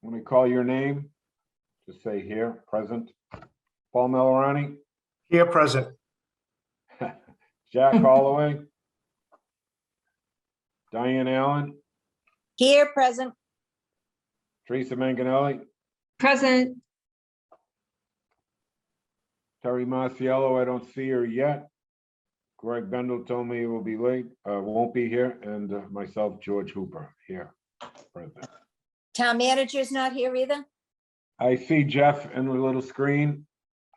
When we call your name, just say here, present. Paul Malorani, Here, present. Jack Holloway, Diane Allen, Here, present. Teresa Manganelli, Present. Terry Marciello, I don't see her yet. Greg Bendel told me he will be late, won't be here, and myself, George Hooper, here, present. Town manager's not here either? I see Jeff in the little screen.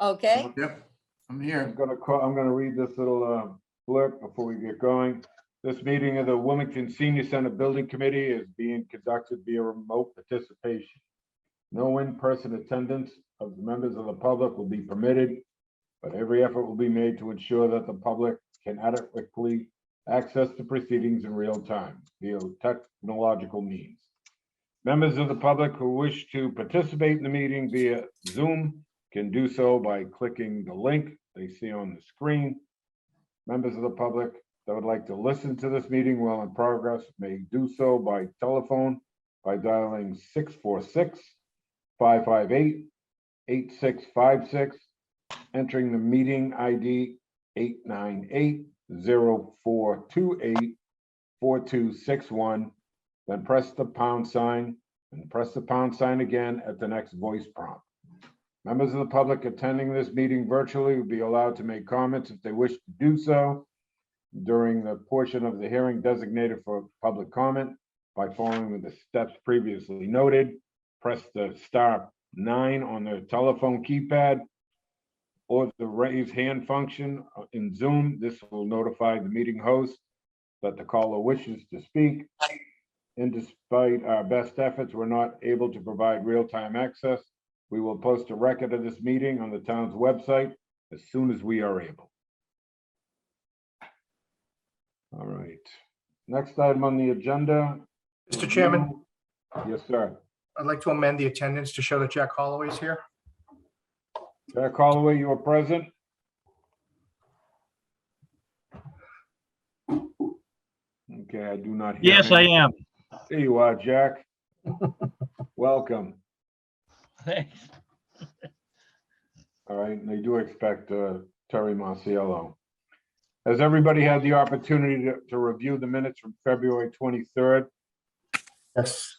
Okay, Yep, I'm I'm here. gonna read this little blurb before we get going. This meeting of the Wilmington Senior Center Building Committee is being conducted via remote participation. No in-person attendance of the members of the public will be permitted, but every effort will be made to ensure that the public can adequately access the proceedings in real time via technological means. Members of the public who wish to participate in the meeting via Zoom can do so by clicking the link they see on the screen. Members of the public that would like to listen to this meeting while in progress may do so by telephone by dialing 646-558-8656, entering the meeting ID 898-0428-4261, then press the pound sign and press the pound sign again at the next voice prompt. Members of the public attending this meeting virtually will be allowed to make comments if they wish to do so during the portion of the hearing designated for public comment by following the steps previously noted. Press the *9 on the telephone keypad or the raise hand function in Zoom. This will notify the meeting host that the caller wishes to speak. And despite our best efforts, we're not able to provide real-time access. We will post a record of this meeting on the town's website as soon as we are able. All right. Next item on the agenda. Mr. Chairman, Yes, sir. I'd like to amend the attendance to show that Jack Holloway is here. Jack Holloway, you are present. Okay, I do not hear Yes, him. I am. There you are, Jack. Welcome. Thanks. All right, and they do expect Terry Marciello. Has everybody had the opportunity to review the minutes from February 23rd? Yes.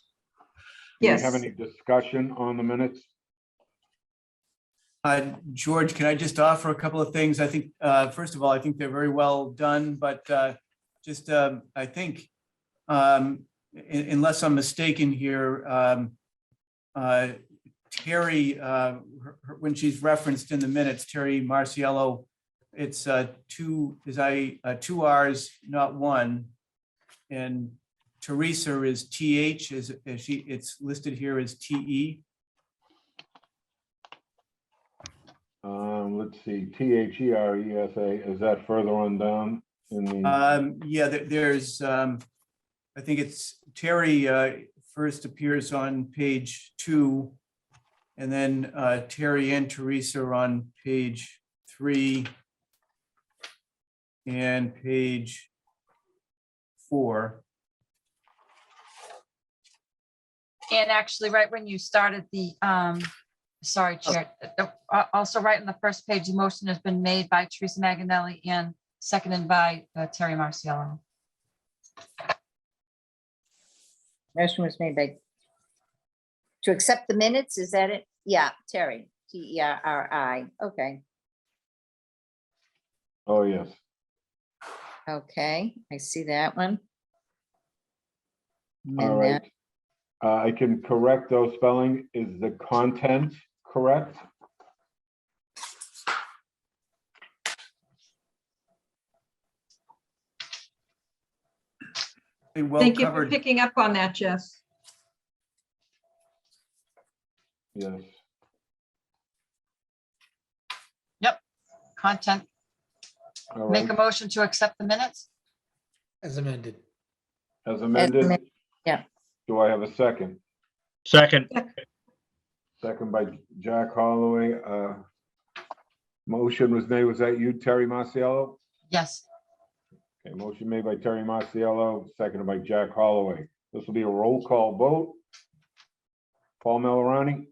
Do we Yes. have any discussion on the minutes? George, can I just offer a couple of things? I think, first of all, I think they're very well done, but I think, unless I'm mistaken here, Terry, when she's referenced in the minutes, Terry Marciello, it's two R's, not one. And Teresa is TH, it's listed here as TE. Let's see, THERESA, is that further on down in the? Yeah, there's, I think it's Terry first appears on page 2, and then Terry and Teresa are on page 3 and page 4. And actually, right when you started the, sorry, Chair, also right on the first page, the motion has been made by Teresa Manganelli and seconded by Terry Marciello. motion was made by, to accept the minutes, is that it? Yeah, Terry, Terri, okay, Oh, yes. okay, I see that one. All And right. I can correct those spelling. Is the content correct? Well Thank you for covered. picking up on that, Jess. Yes. Content, All make a right. motion to accept the minutes? As amended. As amended? amended, yeah. Do I have a second? Second. Second by Jack Holloway. Motion was made. Was that you, Terry Marciello? Yes. Okay, motion made by Terry Marciello, seconded by Jack Holloway. This will be a roll call vote. Paul Malorani,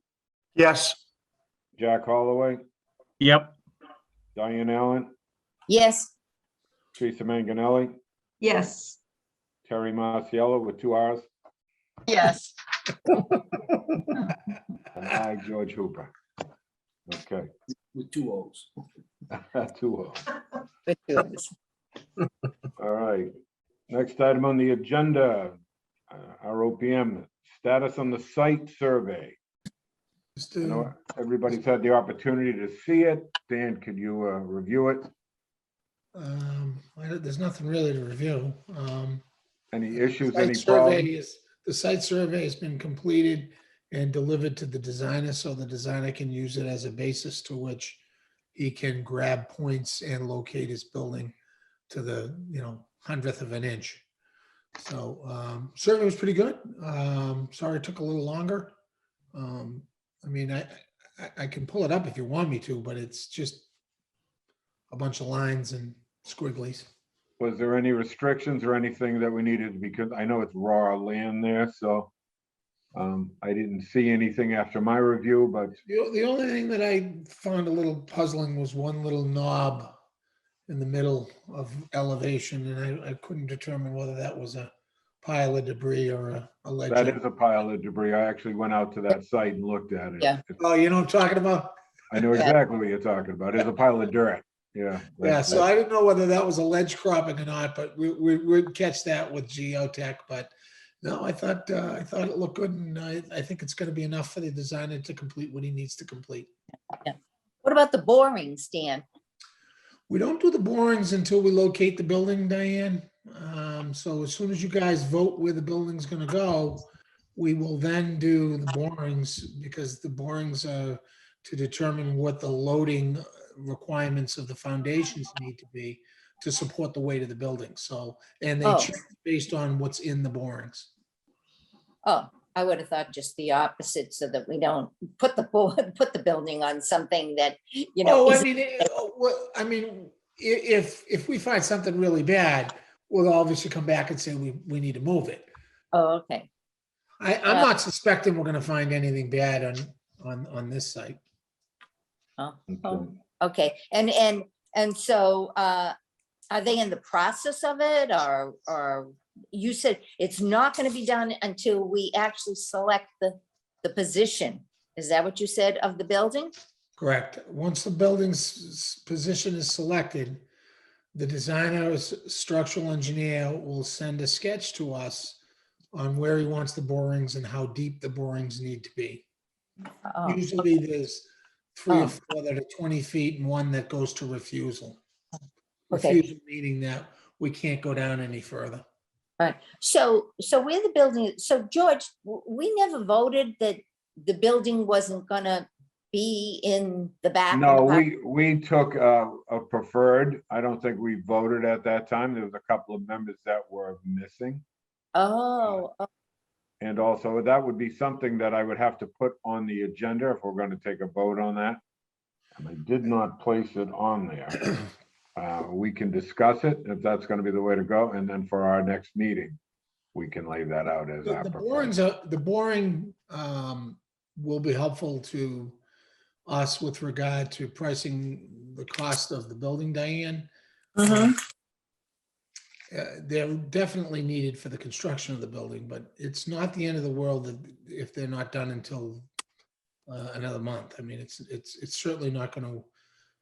Yes. Jack Holloway, Yep. Diane Allen, Yes, Teresa Manganelli, Yes. Terry Marciello with 2 Rs, Yes. and I, George Hooper. Okay. With 2 O's. 2 Rs. with yours. All right. Next item on the agenda, ROPM, status on the site survey. Just, I know everybody's had the opportunity to see it. Dan, could you review it? there's nothing really to review. Any issues, Site any survey problems? the site survey has been completed and delivered to the designer, so the designer can use it as a basis to which he can grab points and locate his building to the, 100th of an inch. So survey was pretty good. Sorry it took a little longer. I mean, I can pull it up if you want me to, but it's just a bunch of lines and squigglies. Was there any restrictions or anything that we needed? Because I know it's raw land there, so I didn't see anything after my review, but The only thing that I found a little puzzling was one little knob in the middle of elevation, and I couldn't determine whether that was a pile of debris or a ledge. that is a pile of debris. I actually went out to that site and looked at it. Yeah. Oh, you know what I'm talking about? I know exactly what you're talking about. It's a pile of dirt. Yeah. Yeah, so I didn't know whether that was a ledge cropping or not, but we'd catch that with geotech. But no, I thought it looked good, and I think it's going to be enough for the designer to complete what he needs to complete. What about the borings, Dan? We don't do the borings until we locate the building, Diane. So as soon as you guys vote where the building's going to go, we will then do the borings, because the borings are to determine what the loading requirements of the foundations need to be to support the weight of the building. So, and they Oh. check based on what's in the borings. Oh, I would have thought just the opposite, so that we don't put put the building on something that, Oh, is- I mean, if we find something really bad, we'll obviously come back and say we need to move it. oh, okay. I'm not suspecting we're going to find anything bad on this site. Okay, and so, are they in the process of it, or you said it's not gonna be done until we actually select the position? Is that what you said of the building? Correct. Once the building's position is selected, the designer's structural engineer will send a sketch to us on where he wants the borings and how deep the borings need to be. Oh, Usually there's 3 or Oh. 4 that are 20 feet and 1 that goes to refusal. Okay. Refusal meaning that we can't go down any further. right. So where the building, so George, we never voted that the building wasn't gonna be in the back. of the No, park? we took a preferred. I don't think we voted at that time. There was a couple of members that were missing. Oh, And also that would be something that I would have to put on the agenda if we're going to take a vote on that. And I did not place it on there. We can discuss it if that's going to be the way to go. And then for our next meeting, we can lay that out as our. The boring will be helpful to us with regard to pricing the cost of the building, Diane. mhm. They're definitely needed for the construction of the building, but it's not the end of the world if they're not done until another month. I mean, it's certainly not going to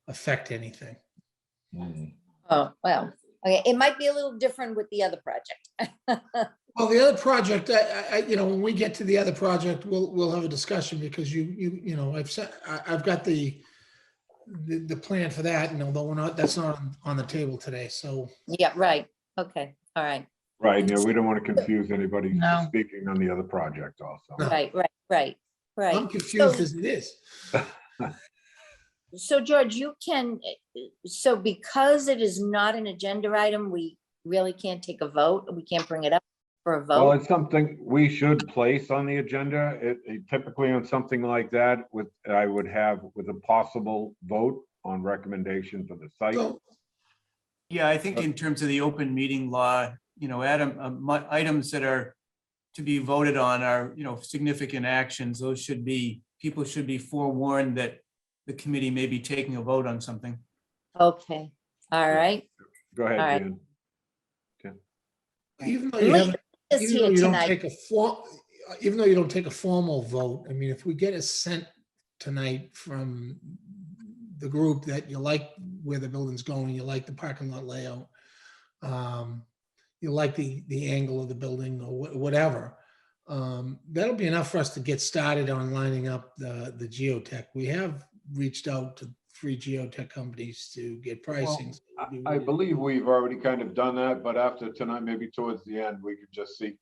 affect anything. Mm. Oh, well, okay, it might be a little different with the other project. Well, the other project, when we get to the other project, we'll have a discussion, because I've got the plan for that, and although that's not on the table today, so. Yeah, right. Okay, all right. Right, yeah, we don't want to confuse anybody No. speaking on the other project also. No. Right. I'm confused as it is. So George, so because it is not an agenda item, we really can't take a vote? We can't bring it up for a Well, vote? it's something we should place on the agenda. It typically on something like that I would have with a possible vote on recommendation for the site. So, Yeah, I think in terms of the open meeting law, Adam, items that are to be voted on are, significant actions. Those should be, people should be forewarned that the committee may be taking a vote on something. Okay, all right. Go ahead, All right. Dan. Even though you Lee haven't, is even though here you don't tonight. take a even though you don't take a formal vote, I mean, if we get a sent tonight from the group that you like where the building's going, you like the parking lot layout, you like the angle of the building or whatever, that'll be enough for us to get started on lining up the geotech. We have reached out to 3 geotech companies to get pricing. I believe we've already kind of done that, but after tonight, maybe towards the end, we could just see,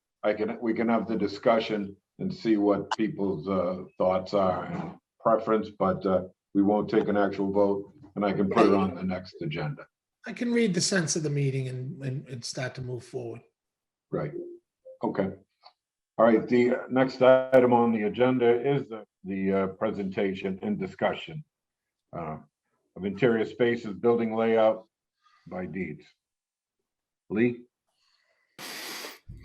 we can have the discussion and see what people's thoughts are and preference, but we won't take an actual vote, and I can put it on the next agenda. I can read the sense of the meeting and start to move forward. Right. Okay. All right. The next item on the agenda is the presentation and discussion of interior spaces, building layout by deeds. Lee?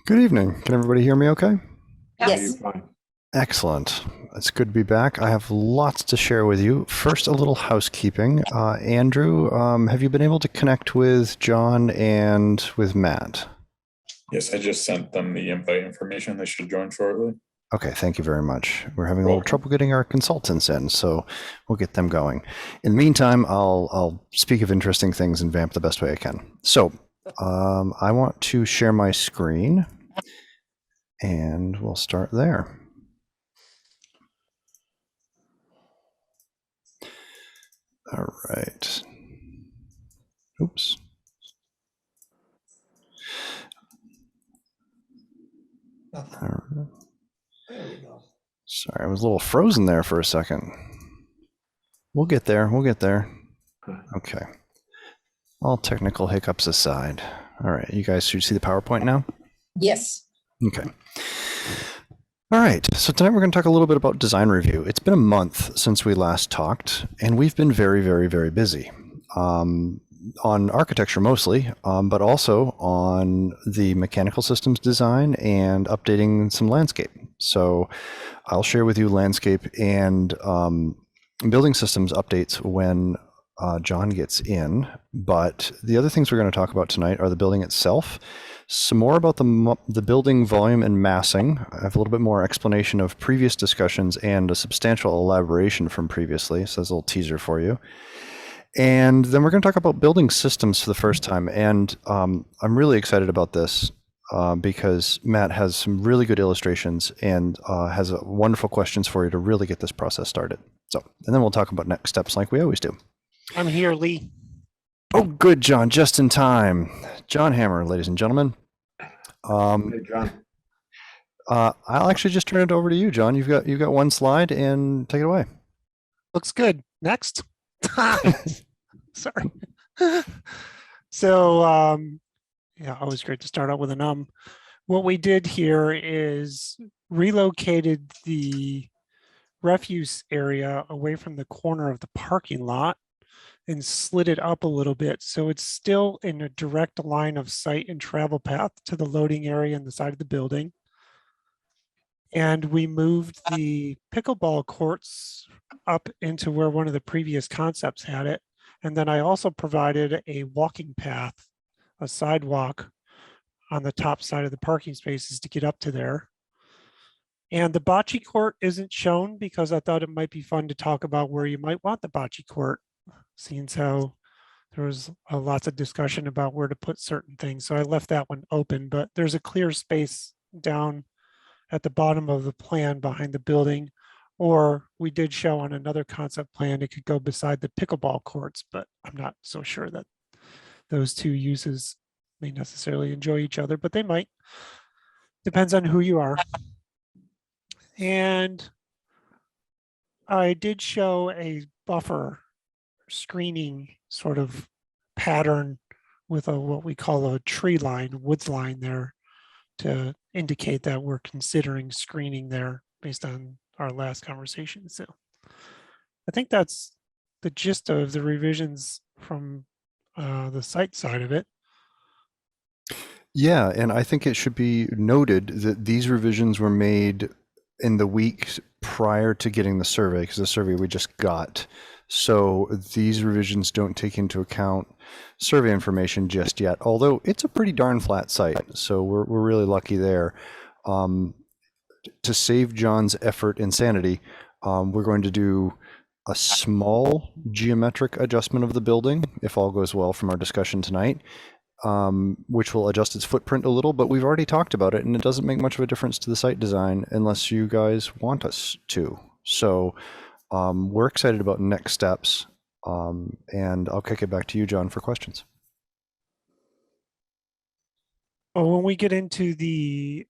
Good evening. Can everybody hear me okay? Yes. Fine. Excellent. It's good to be back. I have lots to share with you. First, a little housekeeping. Andrew, have you been able to connect with John and with Matt? Yes, I just sent them the invite information. They should join shortly. Okay, thank you very much. We're having a little trouble getting our consultants in, so we'll get them going. In the meantime, I'll speak of interesting things and vamp the best way I can. So I want to share my screen, and we'll start there. All right. Oops. All right. There we go. Sorry, I was a little frozen there for a second. We'll get there. We'll get there. Okay. All technical hiccups aside. All right. You guys should see the PowerPoint now? Yes. Okay. All right. So tonight we're going to talk a little bit about design review. It's been a month since we last talked, and we've been very, very, very busy. On architecture mostly, but also on the mechanical systems design and updating some landscape. So I'll share with you landscape and building systems updates when John gets in. But the other things we're going to talk about tonight are the building itself, some more about the building volume and massing. I have a little bit more explanation of previous discussions and a substantial elaboration from previously. So that's a little teaser for you. And then we're going to talk about building systems for the first time. And I'm really excited about this because Matt has some really good illustrations and has wonderful questions for you to really get this process started. So, and then we'll talk about next steps like we always do. I'm here, Lee. Oh, good, John, just in time. John Hammer, ladies and gentlemen. Hey, John. I'll actually just turn it over to you, John. You've got one slide and take it away. Looks good. Next. Sorry. So, yeah, always great to start out with an What we did here is relocated the refuse area away from the corner of the parking lot and slid it up a little bit. So it's still in a direct line of sight and travel path to the loading area on the side of the building. And we moved the pickleball courts up into where one of the previous concepts had it. And then I also provided a walking path, a sidewalk on the top side of the parking spaces to get up to there. And the bocce court isn't shown because I thought it might be fun to talk about where you might want the bocce court, seeing how there was lots of discussion about where to put certain things. So I left that one open, but there's a clear space down at the bottom of the plan behind the building, or we did show on another concept plan, it could go beside the pickleball courts, but I'm not so sure that those two uses may necessarily enjoy each other, but they might. Depends on who you are. And I did show a buffer screening sort of pattern with what we call a tree line, woods line there, to indicate that we're considering screening there based on our last conversation. So I think that's the gist of the revisions from the site side of it. Yeah, and I think it should be noted that these revisions were made in the weeks prior to getting the survey, because the survey we just got. So these revisions don't take into account survey information just yet, although it's a pretty darn flat site. So we're really lucky there. To save John's effort and sanity, we're going to do a small geometric adjustment of the building, if all goes well from our discussion tonight, which will adjust its footprint a little, but we've already talked about it and it doesn't make much of a difference to the site design unless you guys want us to. So we're excited about next steps, and I'll kick it back to you, John, for questions. Well, when we get into the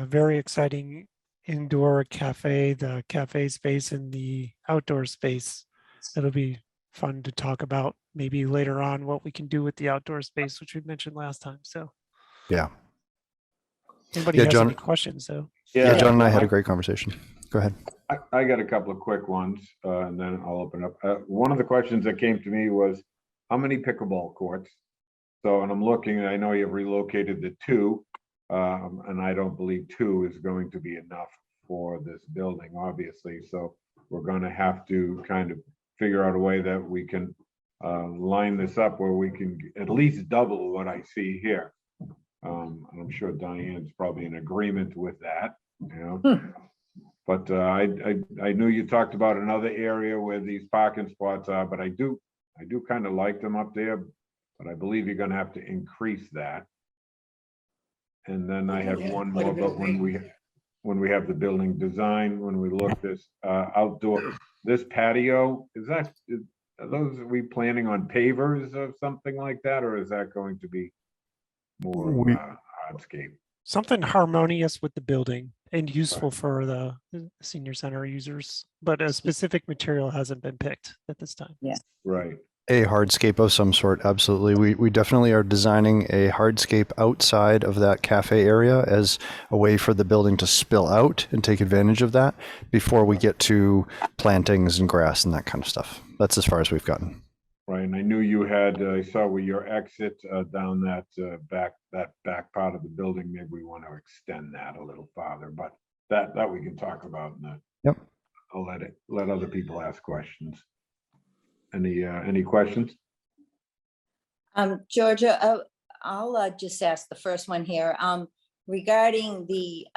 very exciting indoor cafe, the cafe space and the outdoor space, it'll be fun to talk about maybe later on what we can do with the outdoor space, which we mentioned last time. So Yeah. anybody Yeah, has John. any questions, though? Yeah, John and I had a great conversation. Go ahead. I got a couple of quick ones, and then I'll open up. One of the questions that came to me was, how many pickleball courts? So, and I'm looking, and I know you've relocated the 2, and I don't believe 2 is going to be enough for this building, obviously. So we're going to have to kind of figure out a way that we can line this up where we can at least double what I see here. And I'm sure Diane's probably in agreement with that, you know. But I knew you talked about another area where these parking spots are, but I do kind of like them up there, but I believe you're gonna have to increase that. And then I had one more, but when we have the building design, when we look this outdoor, this patio, are those, are we planning on pavers or something like that, or is that going to be more hardscape? Something harmonious with the building and useful for the senior center users, but a specific material hasn't been picked at this time. Yeah. Right. A hardscape of some sort, absolutely. We definitely are designing a hardscape outside of that cafe area as a way for the building to spill out and take advantage of that before we get to plantings and grass and that kind of stuff. That's as far as we've gotten. Right, and I knew you had, I saw where your exit down that back part of the building, maybe we want to extend that a little farther, but that we can talk about. Yep. I'll let other people ask questions. Any questions? Georgia, I'll just ask the first one here. Regarding the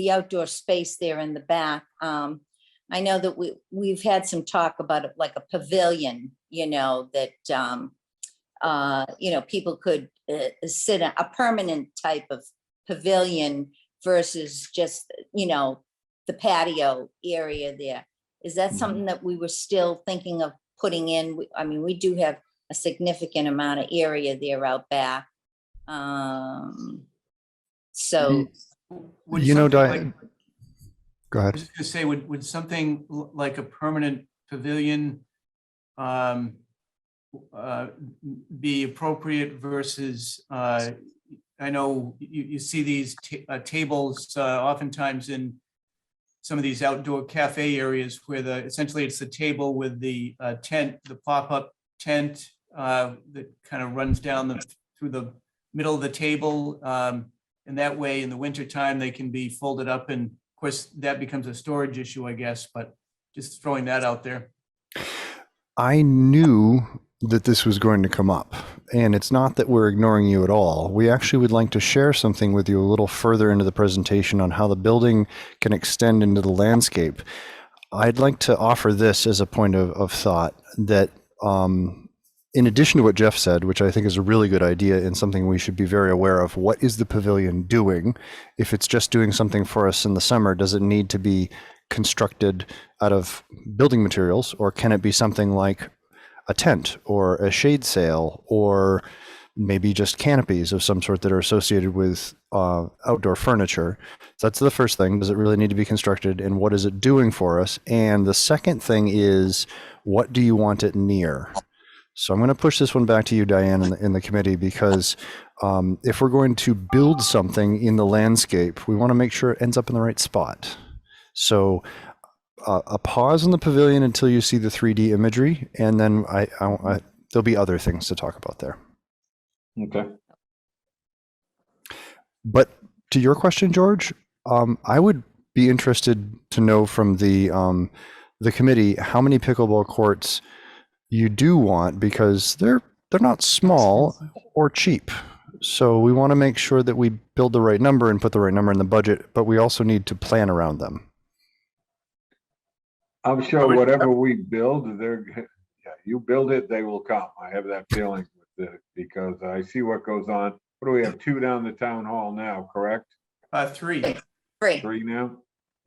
outdoor space there in the back, I know that we've had some talk about it, like a pavilion, you know, that you know, people could sit a permanent type of pavilion versus just, you know, the patio area there. Is that something that we were still thinking of putting in? I mean, we do have a significant amount of area there out back. So, Would You know, something Diane, go I ahead. was just gonna say, would something like a permanent pavilion be appropriate versus, I know you see these tables oftentimes in some of these outdoor cafe areas where essentially it's the table with the tent, the pop-up tent that kind of runs down through the middle of the table. And that way in the wintertime, they can be folded up, and of course that becomes a storage issue, I guess, but just throwing that out there. I knew that this was going to come up, and it's not that we're ignoring you at all. We actually would like to share something with you a little further into the presentation on how the building can extend into the landscape. I'd like to offer this as a point of thought that in addition to what Jeff said, which I think is a really good idea and something we should be very aware of, what is the pavilion doing? If it's just doing something for us in the summer, does it need to be constructed out of building materials, or can it be something like a tent or a shade sail, or maybe just canopies of some sort that are associated with outdoor furniture? So that's the first thing. Does it really need to be constructed, and what is it doing for us? And the second thing is, what do you want it near? So I'm going to push this one back to you, Diane, in the committee, because if we're going to build something in the landscape, we want to make sure it ends up in the right spot. So a pause on the pavilion until you see the 3D imagery, and then there'll be other things to talk about there. Okay. But to your question, George, I would be interested to know from the committee how many pickleball courts you do want, because they're not small or cheap. So we want to make sure that we build the right number and put the right number in the budget, but we also need to plan around them. I'm sure whatever we build, yeah, you build it, they will come. I have that feeling with it because I see what goes on. What do we have? 2 down the town hall now, correct? 3. 3, 3 now?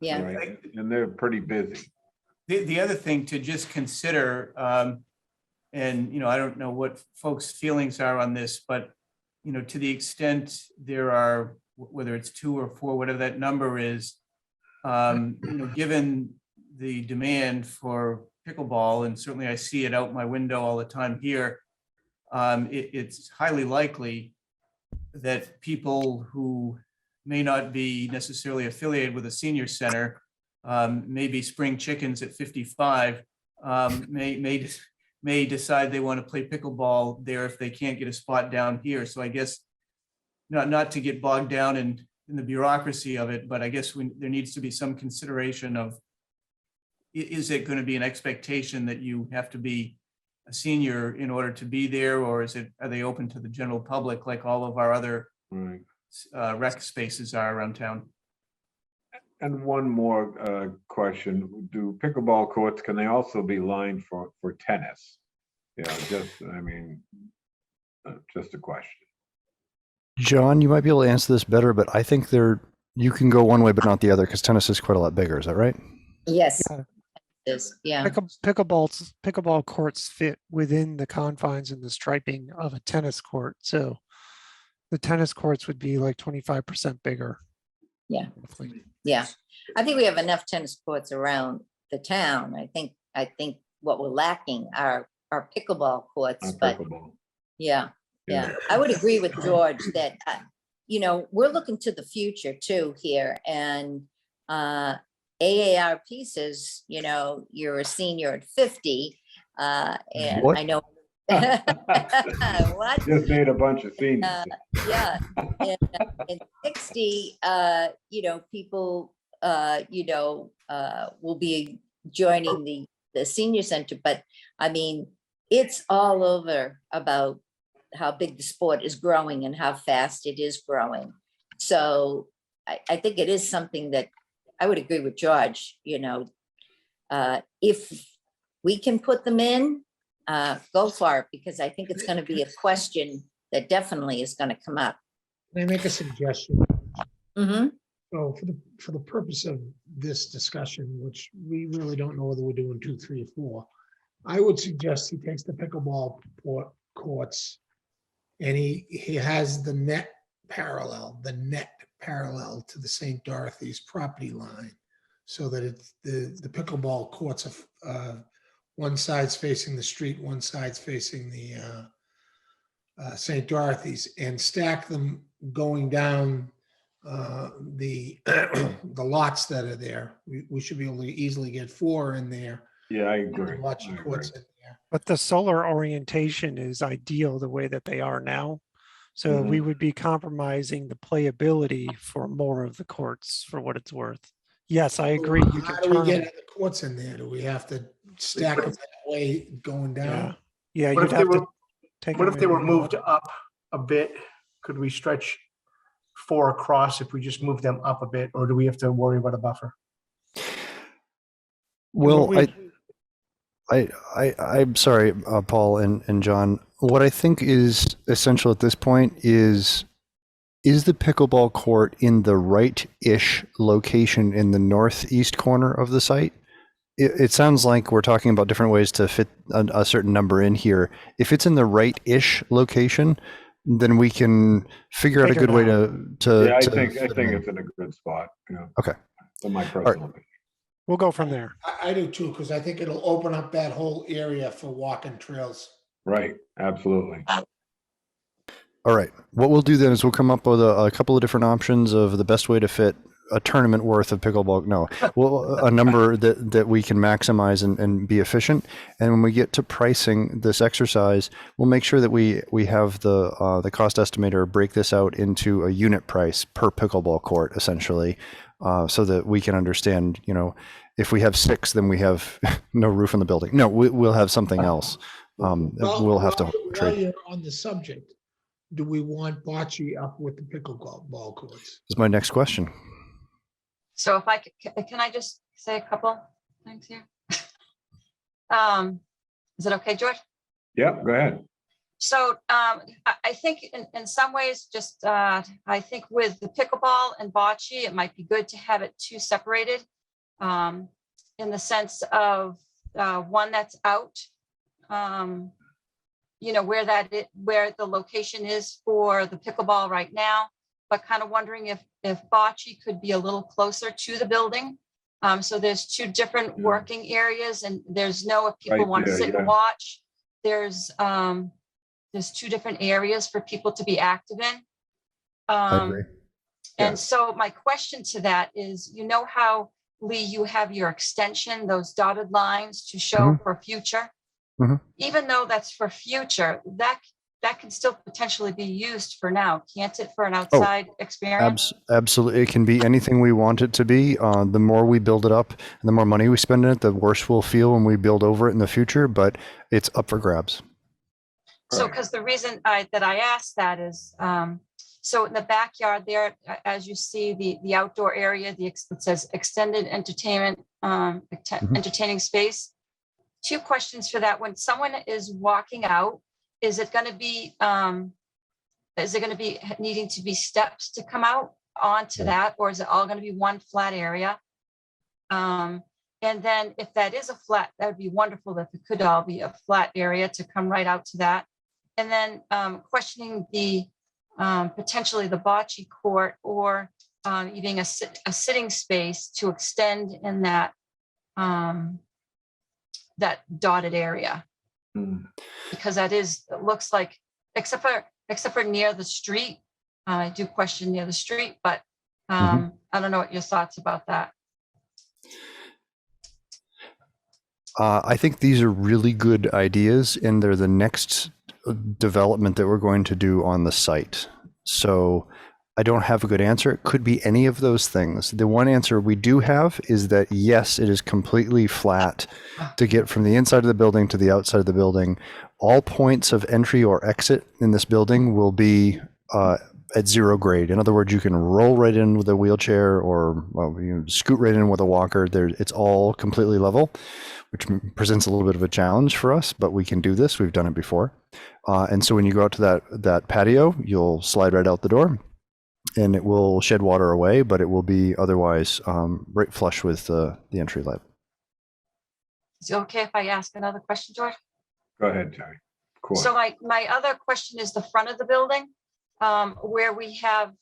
yeah. Right. And they're pretty busy. The other thing to just consider, and, you know, I don't know what folks' feelings are on this, but, you know, to the extent there are, whether it's 2 or 4, whatever that number is, you know, given the demand for pickleball, and certainly I see it out my window all the time here, it's highly likely that people who may not be necessarily affiliated with a senior center, maybe spring chickens at 55, may decide they want to play pickleball there if they can't get a spot down here. So I guess not to get bogged down in the bureaucracy of it, but I guess there needs to be some consideration of, is it going to be an expectation that you have to be a senior in order to be there, or are they open to the general public like all of our other Right. rec spaces are around town? And one more question. Do pickleball courts, can they also be lined for tennis? Yeah, just a question. John, you might be able to answer this better, but I think you can go one way but not the other, because tennis is quite a lot bigger. Is that right? Yes. Yeah. It is, yeah. Pickleball courts fit within the confines and the striping of a tennis court. So the tennis courts would be like 25% bigger. Yeah. roughly. Yeah, I think we have enough tennis courts around the town. I think what we're lacking are pickleball courts, but Pickleball. yeah. I would agree with George that, you know, we're looking to the future too here, and AARP says, you know, you're a senior at 50, and What? I know. What? Just made a bunch of seniors. Yeah, in 60, you know, people, you know, will be joining the senior center, but I mean, it's all over about how big the sport is growing and how fast it is growing. So I think it is something that I would agree with George, you know, if we can put them in, go for it, because I think it's going to be a question that definitely is going to come up. Can I make a suggestion? Mm-hmm. So for the purpose of this discussion, which we really don't know whether we're doing 2, 3, or 4, I would suggest he takes the pickleball courts and he has the net parallel to the St. Dorothy's property line, so that it's the pickleball courts are one side's facing the street, one side's facing the St. Dorothy's, and stack them going down the lots that are there. We should be able to easily get 4 in there. Yeah, I agree. Lots I of agree. courts in there. But the solar orientation is ideal the way that they are now. So we would be compromising the playability for more of the courts, for what it's worth. Yes, I agree. You How can do we turn get them. the courts in there? Do we have to stack them that way going Yeah, down? yeah, What you'd if they have to were, take. what them if they in were and moved out. up a bit? Could we stretch 4 across if we just move them up a bit, or do we have to worry about a buffer? Well, we- I'm sorry, Paul and John. What I think is essential at this point is the pickleball court in the right-ish location in the northeast corner of the site? It sounds like we're talking about different ways to fit a certain number in here. If it's in the right-ish location, then we can figure out a Figure good it way to. Yeah, I to think fit it in. it's in a good spot. Yeah. Okay. For my personal opinion. We'll go from there. I do too, because I think it'll open up that whole area for walking trails. Right, absolutely. All right. What we'll do then is we'll come up with a couple of different options of the best way to fit a tournament worth of pickleball. No, well, a number that we can maximize and be efficient. And when we get to pricing this exercise, we'll make sure that we have the cost estimator break this out into a unit price per pickleball court, essentially, so that we can understand, if we have 6, then we have no roof on the building. No, we'll have something else. We'll have to While trade. you're on the subject, do we want bocce up with the pickleball ball courts? Is my next question. So if can I just say a couple things here? Is it okay, George? Yep, go ahead. So I think in some ways, just I think with the pickleball and bocce, it might be good to have it 2 separated in the sense of one that's out, where the location is for the pickleball right now, but kind of wondering if bocce could be a little closer to the building. So there's 2 different working areas, and if people Right want to there, sit yeah. and watch, there's 2 different areas for people to be active in. I agree. Yeah. And so my question to that is, how, Lee, you have your extension, those dotted lines to show for future. Mhm. Even though that's for future, that can still potentially be used for now, can't it, for an outside experience? Absolutely. It can be anything we want it to be. The more we build it up and the more money we spend in it, the worse we'll feel when we build over it in the future, but it's up for grabs. So, because the reason that I asked that is, so in the backyard there, as you see the outdoor area, it says extended entertainment, entertaining space. 2 questions for that. When someone is walking out, is it going to be needing to be steps to come out onto that, or is it all going to be one flat area? And then if that is a flat, that would be wonderful if it could all be a flat area to come right out to that. And then questioning the potentially the bocce court, or even a sitting space to extend in that dotted area, because it looks like, except for near the street, I do question near the street, but I don't know what your thoughts about that. I think these are really good ideas, and they're the next development that we're going to do on the site. So I don't have a good answer. It could be any of those things. The one answer we do have is that, yes, it is completely flat to get from the inside of the building to the outside of the building. All points of entry or exit in this building will be at 0 grade. In other words, you can roll right in with a wheelchair, or scoot right in with a walker. It's all completely level, which presents a little bit of a challenge for us, but we can do this. We've done it before. And so when you go out to that patio, you'll slide right out the door, and it will shed water away, but it will be otherwise right flush with the entry light. Is it okay if I ask another question, George? Go ahead, Terry. Cool. So my other question is the front of the building, where we have,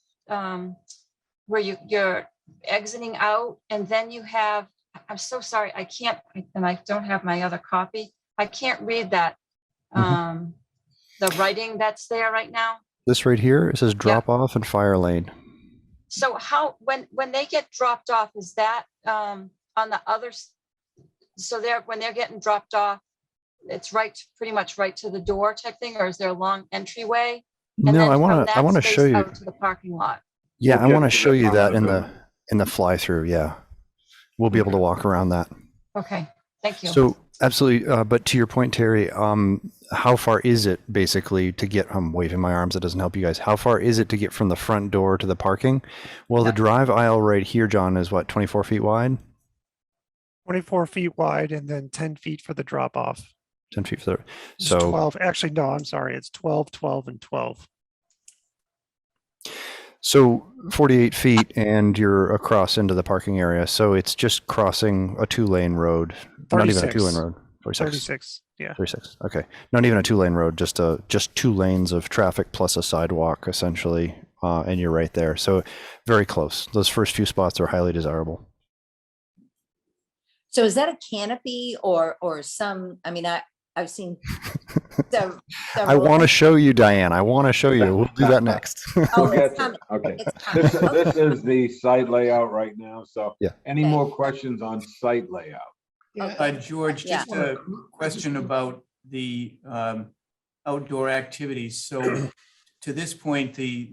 where you're exiting out, and then you have, I'm so sorry, I can't, and I don't have my other copy. I can't read that, the writing that's there right now. This right here, it says drop off and fire lane. So how, when they get dropped off, is that on the other, so when they're getting dropped off, it's pretty much right to the door type thing, or is there a long entryway? And No, then I from that want to space show you. out to the parking lot. Yeah, We'll I get want to to show the you top that of the in the fly through. Yeah, we'll be able to walk around that. Okay, thank you. So absolutely, but to your point, Terry, how far is it basically to get? I'm waving my arms. It doesn't help you guys. How far is it to get from the front door to the parking? Well, the drive aisle right here, John, is what, 24 feet wide? 24 feet wide, and then 10 feet for the drop off. 10 feet for the. It's So 12. Actually, no, I'm sorry. It's 12, 12, and 12. So 48 feet, and you're across into the parking area. So it's just crossing a 2-lane road. Not even a 36. 2-lane road. 46. 36. Yeah. 36. Okay. Not even a 2-lane road, just 2 lanes of traffic plus a sidewalk, essentially. And you're right there. So very close. Those first few spots are highly desirable. So is that a canopy or some, I mean, I've seen So- I want to show you, Diane. I want to show you. We'll do that next. Oh, Okay. it's coming. Okay, It's coming. this Okay. is the site layout right now, so. Yeah. Any Okay. more questions on site layout? Yeah, George, Yeah. just a question about the outdoor activities. So to this point, the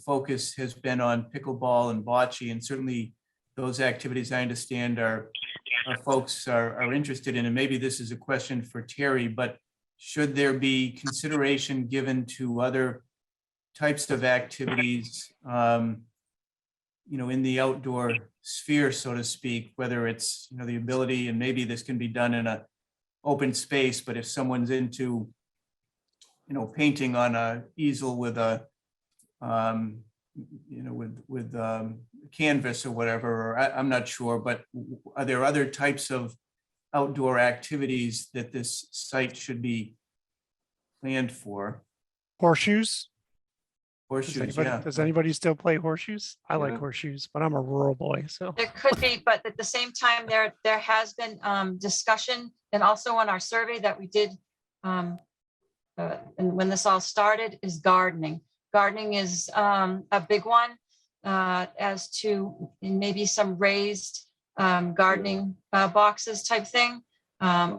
focus has been on pickleball and bocce, and certainly those activities I understand our folks are interested in. And maybe this is a question for Terry, but should there be consideration given to other types of activities, in the outdoor sphere, so to speak, whether it's, the ability, and maybe this can be done in a open space, but if someone's into, painting on a easel with a, canvas or whatever, or I'm not sure, but are there other types of outdoor activities that this site should be planned for? Horseshoes? Horseshoes, yeah. Does anybody still play horseshoes? I like Yeah. horseshoes, but I'm a rural boy, so. There could be, but at the same time, there has been discussion, and also on our survey that we did, and when this all started, is gardening. Gardening is a big one, as to maybe some raised gardening boxes type thing,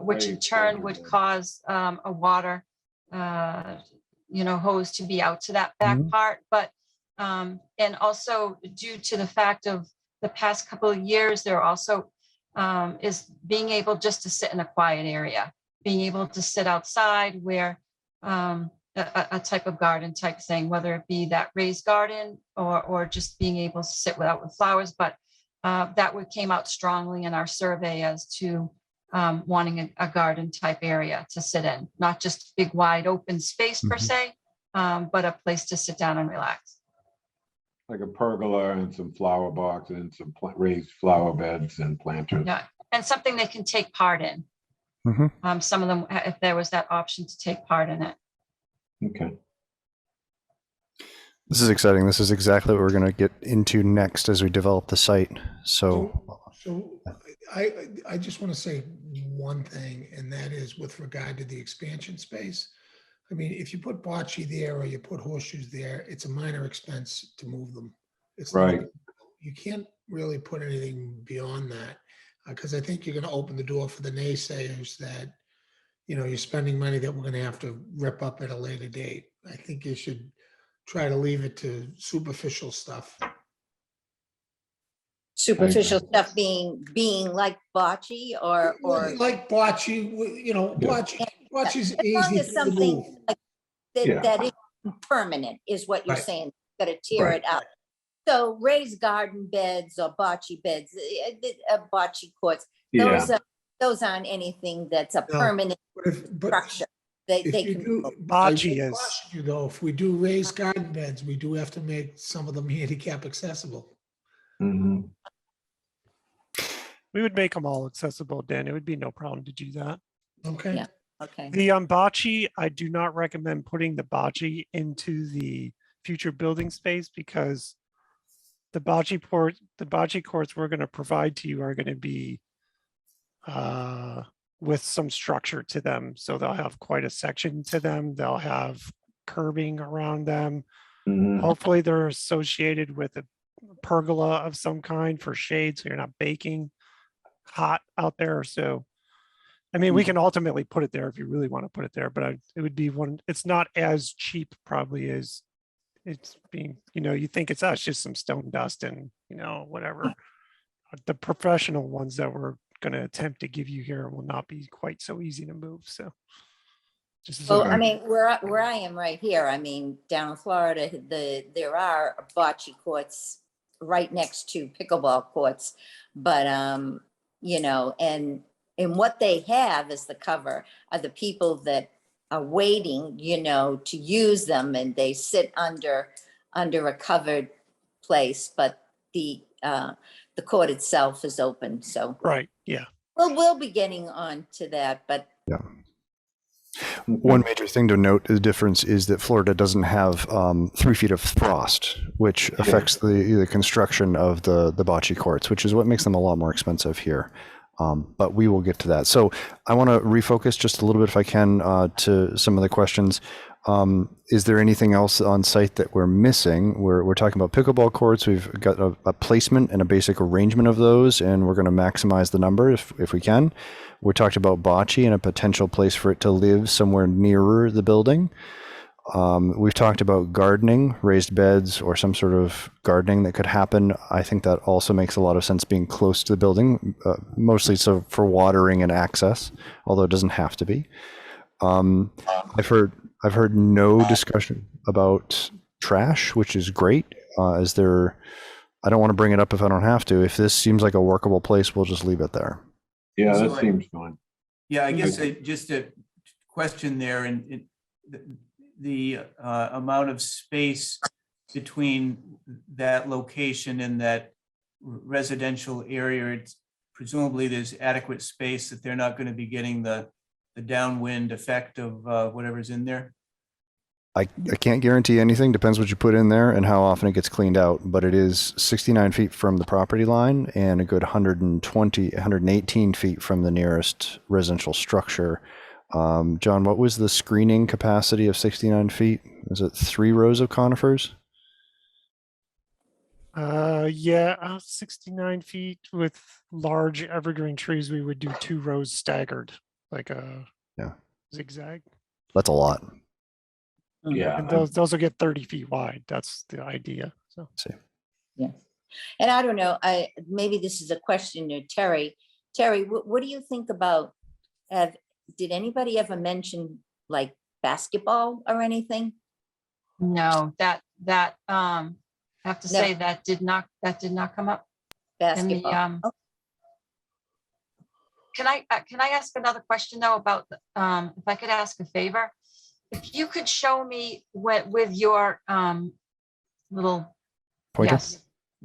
which in turn would cause a water hose to be out to that back part. But and also due to the fact of the past couple of years, there also is being able just to sit in a quiet area, being able to sit outside where a type of garden type thing, whether it be that raised garden or just being able to sit with flowers. But that came out strongly in our survey as to wanting a garden type area to sit in, not just big wide open space per se, but a place to sit down and relax. Like a pergola and some flower boxes and some raised flower beds and planters. Yeah, and something they can take part in. Mhm. Some of them, if there was that option to take part in it. Okay. This is exciting. This is exactly what we're going to get into next as we develop the site. So, So I just want to say one thing, and that is with regard to the expansion space. I mean, if you put bocce there or you put horseshoes there, it's a minor expense to move them. It's not- Right. You can't really put anything beyond that, because I think you're going to open the door for the naysayers that, you're spending money that we're going to have to rip up at a later date. I think you should try to leave it to superficial stuff. Superficial stuff being like bocce or Like bocce, bocce's as long easy as to something move. like that, Yeah. that is permanent is what you're Right. saying. Got to tear Right. it out. So raised garden beds or bocce beds, bocce courts, Yeah, those aren't anything that's a No. permanent But structure. They if you can. do, Bocce I would is- caution you though, if we do raised garden beds, we do have to make some of them handicap accessible. mhm. We would make them all accessible, Dan. It would be no problem to do that. Okay? Yeah. Okay. The bocce, I do not recommend putting the bocce into the future building space because the bocce courts we're going to provide to you are going to be with some structure to them. So they'll have quite a section to them. They'll have curbing around them. Mhm. Hopefully they're associated with a pergola of some kind for shade, so you're not baking hot out there. So, I mean, we can ultimately put it there if you really want to put it there, but it would be it's not as cheap probably as it's being, you think it's just some stone dust and, whatever. The professional ones that we're going to attempt to give you here will not be quite so easy to move. So just as Well, a- I mean, where I am right here, I mean, down in Florida, there are bocce courts right next to pickleball courts. But, and what they have as the cover are the people that are waiting, to use them, and they sit under a covered place, but the court itself is open. So right. Yeah. we'll be getting on to that, but one major thing to note, the difference is that Florida doesn't have 3 feet of frost, which affects the construction of the bocce courts, which is what makes them a lot more expensive here. But we will get to that. So I want to refocus just a little bit, if I can, to some of the questions. Is there anything else on site that we're missing? We're talking about pickleball courts. We've got a placement and a basic arrangement of those, and we're going to maximize the number if we can. We talked about bocce and a potential place for it to live somewhere nearer the building. We've talked about gardening, raised beds, or some sort of gardening that could happen. I think that also makes a lot of sense, being close to the building, mostly so for watering and access, although it doesn't have to be. I've heard no discussion about trash, which is great. I don't want to bring it up if I don't have to. If this seems like a workable place, we'll just leave it there. Yeah, So that seems fine. Yeah, I guess just a question there, and the amount of space between that location and that residential area, it's presumably there's adequate space that they're not going to be getting the downwind effect of whatever's in there. I can't guarantee anything. Depends what you put in there and how often it gets cleaned out. But it is 69 feet from the property line and a good 118 feet from the nearest residential structure. John, what was the screening capacity of 69 feet? Is it 3 rows of conifers? Yeah, 69 feet with large evergreen trees. We would do 2 rows staggered, like a zigzag. That's a lot. Yeah. And those will get 30 feet wide. That's the idea. So See. Yes. And I don't know, maybe this is a question to Terry. Terry, what do you think about, did anybody ever mention like basketball or anything? No, that I have to say that did not come up. Basketball. Oh. Can I ask another question though about if I could ask a favor? If you could show me with your little Pointer?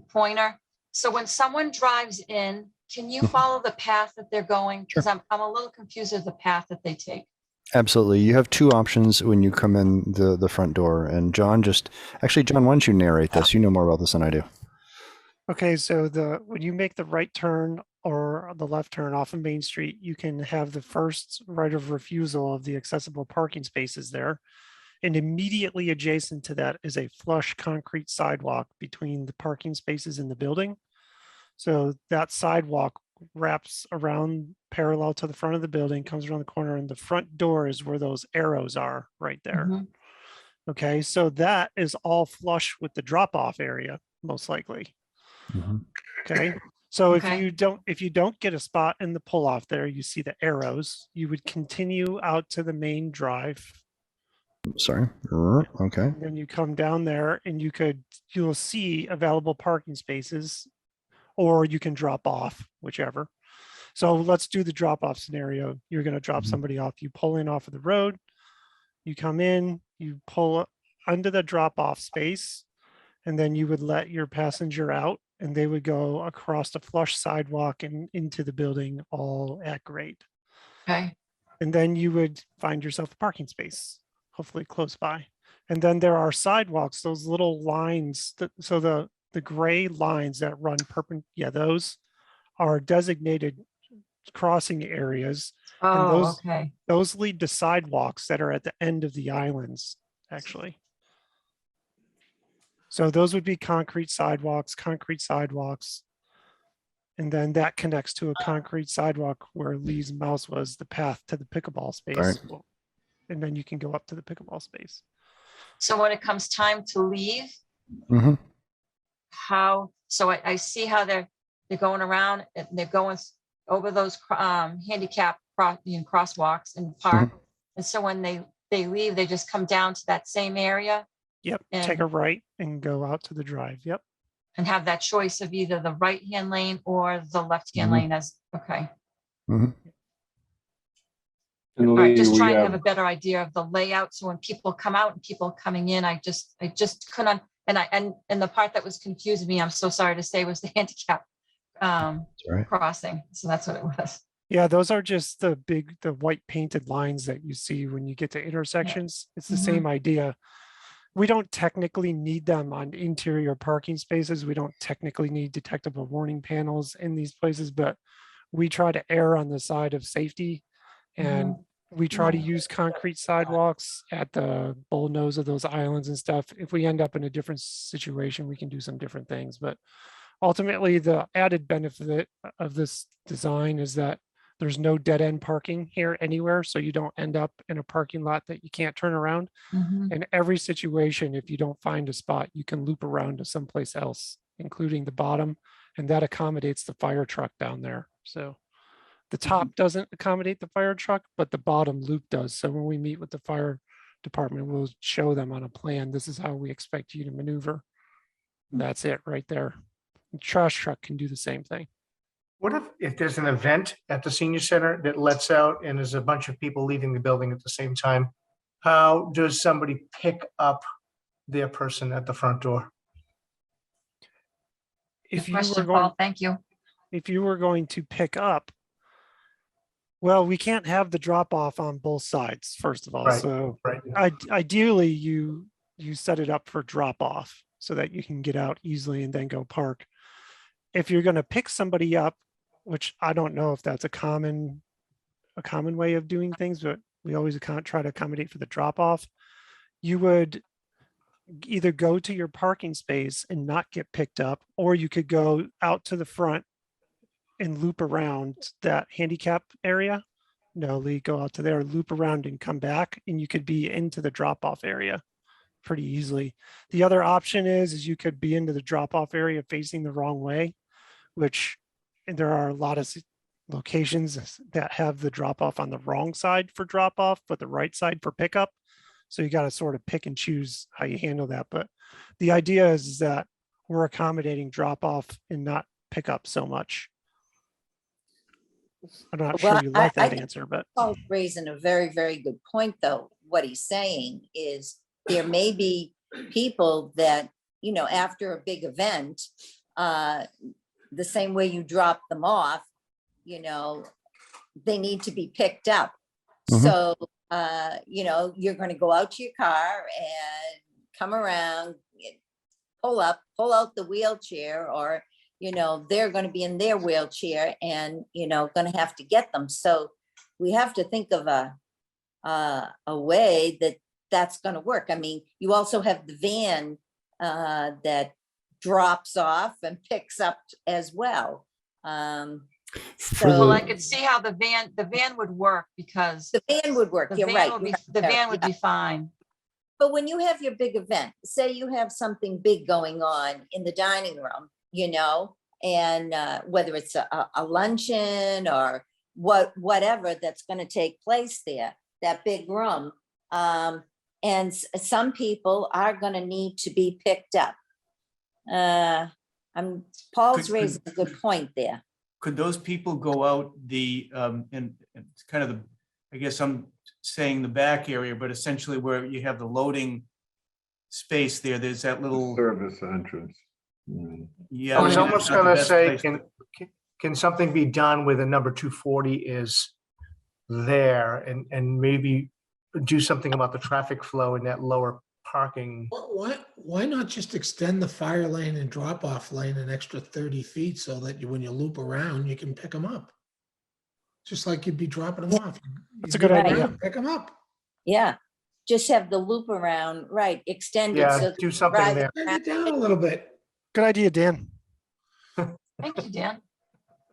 pointer. So when someone drives in, can you follow the path that they're going? Because I'm a little confused with the path that they take. Absolutely. You have 2 options when you come in the front door. And John, John, why don't you narrate this? You know more about this than I do. okay, so when you make the right turn or the left turn off of Main Street, you can have the first right of refusal of the accessible parking spaces there. And immediately adjacent to that is a flush concrete sidewalk between the parking spaces in the building. So that sidewalk wraps around parallel to the front of the building, comes around the corner, and the front door is where those arrows are right there. Mhm. Okay, so that is all flush with the drop-off area, most likely. Okay, so Okay. if you don't get a spot in the pull-off there, you see the arrows, you would continue out to the main drive. Sorry. Okay. And then you come down there and you'll see available parking spaces, or you can drop off, whichever. So let's do the drop off scenario. You're going to drop somebody off. You pull in off of the road, you come in, you pull under the drop off space, and then you would let your passenger out and they would go across the flush sidewalk and into the building all at grade. Okay. And then you would find yourself a parking space, hopefully close by. And then there are sidewalks, those little lines so the gray lines that run perpendicular, those are designated crossing areas. Oh, okay. Those lead to sidewalks that are at the end of the islands, actually. So those would be concrete sidewalks. And then that connects to a concrete sidewalk where Lee's mouse was, the path to the pickleball space. Right. And then you can go up to the pickleball space. So when it comes time to leave, Mhm. so I see how they're going around and they're going over those handicap crosswalks in the park. And so when they leave, they just come down to that same area. Yep, And- take a right and go out to the drive. Yep. And have that choice of either the right-hand lane or the left-hand lane as, okay. And All right, Lee, just we trying to have have, a better idea of the layout. So when people come out and people coming in, I just couldn't, and the part that was confusing me, I'm so sorry to say, was the handicap right. crossing. So that's what it was. Yeah, those are just the white painted lines that you see when you get to intersections. It's the same idea. We don't technically need them on interior parking spaces. We don't technically need detectable warning panels in these places, but we try to err on the side of safety, and we try to use concrete sidewalks at the bowl nose of those islands and stuff. If we end up in a different situation, we can do some different things. But ultimately, the added benefit of this design is that there's no dead end parking here anywhere. So you don't end up in a parking lot that you can't turn around. In every situation, if you don't find a spot, you can loop around to someplace else, including the bottom, and that accommodates the fire truck down there. So the top doesn't accommodate the fire truck, but the bottom loop does. So when we meet with the fire department, we'll show them on a plan, this is how we expect you to maneuver. That's it right there. The trash truck can do the same thing. What if there's an event at the senior center that lets out and there's a bunch of people leaving the building at the same time? How does somebody pick up their person at the front door? If Good you were question, going, Paul. Thank you. if you were going to pick up, well, we can't have the drop off on both sides, first of all. Right. So Right. ideally you set it up for drop off so that you can get out easily and then go park. If you're going to pick somebody up, which I don't know if that's a common way of doing things, but we always try to accommodate for the drop off. You would either go to your parking space and not get picked up, or you could go out to the front and loop around that handicap area. No, Lee, go out to there, loop around and come back, and you could be into the drop off area pretty easily. The other option is you could be into the drop off area facing the wrong way, which there are a lot of locations that have the drop off on the wrong side for drop off, but the right side for pickup. So you got to sort of pick and choose how you handle that. But the idea is that we're accommodating drop off and not pick up so much. I'm not Well, sure you like I that answer, but Paul's raising a very, very good point, though. What he's saying is there may be people that, after a big event, the same way you drop them off, they need to be picked up. So, you're going to go out to your car and come around, pull out the wheelchair, or, they're going to be in their wheelchair and, going to have to get them. So we have to think of a way that's going to work. I mean, you also have the van that drops off and picks up as well. Well, So I could see how the van would work, because the van would work. the You're van right. would You be, have the to- van would yeah. be fine. But when you have your big event, say you have something big going on in the dining room, and whether it's a luncheon or whatever that's going to take place there, that big room, and some people are going to need to be picked up. Paul's raising a good point there. Could those people go out and it's kind of I guess I'm saying the back area, but essentially where you have the loading space there, there's that little, Service entrance. yeah. I was maybe almost that's not the going to best say, place. can something be done with a number 240 is there, and maybe do something about the traffic flow in that lower parking? Why not just extend the fire lane and drop off lane an extra 30 feet so that when you loop around, you can pick them up? Just like you'd be dropping them off. That's a You good loop idea. around, Pick them up. Yeah, just have the loop around, right, extended. Yeah, so do something drive there. Bend it down a little bit. good idea, Dan. Thank you, Dan.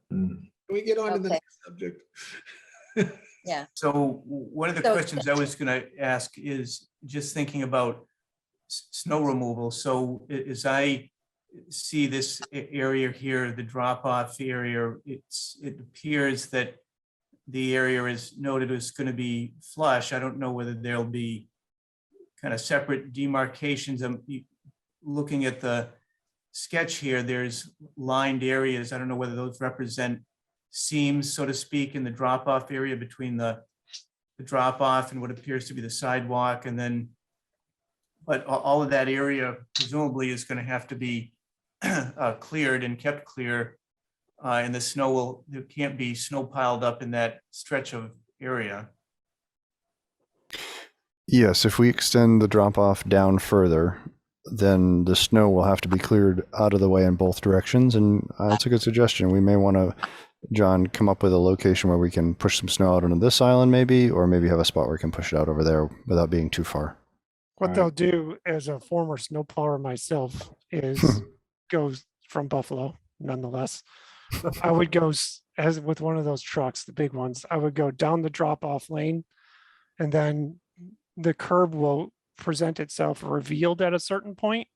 Can we get on to the Okay. next subject? So one of the So- questions I was gonna ask is just thinking about snow removal. So as I see this area here, the drop-off area, it appears that the area is noted as gonna be flush. I don't know whether there'll be kind of separate demarcations. I'm looking at the sketch here, there's lined areas. I don't know whether those represent seams, so to speak, in the drop-off area between the drop-off and what appears to be the sidewalk, and then, but all of that area presumably is going to have to be cleared and kept clear, and the snow there can't be snow piled up in that stretch of area. Yes, if we extend the drop off down further, then the snow will have to be cleared out of the way in both directions. And it's a good suggestion. We may want to John, come up with a location where we can push some snow out onto this island maybe, or maybe have a spot where we can push it out over there without being too far. What Right. they'll do as a former snowplower myself is goes from Buffalo, nonetheless. I would go as with one of those trucks, the big ones, I would go down the drop off lane and then the curb will present itself revealed at a certain point.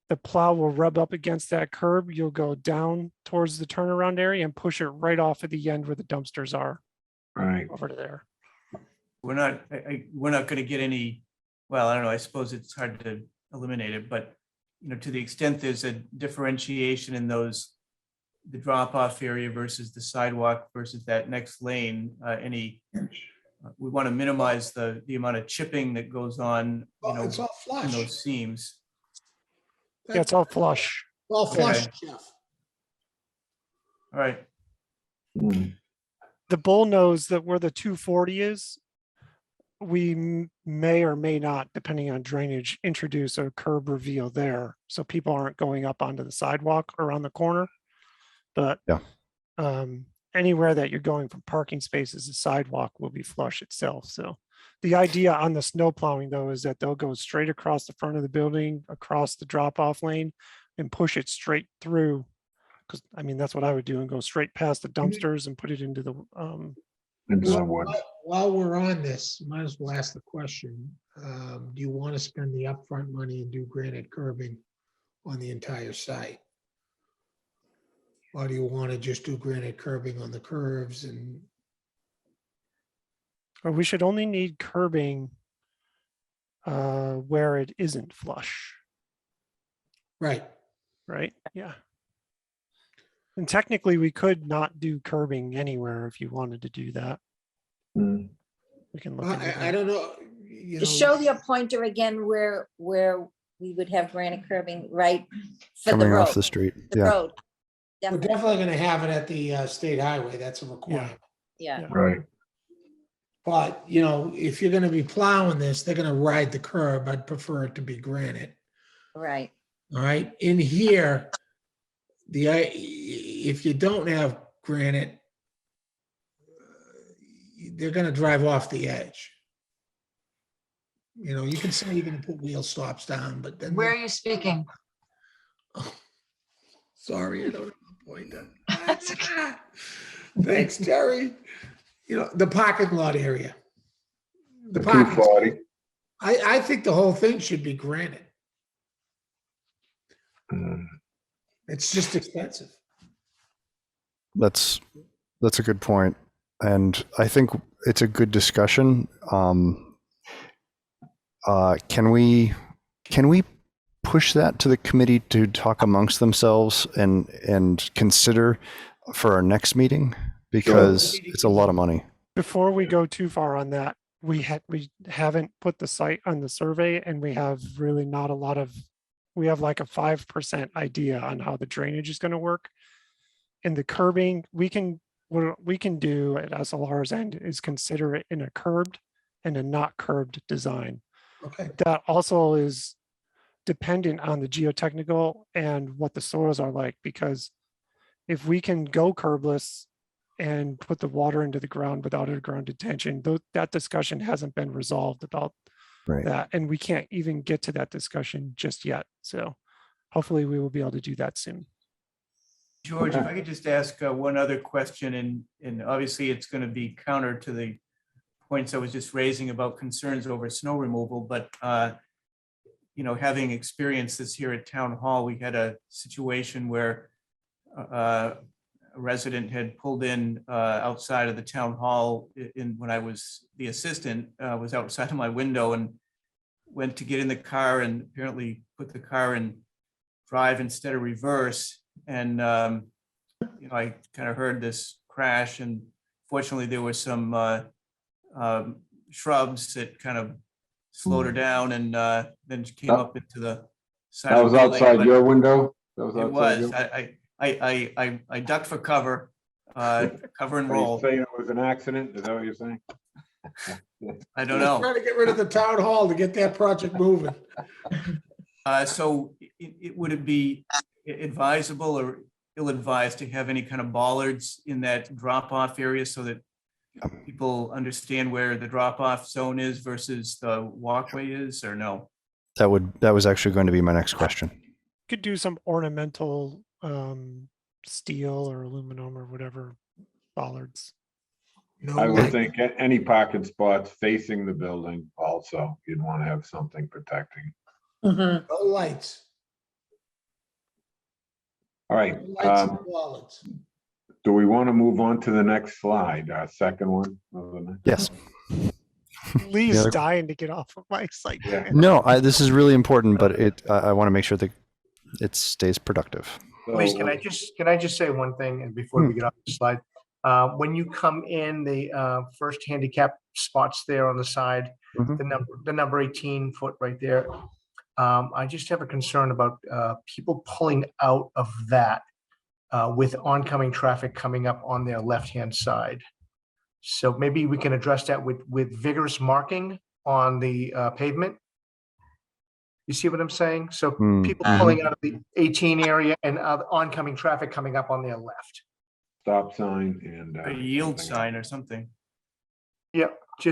The plow will rub up against that curb. You'll go down towards the turnaround area and push it right off at the end where the dumpsters are Right. over to there. We're not, we're not going to get any, well, I don't know, I suppose it's hard to eliminate it, but, you know, to the extent there's a differentiation in those, the drop-off area versus the sidewalk versus that next lane, we want to minimize the amount of chipping that goes on, you Well, know, it's all in flush. those seams. Yeah, it's all flush. All flush, Okay. Jeff. All right, The bull knows that where the 240 is, we may or may not, depending on drainage, introduce a curb reveal there. So people aren't going up onto the sidewalk around the corner. But Yeah. Anywhere that you're going from parking spaces, the sidewalk will be flush itself. So the idea on the snow plowing though, is that they'll go straight across the front of the building, across the drop off lane and push it straight through. Cause I mean, that's what I would do and go straight past the dumpsters and put it into the, Into the woods. While we're on this, might as well ask the question. Do you want to spend the upfront money and do granite curbing on the entire site? Or do you want to just do granite curbing on the curves and, or we should only need curbing where it isn't flush, right? right? Yeah. And technically we could not do curbing anywhere if you wanted to do that. Mm. We can look into I that. don't know, you know. Show your pointer again where we would have granite curbing, right? For the Coming road, off the street. the Yeah. road. We're definitely gonna have it at the state highway. That's a requirement. Yeah, Right. But, you know, if you're gonna be plowing this, they're gonna ride the curb. I'd prefer it to be granite. right. All right, in here, if you don't have granite, they're gonna drive off the edge. You know, you can say you're gonna put wheel stops down, but then. Where are you speaking? Sorry, I don't have a pointer. Thanks, Terry. You know, the parking lot area. The parking, 240. I think the whole thing should be granite. Mm. It's just expensive. That's a good point. And I think it's a good discussion. Can we push that to the committee to talk amongst themselves and consider for our next meeting? Because it's a lot of money. Before we go too far on that, we haven't put the site on the survey and we have really not a lot of, we have like a 5% idea on how the drainage is going to work. And the curbing, what we can do at SLR's end is consider it in a curbed and a not curbed design. Okay. That also is dependent on the geotechnical and what the soils are like, because if we can go curbless and put the water into the ground without underground detention, that discussion hasn't been resolved about Right. that. And we can't even get to that discussion just yet. So hopefully we will be able to do that soon. George, if Okay. I could just ask one other question, and obviously it's going to be counter to the points I was just raising about concerns over snow removal, but you know, having experienced this here at Town Hall, we had a situation where a resident had pulled in outside of the Town Hall when I was the assistant, was outside of my window and went to get in the car and apparently put the car in drive instead of reverse. And, you know, I kind of heard this crash, and fortunately there were some shrubs that kind of slowed her down, and then she came up into the side That of was the building. outside But your window? That was It outside was. your- I ducked for cover, cover and Are you roll. saying it was an accident? Is that what you're saying? I don't know. Trying to get rid of the town hall to get that project moving. So would it be advisable or ill-advised to have any kind of bollards in that drop-off area so that people understand where the drop-off zone is versus the walkway is, or no? That was actually going to be my next question. Could do some ornamental steel or aluminum or whatever bollards. No I would light. think any parking spots facing the building also, you'd want to have something protecting. Mhm. No lights. All right, No lights and bollards. do we want to move on to the next slide, our second one? Yes. Lee's other- dying to get off of my site. Yeah. No, this is really important, but I want to make sure that it stays productive. Please, can I just say one thing and before we get off the slide? When you come in, the first handicap spots there on the side, Mhm. the number 18 foot right there. I just have a concern about people pulling out of that with oncoming traffic coming up on their left-hand side. So maybe we can address that with vigorous marking on the pavement. You see what I'm saying? So people pulling out of the 18 area and oncoming traffic coming up on their left. Stop sign and. A yield something sign else. or something. Yeah,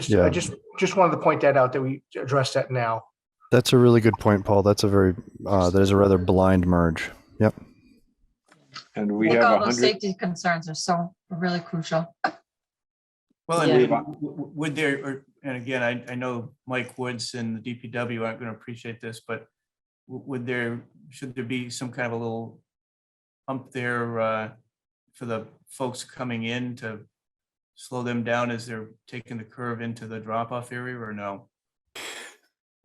Yeah. I just wanted to point that out, that we address that now. That's a really good point, Paul. That's a very that is a rather blind merge. Yep. And I we think have all those 100, safety concerns are so really crucial. Well, Yeah. and would there, and again, I know Mike Woods and the DPW aren't going to appreciate this, but should there be some kind of a little hump there for the folks coming in to slow them down as they're taking the curve into the drop-off area, or no?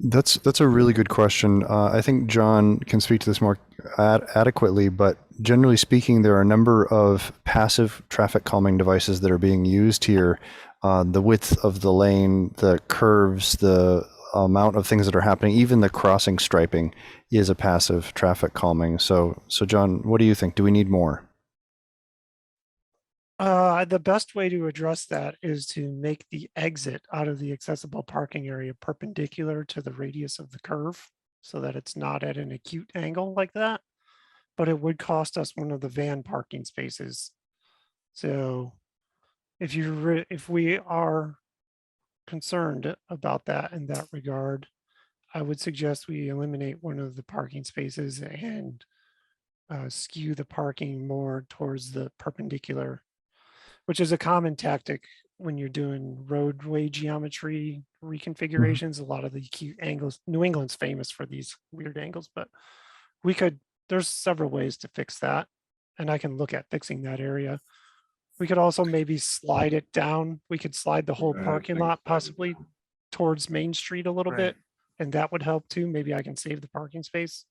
That's a really good question. I think John can speak to this more adequately, but generally speaking, there are a number of passive traffic calming devices that are being used here. The width of the lane, the curves, the amount of things that are happening, even the crossing striping is a passive traffic calming. So John, what do you think? Do we need more? The best way to address that is to make the exit out of the accessible parking area perpendicular to the radius of the curve so that it's not at an acute angle like that. But it would cost us one of the van parking spaces. So if we are concerned about that in that regard, I would suggest we eliminate one of the parking spaces and skew the parking more towards the perpendicular, which is a common tactic when you're doing roadway geometry reconfigurations. A lot of the acute angles, New England's famous for these weird angles, but there's several ways to fix that. And I can look at fixing that area. We could also maybe slide it down. We could slide the whole I parking think lot so. possibly towards Main Street a little Right. bit. And that would help too. Maybe I can save the parking space.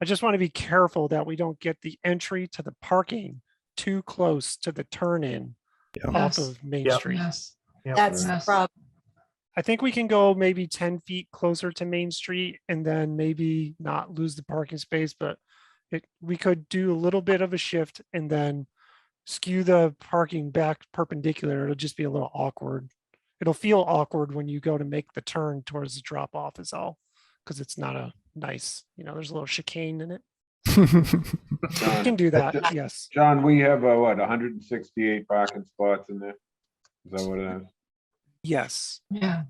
I just want to be careful that we don't get the entry to the parking too close to the turn in Yeah. off Yes. of Main Yep. Street. Yes. That's the Yes. problem. I think we can go maybe 10 feet closer to Main Street and then maybe not lose the parking space, but we could do a little bit of a shift and then skew the parking back perpendicular. It'll just be a little awkward. It'll feel awkward when you go to make the turn towards the drop off is all, because it's not a nice, there's a little chicane in it. We can do that, yes. John, we have, 168 parking spots in there? Is that what it is? Yes. Yeah.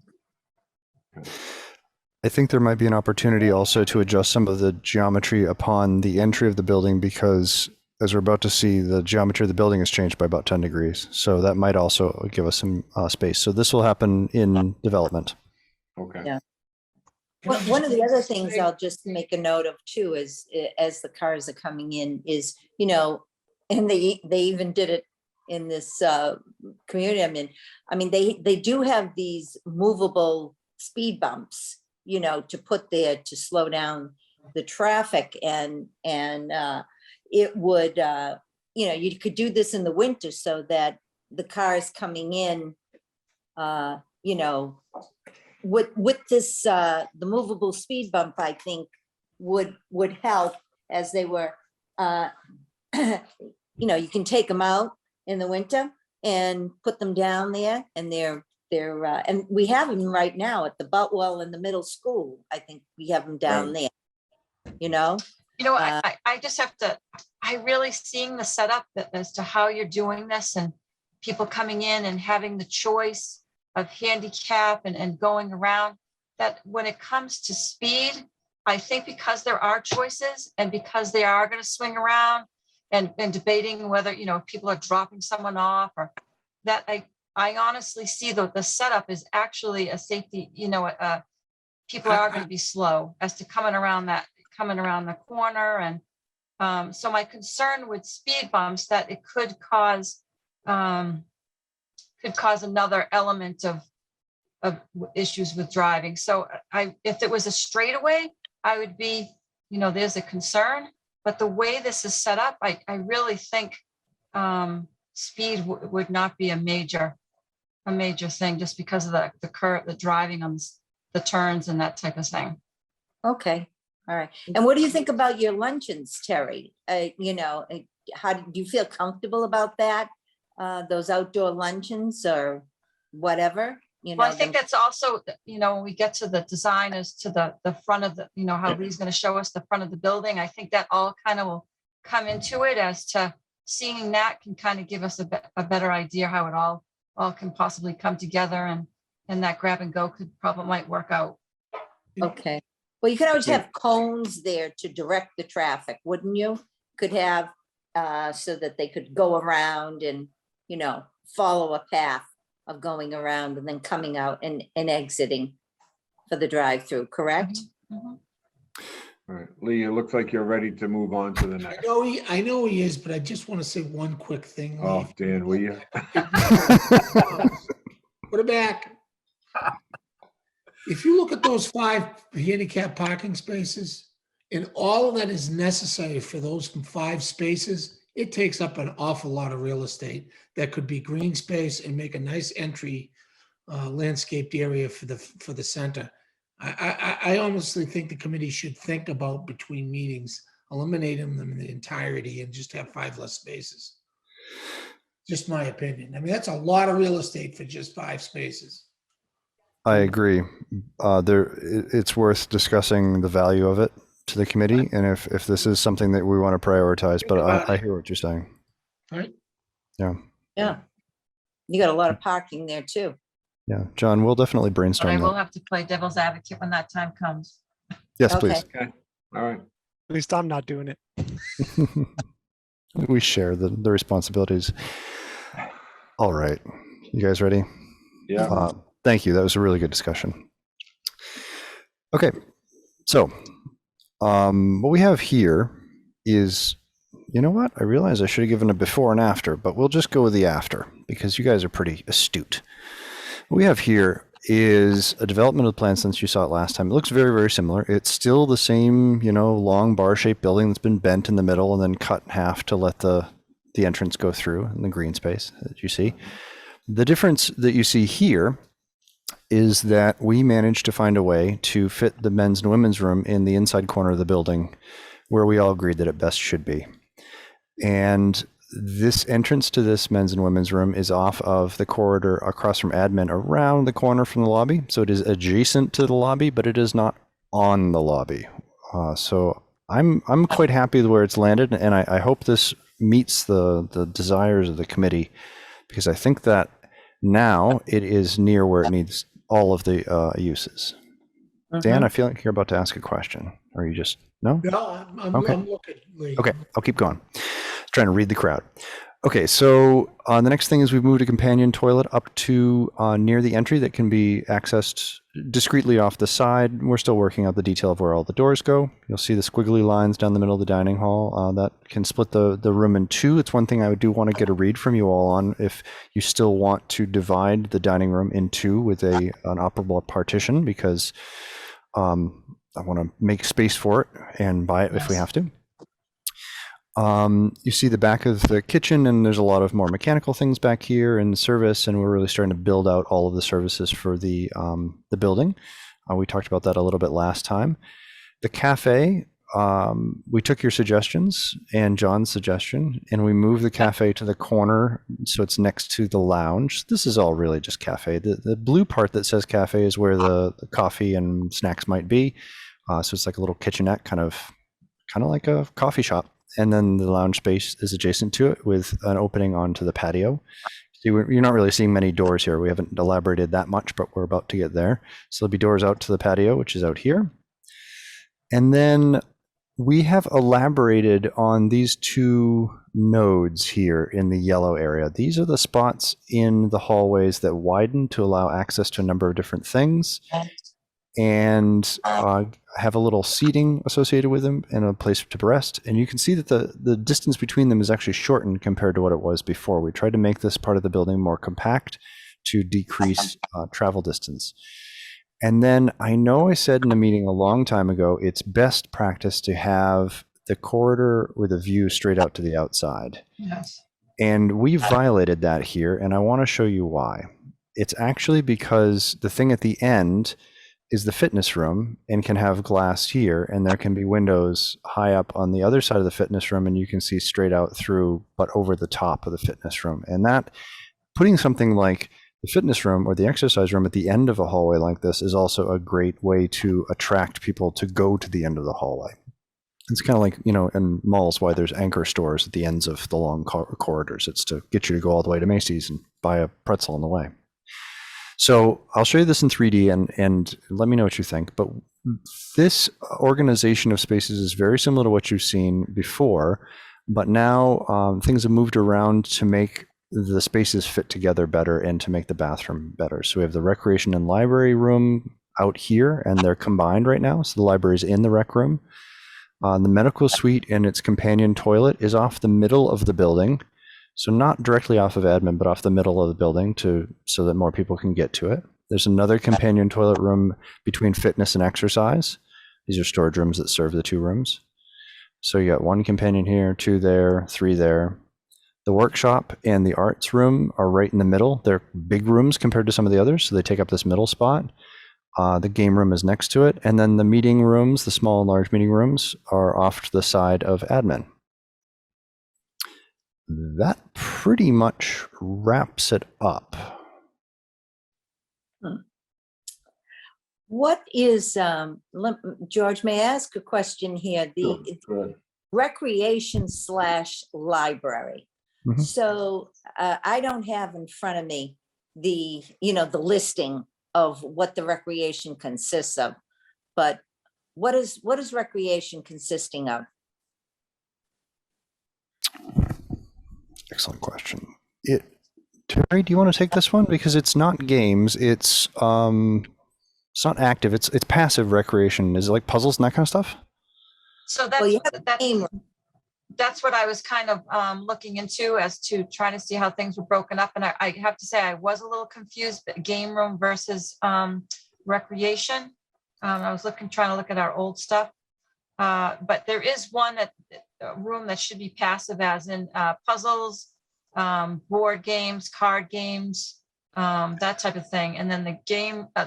I think there might be an opportunity also to adjust some of the geometry upon the entry of the building, because as we're about to see, the geometry of the building has changed by about 10 degrees. So that might also give us some space. So this will happen in development. Okay. Yeah. One of the other things I'll just make a note of too is as the cars are coming in is, and they even did it in this community I'm in. I mean, they do have these movable speed bumps, to put there to slow down the traffic, and it would, you could do this in the winter so that the cars coming in, with this, the movable speed bump, I think would help as they were, you can take them out in the winter and put them down there, and they're and we have them right now at the Butwell and the middle school. I think we have them down there, You know, I just have to, I really seeing the setup as to how you're doing this and people coming in and having the choice of handicap and going around, that when it comes to speed, I think because there are choices and because they are going to swing around and debating whether, you know, people are dropping someone off or that, I honestly see that the setup is actually a safety, you know, people are going to be slow as to coming around the corner. And so my concern with speed bumps that it could cause another element of issues with driving. So if it was a straightaway, I would be, you know, there's a concern, but the way this is set up, I really think speed would not be a major thing just because of the driving on the turns and that type of thing. Okay, all right. And what do you think about your luncheons, Terry? You know, how do you feel comfortable about that? Those outdoor luncheons or whatever, you know? Well, I think that's also, you know, when we get to the design as to the front of the, you know, how Lee's going to show us the front of the building. I think that all kind of will come into it as to seeing that can kind of give us a better idea how it all can possibly come together and that grab and go might work out. Okay. Well, you could always have cones there to direct the traffic, wouldn't you? Could have so that they could go around and, you know, follow a path of going around and then coming out and exiting for the drive-through, correct? Mm-hmm. All right, Lee, it looks like you're ready to move on to the I next. know he is, but I just want to say one quick thing. Oh, Lee. Dan, will you? Put it back. If you look at those 5 handicap parking spaces and all of that is necessary for those 5 spaces, it takes up an awful lot of real estate that could be green space and make a nice entry landscaped area for the center. I honestly think the committee should think about between meetings, eliminating them in the entirety and just have 5 less spaces. Just my opinion. I mean, that's a lot of real estate for just 5 spaces. I agree. It's worth discussing the value of it to the committee, and if this is something that we want to prioritize. But I hear what you're saying. Right? Yeah. Yeah. You got a lot of parking there too. Yeah, John, we'll definitely But brainstorm I will that. have to play devil's advocate when that time comes. Yes, Okay. please. Okay, all right. At least I'm not doing it. We share the responsibilities. All right, you guys ready? Yeah. Thank you. That was a really good discussion. Okay, so what we have here is, you know what? I realize I should have given a before and after, but we'll just go with the after because you guys are pretty astute. What we have here is a developmental plan since you saw it last time. It looks very, very similar. It's still the same, you know, long bar-shaped building that's been bent in the middle and then cut in half to let the entrance go through in the green space that you see. The difference that you see here is that we managed to find a way to fit the men's and women's room in the inside corner of the building where we all agreed that it best should be. And this entrance to this men's and women's room is off of the corridor across from admin around the corner from the lobby. So it is adjacent to the lobby, but it is not on the lobby. So I'm quite happy with where it's landed, and I hope this meets the desires of the committee, because I think that now it is near where it needs all of the uses. Dan, I feel like you're about to ask a question, or you just, no? No, I'm Okay. looking. Lee. Okay, I'll keep going. Trying to read the crowd. Okay, so the next thing is we've moved a companion toilet up to near the entry that can be accessed discreetly off the side. We're still working out the detail of where all the doors go. You'll see the squiggly lines down the middle of the dining hall. That can split the room in 2. It's one thing I do want to get a read from you all on, if you still want to divide the dining room in 2 with an operable partition, because I want to make space for it and buy it if we have to. You see the back of the kitchen, and there's a lot of more mechanical things back here and service, and we're really starting to build out all of the services for the building. We talked about that a little bit last time. The cafe, we took your suggestions and John's suggestion, and we moved the cafe to the corner so it's next to the lounge. This is all really just cafe. The blue part that says cafe is where the coffee and snacks might be. So it's like a little kitchenette kind of kind of like a coffee shop. And then the lounge space is adjacent to it with an opening onto the patio. So you're not really seeing many doors here. We haven't elaborated that much, but we're about to get there. So there'll be doors out to the patio, which is out here. And then we have elaborated on these two nodes here in the yellow area. These are the spots in the hallways that widen to allow access to a number of different things and have a little seating associated with them and a place to rest. And you can see that the distance between them is actually shortened compared to what it was before. We tried to make this part of the building more compact to decrease travel distance. And then I know I said in a meeting a long time ago, it's best practice to have the corridor with a view straight out to the outside. Yes. And we violated that here, and I want to show you why. It's actually because the thing at the end is the fitness room and can have glass here, and there can be windows high up on the other side of the fitness room, and you can see straight out through, but over the top of the fitness room. And that, putting something like the fitness room or the exercise room at the end of a hallway like this is also a great way to attract people to go to the end of the hallway. It's kind of like, you know, in malls, why there's anchor stores at the ends of the long corridors. It's to get you to go all the way to Macy's and buy a pretzel on the way. So I'll show you this in 3D and let me know what you think. But this organization of spaces is very similar to what you've seen before, but now things have moved around to make the spaces fit together better and to make the bathroom better. So we have the recreation and library room out here, and they're combined right now. So the library is in the rec room. The medical suite and its companion toilet is off the middle of the building. So not directly off of admin, but off the middle of the building so that more people can get to it. There's another companion toilet room between fitness and exercise. These are storage rooms that serve the two rooms. So you got one companion here, two there, three there. The workshop and the arts room are right in the middle. They're big rooms compared to some of the others, so they take up this middle spot. The game room is next to it. And then the meeting rooms, the small and large meeting rooms, are off to the side of admin. That pretty much wraps it up. What is, George, may I ask a question here? The recreation/library. Mhm. So I don't have in front of me the listing of what the recreation consists of, but what is recreation consisting of? Excellent question. Terry, do you want to take this one? Because it's not games, it's not active, it's passive recreation. Is it like puzzles and that kind of stuff? So Well, you have a game room. that's what I was kind of looking into as to trying to see how things were broken up. And I have to say, I was a little confused, but game room versus recreation. I was trying to look at our old stuff. But there is a room that should be passive, as in puzzles, board games, card games, that type of thing. And then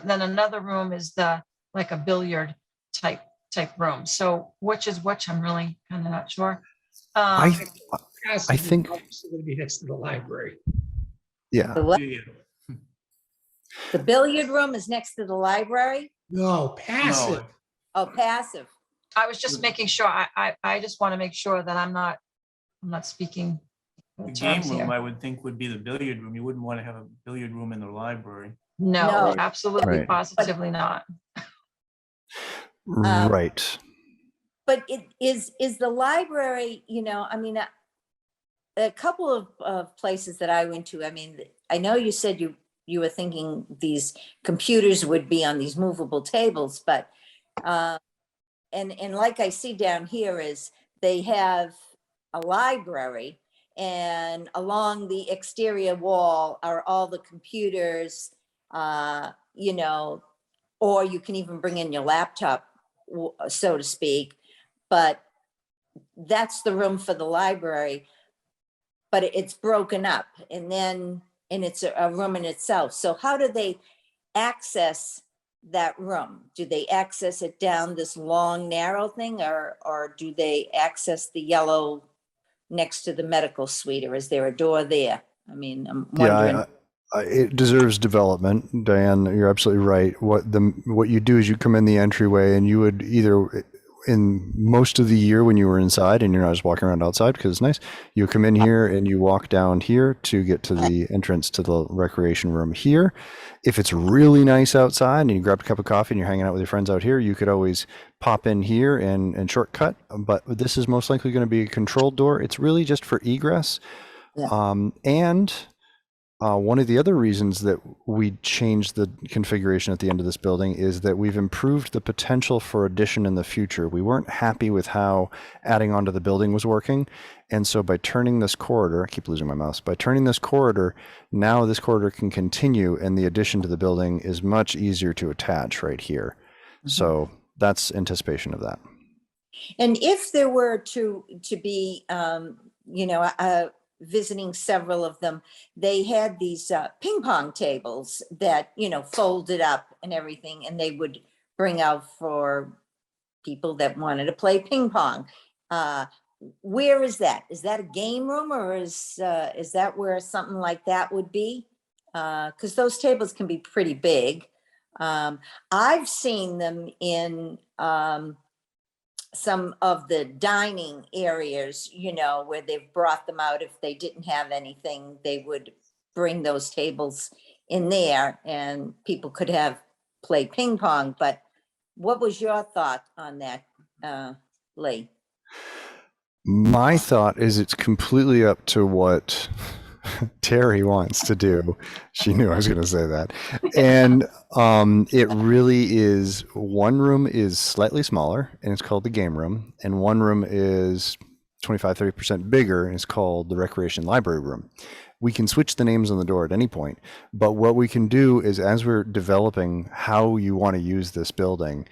then another room is like a billiard type room. So which is which, I'm really kind of not sure. I think It's going to be next to the library. yeah. The billiard room is next to the library? No, passive. Oh, passive. I was just making sure, I just want to make sure that I'm not speaking. The game room, I would think, would be the billiard room. You wouldn't want to have a billiard room in the library. No, No. absolutely, Right. positively not. Right. But it is the library, a couple of places that I went to, I know you said you were thinking these computers would be on these movable tables, but and like I see down here is they have a library, and along the exterior wall are all the computers, or you can even bring in your laptop, so to speak. But that's the room for the library, but it's broken up, and it's a room in itself. So how do they access that room? Do they access it down this long, narrow thing, or do they access the yellow next to the medical suite, or is there a door there? I'm wondering. Yeah, it deserves development. Diane, you're absolutely right. What you do is you come in the entryway, and you would either, in most of the year when you were inside and you're not just walking around outside because it's nice, you come in here and you walk down here to get to the entrance to the recreation room here. If it's really nice outside and you grab a cup of coffee and you're hanging out with your friends out here, you could always pop in here and shortcut. But this is most likely going to be a controlled door. It's really just for egress. Yeah. One of the other reasons that we changed the configuration at the end of this building is that we've improved the potential for addition in the future. We weren't happy with how adding onto the building was working. And so by turning this corridor, I keep losing my mouse, by turning this corridor, now this corridor can continue and the addition to the building is much easier to attach right here. So that's anticipation of that. And if there were to be, visiting several of them, they had these ping pong tables that, folded up and everything, and they would bring out for people that wanted to play ping pong. Where is that? Is that a game room, or is that where something like that would be? Because those tables can be pretty big. I've seen them in some of the dining areas, where they've brought them out. If they didn't have anything, they would bring those tables in there and people could play ping pong. But what was your thought on that, Lee? My thought is it's completely up to what Terry wants to do. She knew I was going to say that. And it really is, one room is slightly smaller and it's called the game room. And one room is 25-30% bigger and it's called the recreation library room. We can switch the names on the door at any point. But what we can do is, as we're developing how you want to use this building,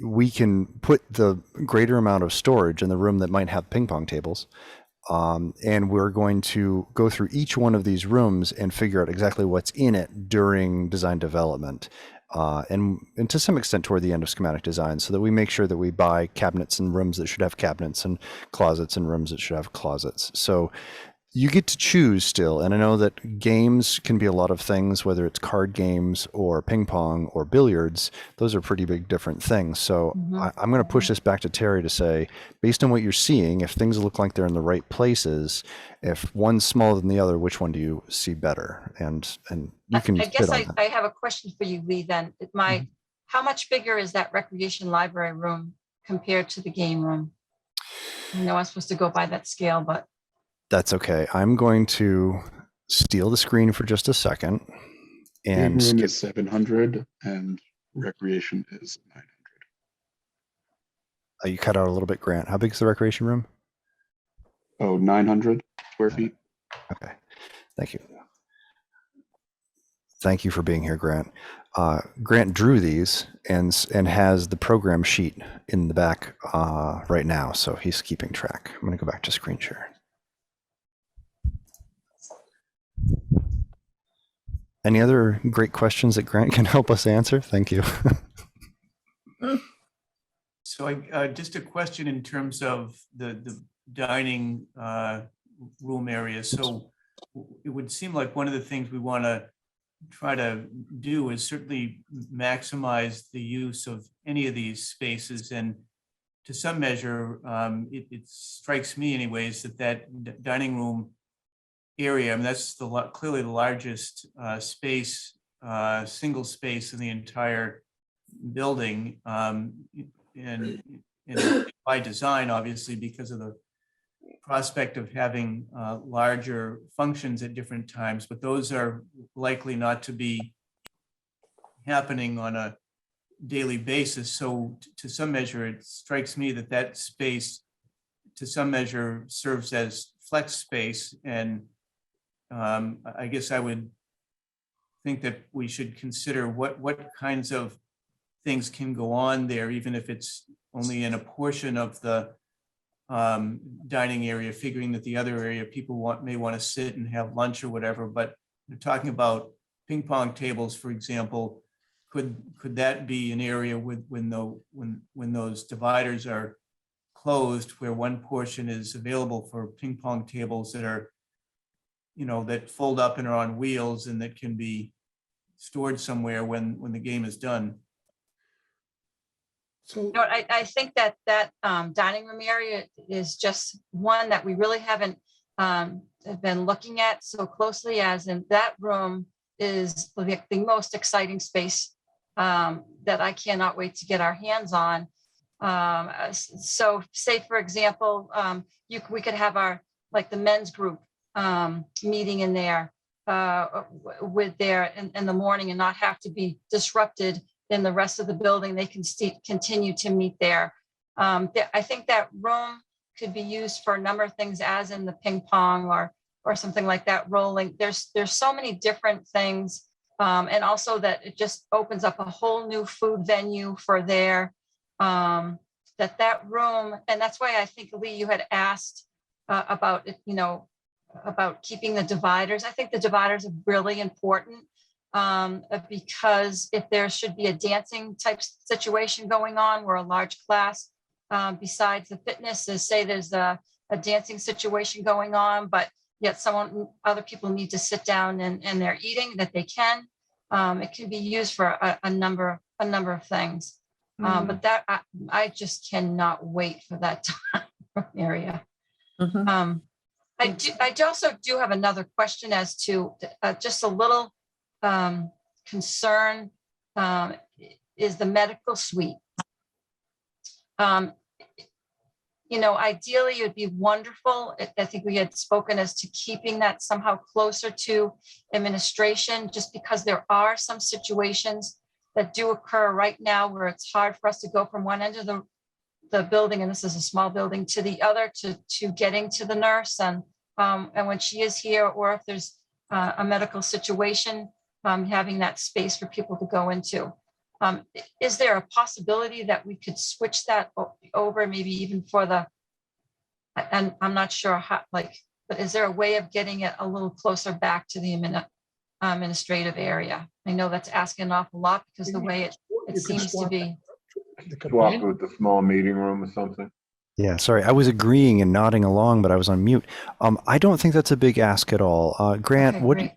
we can put the greater amount of storage in the room that might have ping pong tables. And we're going to go through each one of these rooms and figure out exactly what's in it during design development, and to some extent toward the end of schematic design, so that we make sure that we buy cabinets in rooms that should have cabinets and closets in rooms that should have closets. So you get to choose still. And I know that games can be a lot of things, whether it's card games or ping pong or billiards. Those are pretty big different things. So I'm going to push this back to Terry to say, based on what you're seeing, if things look like they're in the right places, if one's smaller than the other, which one do you see better? And you can I guess hit on that. I have a question for you, Lee, then. How much bigger is that recreation library room compared to the game room? I know I'm supposed to go by that scale, but. That's okay. I'm going to steal the screen for just a second. Game And room is 700 and recreation is 900. You cut out a little bit, Grant. How big is the recreation room? Oh, 900 square feet. Okay. Thank you. Thank you for being here, Grant. Grant drew these and has the program sheet in the back right now, so he's keeping track. I'm going to go back to screen share. Any other great questions that Grant can help us answer? Thank you. So just a question in terms of the dining room area. So it would seem like one of the things we want to try to do is certainly maximize the use of any of these spaces. And to some measure, it strikes me anyways that dining room area, I mean, that's clearly the largest space, single space in the entire building, and by design, obviously, because of the prospect of having larger functions at different times, but those are likely not to be happening on a daily basis. So to some measure, it strikes me that space, to some measure, serves as flex space. And I guess I would think that we should consider what kinds of things can go on there, even if it's only in a portion of the dining area, figuring that the other area people may want to sit and have lunch or whatever. But we're talking about ping pong tables, for example. Could that be an area when those dividers are closed, where one portion is available for ping pong tables that are, that fold up and are on wheels and that can be stored somewhere when the game is done? So, No, I think that dining room area is just one that we really haven't have been looking at so closely, as in that room is the most exciting space that I cannot wait to get our hands on. So say, for example, we could have like the men's group meeting in there with in the morning and not have to be disrupted in the rest of the building. They can continue to meet there. I think that room could be used for a number of things, as in the ping pong or something like that, rolling. There's so many different things. And also that it just opens up a whole new food venue for there. That room, and that's why I think, Lee, you had asked about it, about keeping the dividers. I think the dividers are really important because if there should be a dancing type situation going on where a large class, besides the fitness, is say there's a dancing situation going on, but yet other people need to sit down and they're eating, that they can. It can be used for a number of things. But that I just cannot wait for that area. I also do have another question as to just a little concern is the medical suite. Ideally, it would be wonderful. I think we had spoken as to keeping that somehow closer to administration, just because there are some situations that do occur right now where it's hard for us to go from one end of the building, and this is a small building, to the other to getting to the nurse. And when she is here, or if there's a medical situation, having that space for people to go into. Is there a possibility that we could switch that over, maybe even for and I'm not sure how, but is there a way of getting it a little closer back to the administrative area? I know that's asking an awful lot because the way it seems to be. Swap with the small meeting room or something. Yeah, sorry, I was agreeing and nodding along, but I was on mute. I don't think that's a big ask at all. Grant, Okay,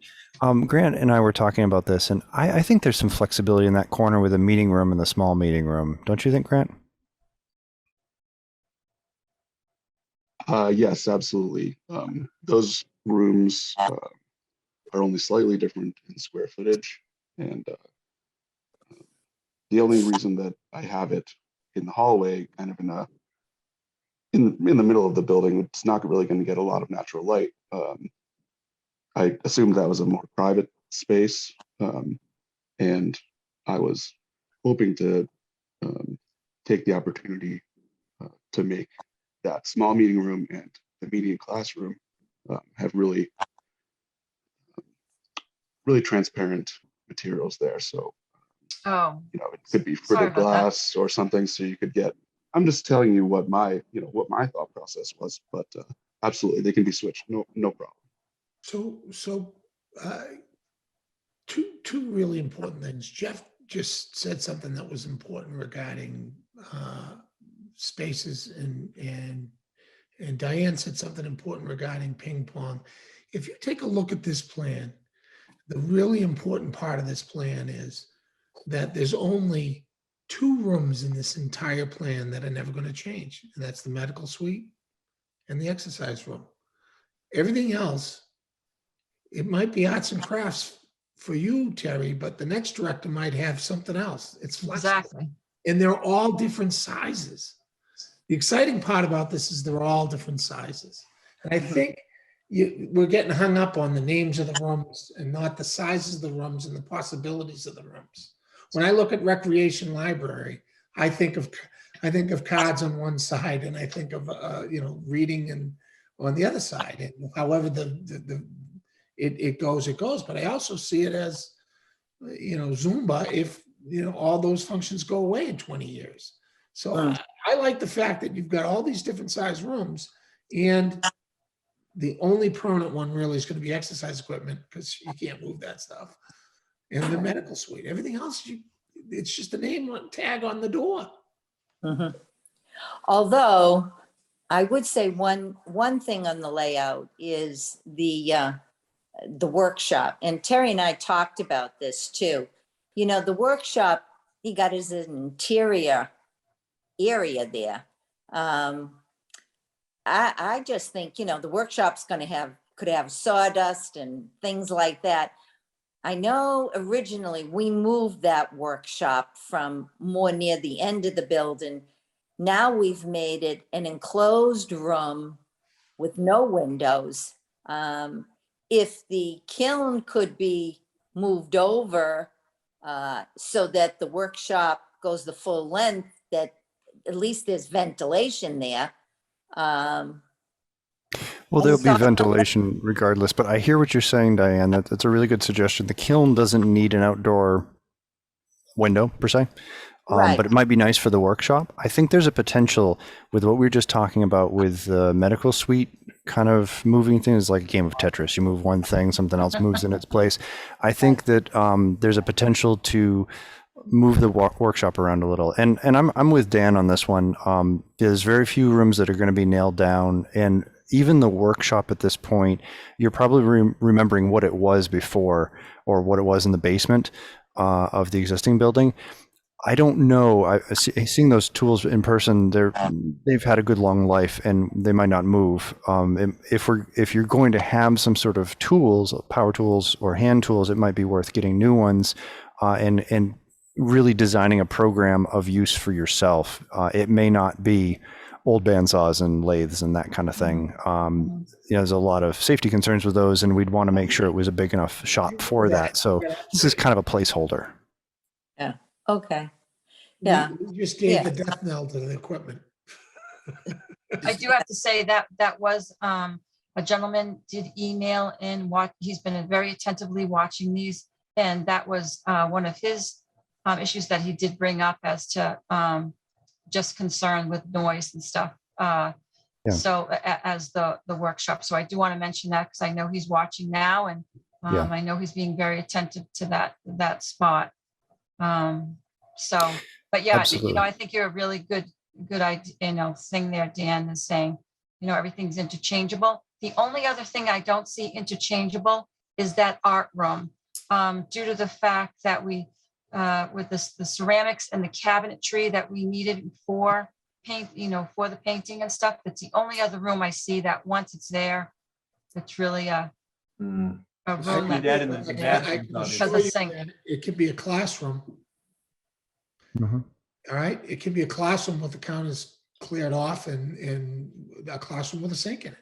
Grant and I were talking about this, and I think there's some flexibility in that corner with the meeting room and the small meeting room. Don't you think, Grant? Yes, absolutely. Those rooms are only slightly different in square footage, and the only reason that I have it in the hallway, kind of in the middle of the building, it's not really going to get a lot of natural light. I assumed that was a more private space, and I was hoping to take the opportunity to make that small meeting room and the meeting classroom have really transparent materials there. So, it could be Sorry fritted about that. glass or something, so you could get. I'm just telling you what my thought process was, but absolutely they can be switched. No problem. So two really important things. Jeff just said something that was important regarding spaces, and Diane said something important regarding ping pong. If you take a look at this plan, the really important part of this plan is that there's only 2 rooms in this entire plan that are never going to change, and that's the medical suite and the exercise room. Everything else, it might be arts and crafts for you, Terry, but the next director might have something else. It's flexible. Exactly. And they're all different sizes. The exciting part about this is they're all different sizes. And I think we're getting hung up on the names of the rooms and not the sizes of the rooms and the possibilities of the rooms. When I look at recreation library, I think of cards on one side, and I think of reading and on the other side. And however it goes. But I also see it as Zumba, if all those functions go away in 20 years. So I like the fact that you've got all these different size rooms, and the only permanent one really is going to be exercise equipment, because you can't move that stuff, and the medical suite. Everything else, it's just a name tag on the door. Although I would say one thing on the layout is the workshop, and Terry and I talked about this too. The workshop, he got his interior area there. I just think, you know, the workshop's could have sawdust and things like that. I know originally we moved that workshop from more near the end of the building. Now we've made it an enclosed room with no windows. If the kiln could be moved over so that the workshop goes the full length, that at least there's ventilation there. Well, there'll be thought- ventilation regardless, but I hear what you're saying, Diane. That's a really good suggestion. The kiln doesn't need an outdoor window per se, Right. but it might be nice for the workshop. I think there's a potential with what we were just talking about with the medical suite kind of moving things like a game of Tetris. You move one thing, something else moves in its place. I think that there's a potential to move the workshop around a little. And I'm with Dan on this one. There's very few rooms that are going to be nailed down, and even the workshop at this point, you're probably remembering what it was before or what it was in the basement of the existing building. I don't know. Seeing those tools in person, they've had a good long life and they might not move. If you're going to have some sort of tools, power tools or hand tools, it might be worth getting new ones and really designing a program of use for yourself. It may not be old bandsaws and lathes and that kind of thing. There's a lot of safety concerns with those, and we'd want to make sure it was a big enough shop for that. So this is kind of a placeholder. Yeah, okay. Yeah. We just gave the death knell to the equipment. I do have to say that was a gentleman did email in. He's been very attentively watching these, and that was one of his issues that he did bring up as to just concern with noise and stuff. So as the workshop. So I do want to mention that because I know he's watching now, and I know he's being very attentive to that spot. But yeah, Absolutely. I think you're a really good idea, thing there, Dan, is saying, everything's interchangeable. The only other thing I don't see interchangeable is that art room, due to the fact that we, with the ceramics and the cabinetry that we needed for paint, for the painting and stuff. That's the only other room I see that once it's there, it's really a room Certainly that in the I bathroom, can obviously. assure Because the you sink. that it could be a classroom. Mhm. All right, it could be a classroom with the counters cleared off and a classroom with a sink in it.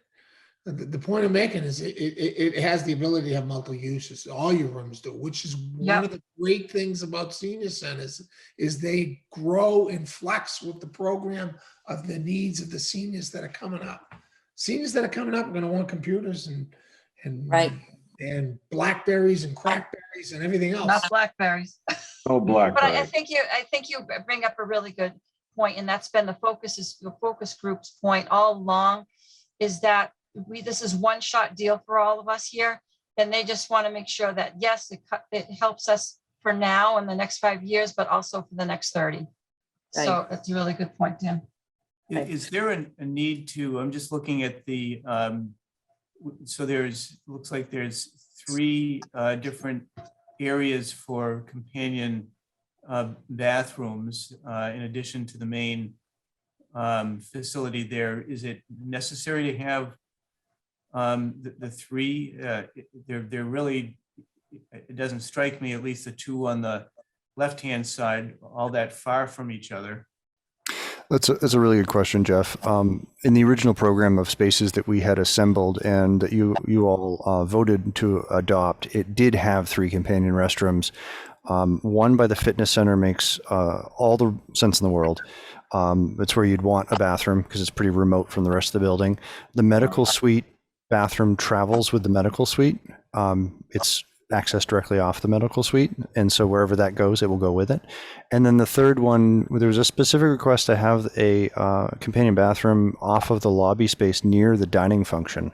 The point I'm making is it has the ability to have multiple uses. All your rooms do, which is one of the great things about senior centers is they grow and flex with the program of the needs of the seniors that are coming up. Seniors that are coming up are going to want computers and Right. and Blackberries and Crackberries and everything else. Not blackberries. No But blackberry. I think you bring up a really good point, and that's been the focus group's point all along, is that this is one shot deal for all of us here, and they just want to make sure that yes, it helps us for now in the next 5 years, but also for the next 30. So that's a really good point, Tim. Is there a need to, I'm just looking at the, so looks like there's 3 different areas for companion bathrooms in addition to the main facility there. Is it necessary to have the 3? They're really, it doesn't strike me, at least the 2 on the left-hand side, all that far from each other. That's a really good question, Jeff. In the original program of spaces that we had assembled and that you all voted to adopt, it did have 3 companion restrooms. One by the fitness center makes all the sense in the world. It's where you'd want a bathroom because it's pretty remote from the rest of the building. The medical suite bathroom travels with the medical suite. It's accessed directly off the medical suite. And so wherever that goes, it will go with it. And then the third one, there was a specific request to have a companion bathroom off of the lobby space near the dining function.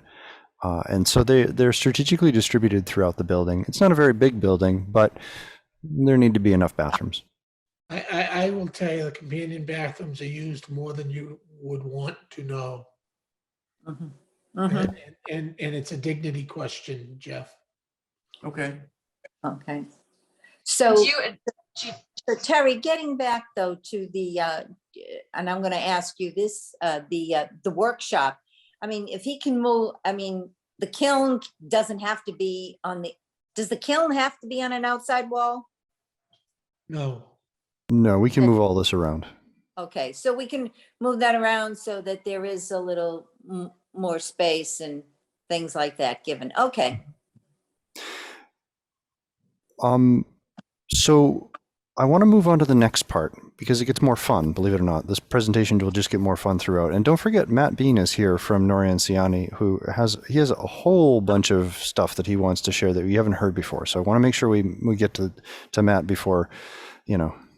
And so they're strategically distributed throughout the building. It's not a very big building, but there need to be enough bathrooms. I will tell you, the companion bathrooms are used more than you would want to know. And it's a dignity question, Jeff. Okay. Okay. So Terry, getting back though to the and I'm gonna ask you this, the workshop. I mean, if he can move, I mean, the kiln doesn't have to be on the, does the kiln have to be on an outside wall? No, No, we can move all this around. Okay, so we can move that around so that there is a little more space and things like that given. Okay, So I want to move on to the next part because it gets more fun, believe it or not. This presentation will just get more fun throughout. And don't forget, Matt Bean is here from Norian Ciani, who has a whole bunch of stuff that he wants to share that we haven't heard before. So I want to make sure we get to Matt before,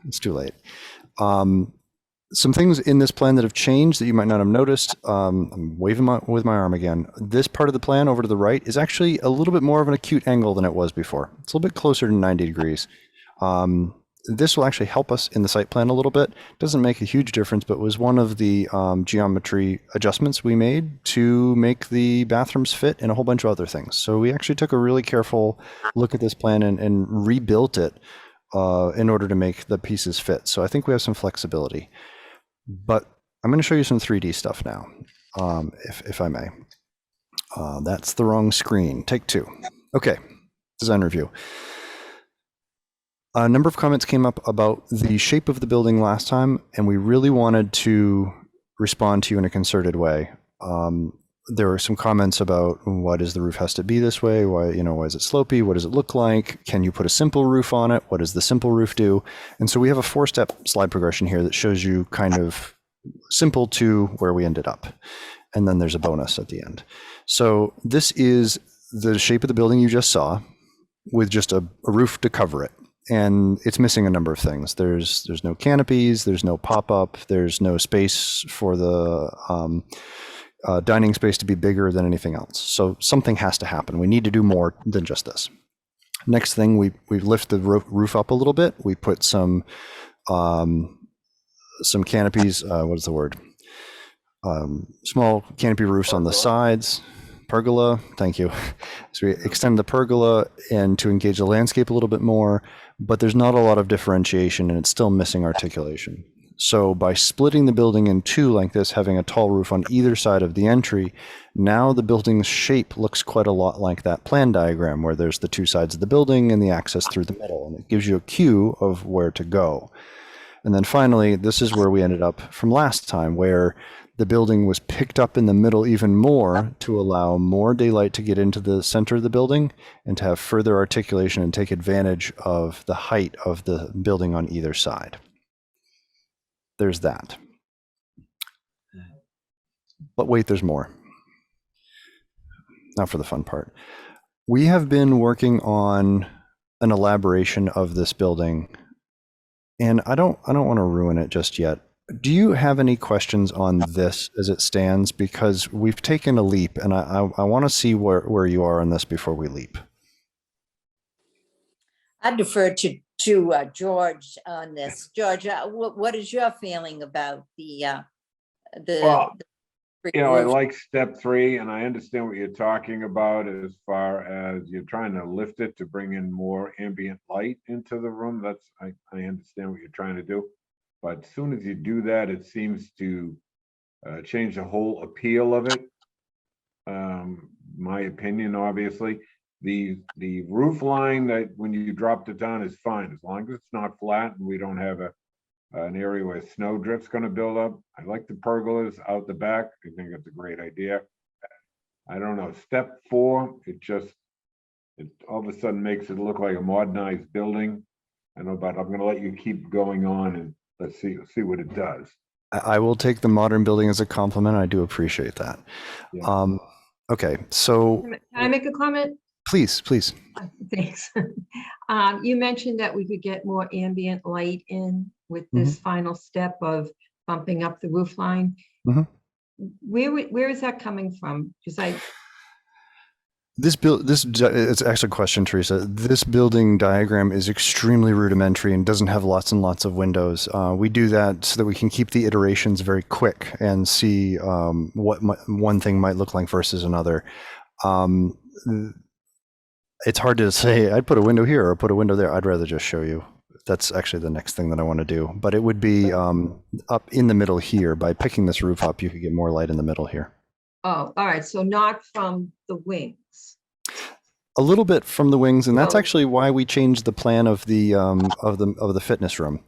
it's too late. Some things in this plan that have changed that you might not have noticed. I'm waving with my arm again. This part of the plan over to the right is actually a little bit more of an acute angle than it was before. It's a little bit closer to 90 degrees. This will actually help us in the site plan a little bit. Doesn't make a huge difference, but was one of the geometry adjustments we made to make the bathrooms fit and a whole bunch of other things. So we actually took a really careful look at this plan and rebuilt it in order to make the pieces fit. So I think we have some flexibility. But I'm going to show you some 3D stuff now, if I may. That's the wrong screen. Take 2. Okay, design review. A number of comments came up about the shape of the building last time, and we really wanted to respond to you in a concerted way. There were some comments about why does the roof has to be this way? Why is it slopey? What does it look like? Can you put a simple roof on it? What does the simple roof do? And so we have a 4-step slide progression here that shows you kind of simple to where we ended up. And then there's a bonus at the end. So this is the shape of the building you just saw with just a roof to cover it. And it's missing a number of things. There's no canopies, there's no pop-up, there's no space for the dining space to be bigger than anything else. So something has to happen. We need to do more than just this. Next thing, we lift the roof up a little bit. We put some canopies, what is the word? Small canopy roofs on the sides. Pergola, thank you. So we extend the pergola and to engage the landscape a little bit more, but there's not a lot of differentiation and it's still missing articulation. So by splitting the building in 2 like this, having a tall roof on either side of the entry, now the building's shape looks quite a lot like that plan diagram where there's the 2 sides of the building and the access through the middle, and it gives you a cue of where to go. And then finally, this is where we ended up from last time, where the building was picked up in the middle even more to allow more daylight to get into the center of the building and to have further articulation and take advantage of the height of the building on either side. There's that. But wait, there's more. Now for the fun part. We have been working on an elaboration of this building, and I don't want to ruin it just yet. Do you have any questions on this as it stands? Because we've taken a leap, and I want to see where you are on this before we leap. I defer to George on this. George, what is your feeling about Well, I like step 3, and I understand what you're talking about as far as you're trying to lift it to bring in more ambient light into the room. I understand what you're trying to do. But as soon as you do that, it seems to change the whole appeal of it. My opinion, obviously. The roof line that when you dropped it down is fine, as long as it's not flat and we don't have an area where snow drift's going to build up. I like the pergolas out the back. I think it's a great idea. I don't know, step 4, it all of a sudden makes it look like a modernized building. I know, but I'm going to let you keep going on and let's see what it does. I will take the modern building as a compliment. I do appreciate that. Yeah. Okay, so Can I make a comment? please. Thanks. You mentioned that we could get more ambient light in with this final step of bumping up the roof line. Where is that coming from? Because it's actually a question, Teresa. This building diagram is extremely rudimentary and doesn't have lots and lots of windows. We do that so that we can keep the iterations very quick and see what one thing might look like versus another. It's hard to say, I'd put a window here or put a window there. I'd rather just show you. that's actually the next thing that I want to do. But it would be up in the middle here. By picking this roof up, you could get more light in the middle here. Oh, all right, so not from the wings. A little bit from the wings, and that's Oh. actually why we changed the plan of the fitness room.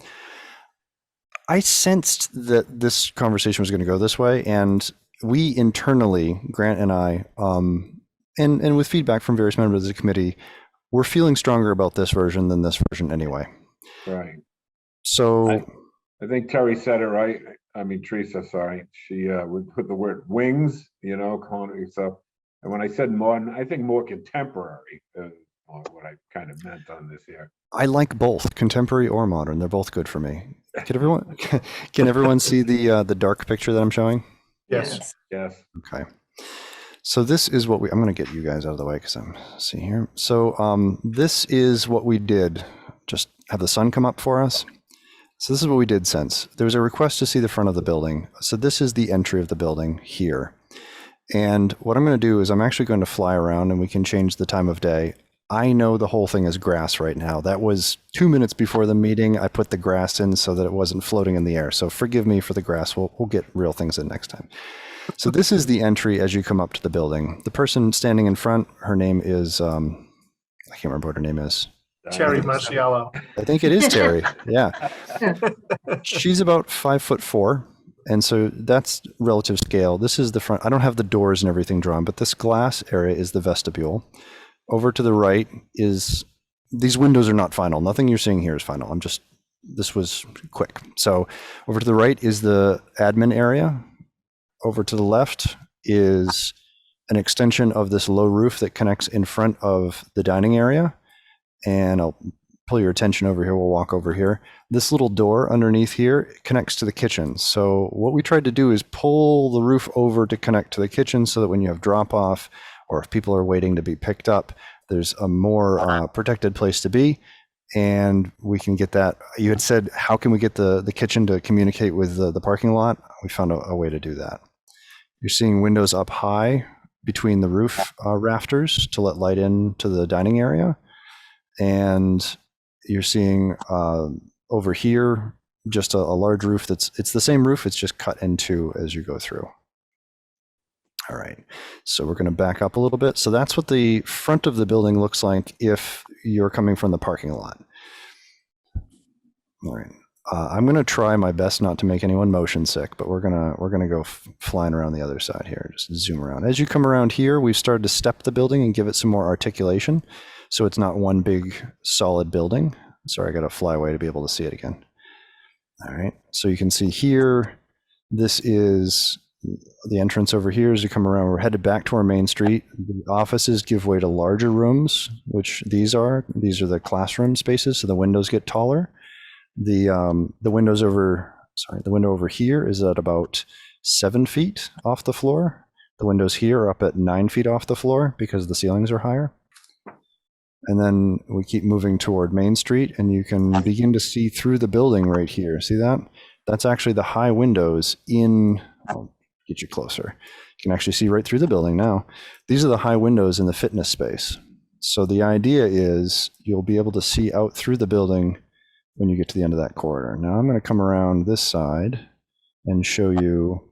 I sensed that this conversation was going to go this way, and we internally, Grant and I, and with feedback from various members of the committee, we're feeling stronger about this version than this version anyway. Right. So I think Terry said it right. I mean, Teresa, sorry. She would put the word wings, calling it stuff. And when I said modern, I think more contemporary is what I kind of meant on this here. I like both, contemporary or modern. They're both good for me. Can everyone see the dark picture that I'm showing? Yes. Yes. Okay. So this is what I'm going to get you guys out of the way because see here. So this is what we did. Just have the sun come up for us. So this is what we did since. There was a request to see the front of the building. So this is the entry of the building here. And what I'm going to do is I'm actually going to fly around and we can change the time of day. I know the whole thing is grass right now. That was 2 minutes before the meeting. I put the grass in so that it wasn't floating in the air. So forgive me for the grass. We'll get real things in next time. So this is the entry as you come up to the building. The person standing in front, her name is, I can't remember what her name is. Terry Marciello. I think it is Terry. Yeah. She's about 5'4". And so that's relative scale. This is the front. I don't have the doors and everything drawn, but this glass area is the vestibule. Over to the right is, these windows are not final. Nothing you're seeing here is final. This was quick. So over to the right is the admin area. Over to the left is an extension of this low roof that connects in front of the dining area. And I'll pull your attention over here. We'll walk over here. This little door underneath here connects to the kitchen. So what we tried to do is pull the roof over to connect to the kitchen so that when you have drop off or if people are waiting to be picked up, there's a more protected place to be. And we can get that. You had said, how can we get the kitchen to communicate with the parking lot? We found a way to do that. You're seeing windows up high between the roof rafters to let light into the dining area. And you're seeing over here just a large roof it's the same roof, it's just cut in two as you go through. All right, so we're going to back up a little bit. So that's what the front of the building looks like if you're coming from the parking lot. All right, I'm going to try my best not to make anyone motion sick, but we're gonna go flying around the other side here. Just zoom around. As you come around here, we've started to step the building and give it some more articulation. So it's not one big solid building. Sorry, I got to fly away to be able to see it again. All right, so you can see here, this is the entrance over here. As you come around, we're headed back to our main street. The offices give way to larger rooms, which these are the classroom spaces. So the windows get taller. The window over here is at about 7 feet off the floor. The windows here are up at 9 feet off the floor because the ceilings are higher. And then we keep moving toward Main Street, and you can begin to see through the building right here. See that? That's actually the high windows in, I'll get you closer. You can actually see right through the building now. These are the high windows in the fitness space. So the idea is you'll be able to see out through the building when you get to the end of that corridor. Now I'm going to come around this side and show you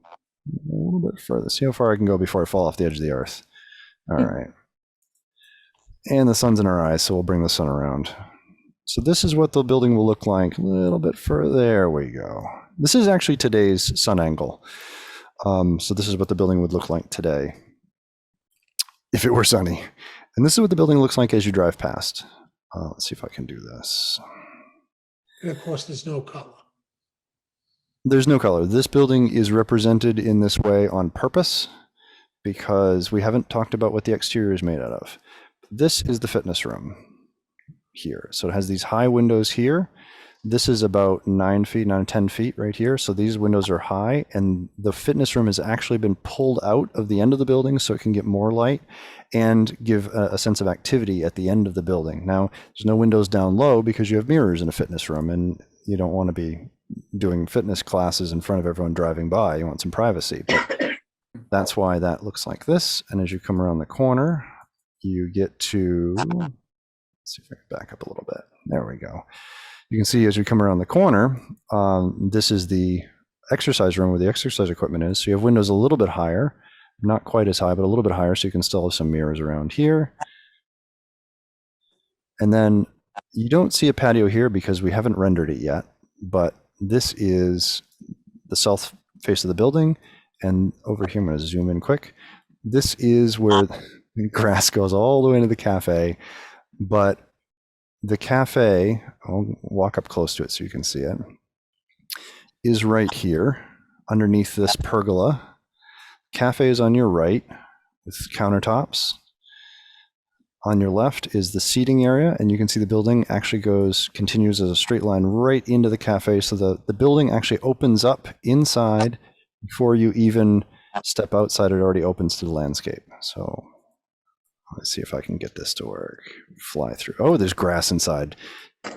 a little bit further. See how far I can go before I fall off the edge of the earth. All right. And the sun's in our eyes, so we'll bring the sun around. So this is what the building will look like a little bit further. There we go. This is actually today's sun angle. So this is what the building would look like today if it were sunny. And this is what the building looks like as you drive past. Let's see if I can do this. And of course, there's no color. There's no color. This building is represented in this way on purpose because we haven't talked about what the exterior is made out of. This is the fitness room here. So it has these high windows here. This is about 9 feet, 9 to 10 feet right here. So these windows are high, and the fitness room has actually been pulled out of the end of the building so it can get more light and give a sense of activity at the end of the building. Now, there's no windows down low because you have mirrors in a fitness room, and you don't want to be doing fitness classes in front of everyone driving by. You want some privacy, but that's why that looks like this. And as you come around the corner, you get to, let's see if I can back up a little bit. There we go. You can see as we come around the corner, this is the exercise room where the exercise equipment is. So you have windows a little bit higher, not quite as high, but a little bit higher. So you can still have some mirrors around here. And then you don't see a patio here because we haven't rendered it yet, but this is the south face of the building. And over here, I'm going to zoom in quick. This is where the grass goes all the way into the cafe, but the cafe, I'll walk up close to it so you can see it, is right here underneath this pergola. Cafe is on your right with countertops. On your left is the seating area, and you can see the building actually continues as a straight line right into the cafe. So the building actually opens up inside before you even step outside. It already opens to the landscape. So let's see if I can get this to work. Fly through. Oh, there's grass inside.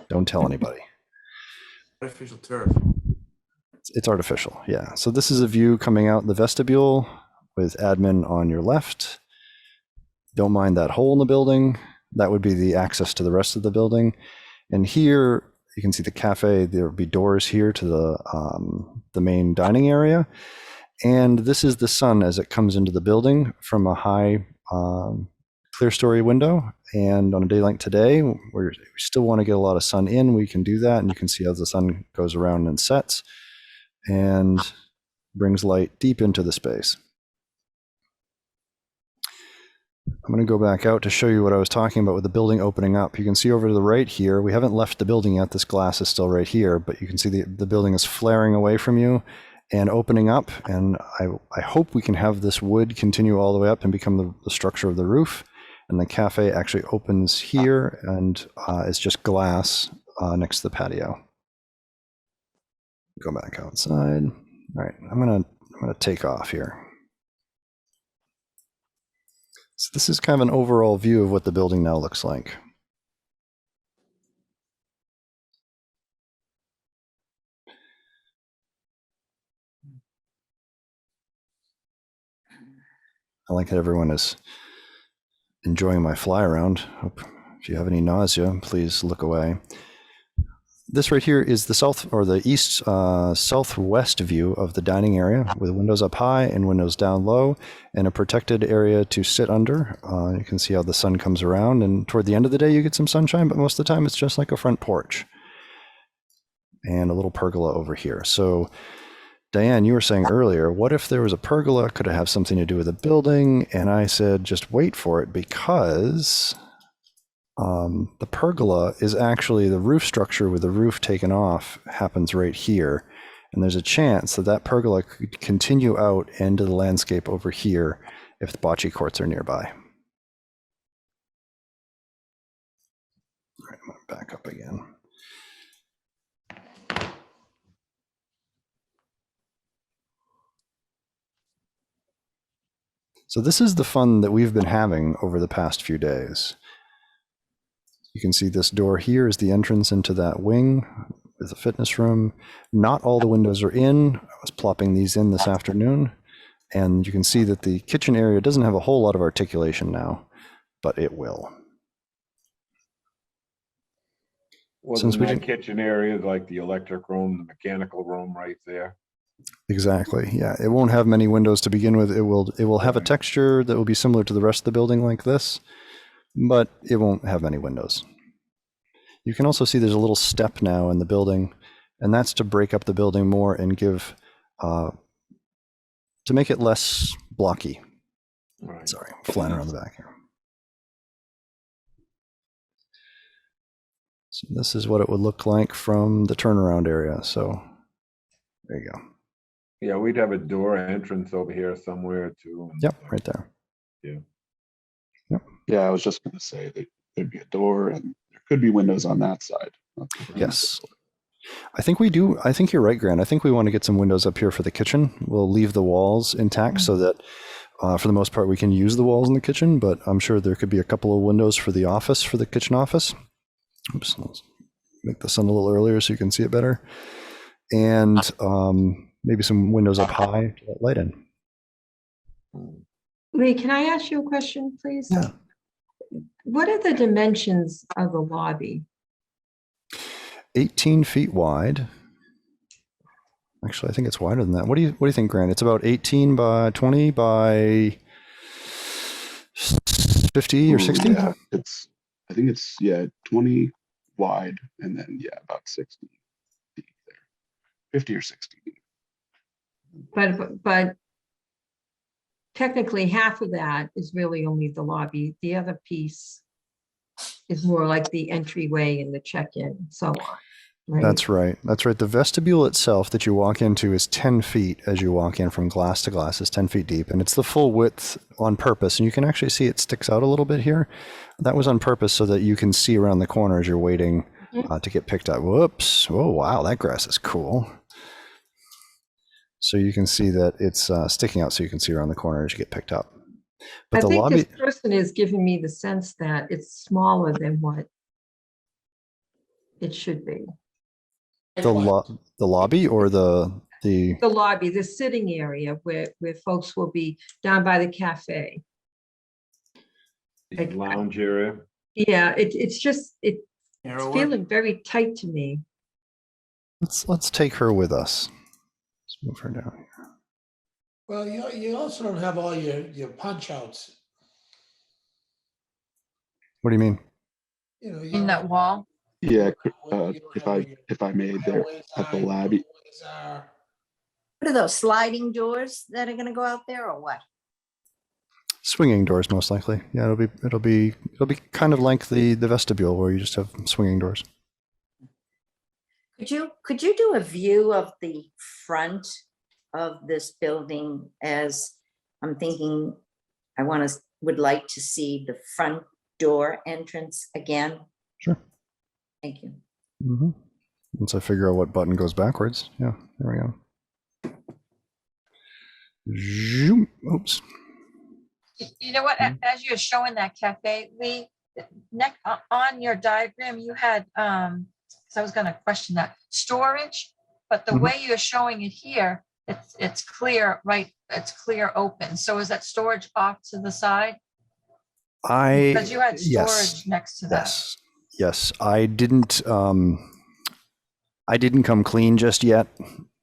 Don't tell anybody. Artificial turf. It's artificial, yeah. So this is a view coming out the vestibule with admin on your left. Don't mind that hole in the building. That would be the access to the rest of the building. And here you can see the cafe. There will be doors here to the main dining area. And this is the sun as it comes into the building from a high clear story window. And on a day like today, we still want to get a lot of sun in. We can do that. And you can see how the sun goes around and sets and brings light deep into the space. I'm going to go back out to show you what I was talking about with the building opening up. You can see over to the right here, we haven't left the building yet. This glass is still right here, but you can see the building is flaring away from you and opening up. And I hope we can have this wood continue all the way up and become the structure of the roof. And the cafe actually opens here and it's just glass next to the patio. Go back outside. All right, I'm gonna take off here. So this is kind of an overall view of what the building now looks like. I like that everyone is enjoying my fly around. Hope if you have any nausea, please look away. This right here is the south or the east southwest view of the dining area with windows up high and windows down low and a protected area to sit under. You can see how the sun comes around, and toward the end of the day you get some sunshine, but most of the time it's just like a front porch. And a little pergola over here. So Diane, you were saying earlier, what if there was a pergola? Could it have something to do with the building? And I said, just wait for it, because the pergola is actually the roof structure with the roof taken off happens right here. And there's a chance that that pergola could continue out into the landscape over here if the bocce courts are nearby. All right, I'm going to back up again. So this is the fun that we've been having over the past few days. You can see this door here is the entrance into that wing with the fitness room. Not all the windows are in. I was plopping these in this afternoon. And you can see that the kitchen area doesn't have a whole lot of articulation now, but it will. Wasn't that kitchen area like the electric room, the mechanical room right there? Exactly. Yeah, it won't have many windows to begin with. It will have a texture that will be similar to the rest of the building like this, but it won't have many windows. You can also see there's a little step now in the building, and that's to break up the building more and give to make it less blocky. Right. Sorry, I'm flying around the back here. So this is what it would look like from the turnaround area. So there you go. Yeah, we'd have a door entrance over here somewhere too. Yep, right there. Yeah. Yep. Yeah, I was just going to say that there'd be a door and there could be windows on that side. Yes. I think we do. I think you're right, Grant. I think we want to get some windows up here for the kitchen. We'll leave the walls intact so that for the most part we can use the walls in the kitchen, but I'm sure there could be a couple of windows for the office, for the kitchen office. Oops, let's make the sun a little earlier so you can see it better. And maybe some windows up high to let light in. Lee, can I ask you a question, please? Yeah. What are the dimensions of the lobby? 18 feet wide. Actually, I think it's wider than that. What do you think, Grant? It's about 18 by 20 by 50 or 60? Yeah, I think it's 20 wide and then about 60 deep there. 50 or 60. But technically half of that is really only the lobby. The other piece is more like the entryway and the check-in and so on. Right? That's right. That's right. The vestibule itself that you walk into is 10 feet as you walk in from glass to glass, is 10 feet deep. And it's the full width on purpose. And you can actually see it sticks out a little bit here. That was on purpose so that you can see around the corner as you're waiting to get picked up. Whoops. Oh, wow. That grass is cool. So you can see that it's sticking out so you can see around the corner as you get picked up. But I think this person is giving me the sense that it's smaller than what it should be. The lobby or the lobby, the sitting area where folks will be down by the cafe. The lounge area. Yeah, it's feeling very tight to me. Let's take her with us. Let's move her down here. Well, you also don't have all your punch outs. What do you mean? You know, In that wall? Yeah, if I may, there at the lobby. What are those sliding doors that are gonna go out there or what? Swinging doors, most likely. Yeah, it'll be kind of like the vestibule where you just have swinging doors. Could you do a view of the front of this building as I'm thinking would like to see the front door entrance again? Sure. Thank you. Mm-hmm. Once I figure out what button goes backwards. Yeah, there we go. Zoom. Oops. You know what, as you're showing that cafe, Lee, on your diagram, you had, so I was gonna question that, storage, but the way you're showing it here, it's clear, right? It's clear open. So is that storage off to the side? Because you had storage next to that. Yes, I didn't come clean just yet.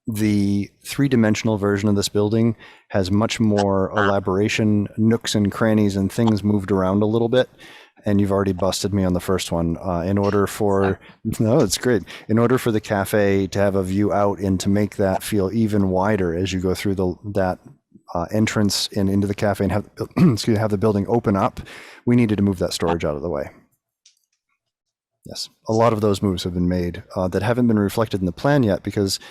The three-dimensional version of this building has much more elaboration, nooks and crannies and things moved around a little bit. And you've already busted me on the first one. No, it's great. In order for the cafe to have a view out and to make that feel even wider as you go through that entrance and into the cafe and have have the building open up, we needed to move that storage out of the way. Yes, a lot of those moves have been made that haven't been reflected in the plan yet because,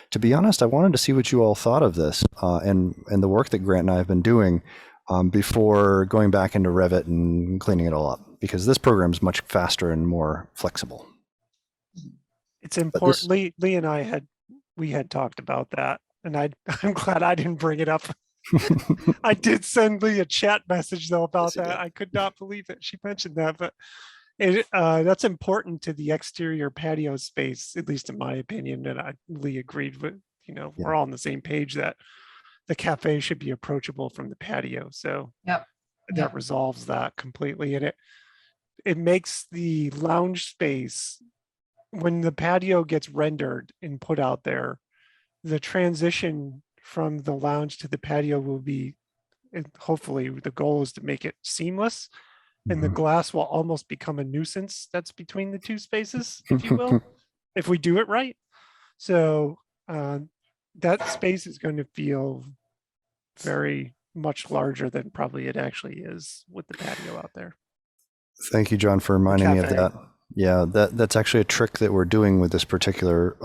to be honest, I wanted to see what you all thought of this and the work that Grant and I have been doing before going back into Revit and cleaning it all up, because this program is much faster and more flexible. It's important. Lee and I had talked about that, and I'm glad I didn't bring it up. I did send Lee a chat message though about that. I could not believe that she mentioned that, but that's important to the exterior patio space, at least in my opinion. And Lee agreed with, we're all on the same page that the cafe should be approachable from the patio. So that resolves that completely. And it makes the lounge space, when the patio gets rendered and put out there, the transition from the lounge to the patio will be, hopefully the goal is to make it seamless. And the glass will almost become a nuisance that's between the two spaces, if you will, if we do it right. So that space is going to feel very much larger than probably it actually is with the patio out there. Thank you, John, for reminding me of that. Yeah, that's actually a trick that we're doing with this particular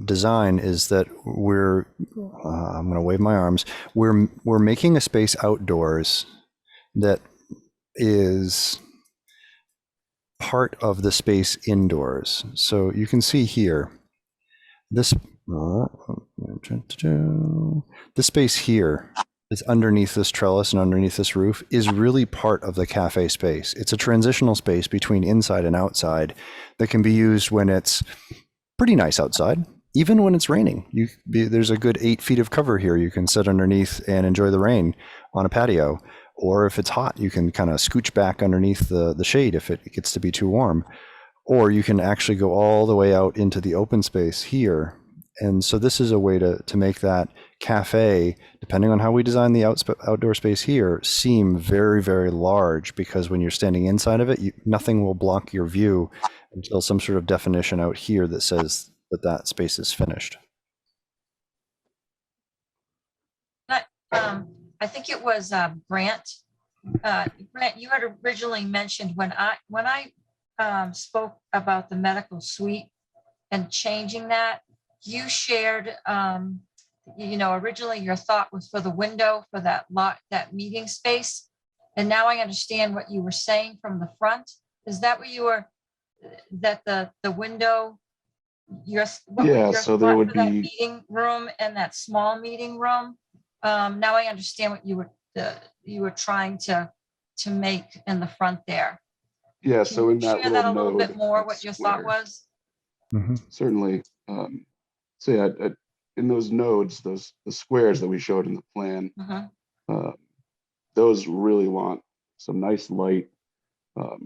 design is that I'm going to wave my arms. We're making a space outdoors that is part of the space indoors. So you can see here, this space here is underneath this trellis and underneath this roof is really part of the cafe space. It's a transitional space between inside and outside that can be used when it's pretty nice outside, even when it's raining. There's a good 8 feet of cover here. You can sit underneath and enjoy the rain on a patio. Or if it's hot, you can kind of scooch back underneath the shade if it gets to be too warm. or you can actually go all the way out into the open space here. And so this is a way to make that cafe, depending on how we design the outdoor space here, seem very, very large, because when you're standing inside of it, nothing will block your view until some sort of definition out here that says that that space is finished. I think it was Grant. Grant, you had originally mentioned when I spoke about the medical suite and changing that, you shared, originally your thought was for the window for that meeting space. And now I understand what you were saying from the front. Is that what you were, that the window, So there would that be, meeting room and that small meeting room? Now I understand what you were trying to make in the front there. yeah, Can so you in that share that a little little bit node, more, that what your thought square. was? Certainly. So yeah, in those nodes, the squares that we showed in the plan, those really want some nice light,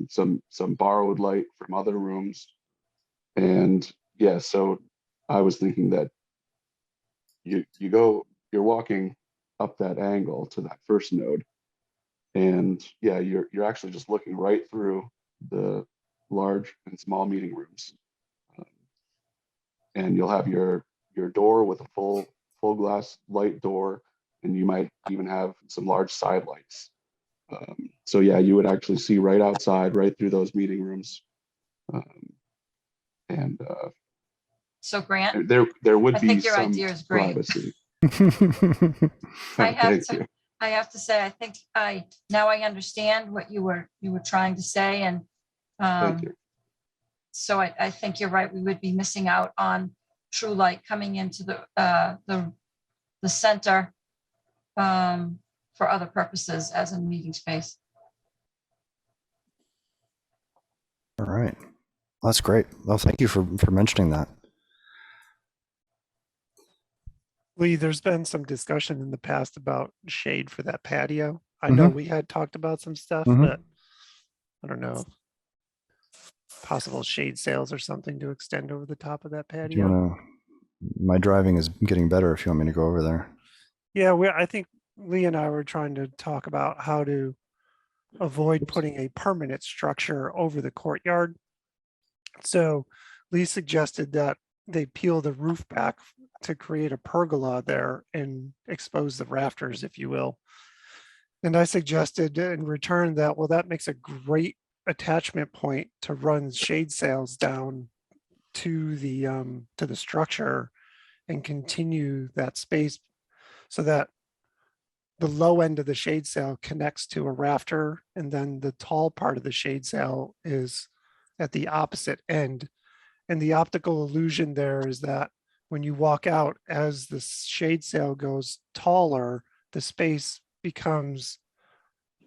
some borrowed light from other rooms. And yeah, so I was thinking that you're walking up that angle to that first node, and yeah, you're actually just looking right through the large and small meeting rooms, and you'll have your door with a full glass light door, and you might even have some large side lights. So yeah, you would actually see right outside, right through those meeting rooms. So Grant, there would I be think your some idea is great. privacy. I Thank have to say, I think now I understand what you were trying to say. And Thank you. so I think you're right. We would be missing out on true light coming into the center for other purposes as a meeting space. All right. That's great. Well, thank you for mentioning that. Lee, there's been some discussion in the past about shade for that patio. I know we had talked about some stuff, but I don't know, possible shade sails or something to extend over the top of that Do you patio. wanna, my driving is getting better if you want me to go over there. Yeah, I think Lee and I were trying to talk about how to avoid putting a permanent structure over the courtyard. So Lee suggested that they peel the roof back to create a pergola there and expose the rafters, if you will. And I suggested in return that, well, that makes a great attachment point to run shade sails down to the structure and continue that space so that the low end of the shade sail connects to a rafter, and then the tall part of the shade sail is at the opposite end. And the optical illusion there is that when you walk out, as the shade sail goes taller, the space becomes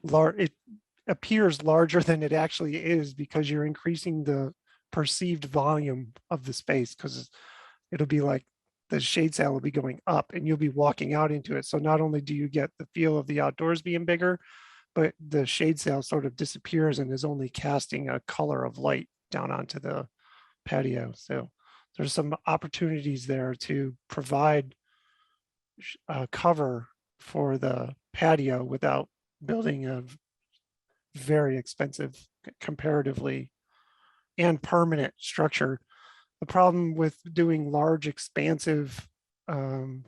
large. It appears larger than it actually is because you're increasing the perceived volume of the space, because it'll be like the shade sail will be going up and you'll be walking out into it. So not only do you get the feel of the outdoors being bigger, but the shade sail sort of disappears and is only casting a color of light down onto the patio. So there's some opportunities there to provide cover for the patio without building a very expensive, comparatively, and permanent structure. The problem with doing large, expansive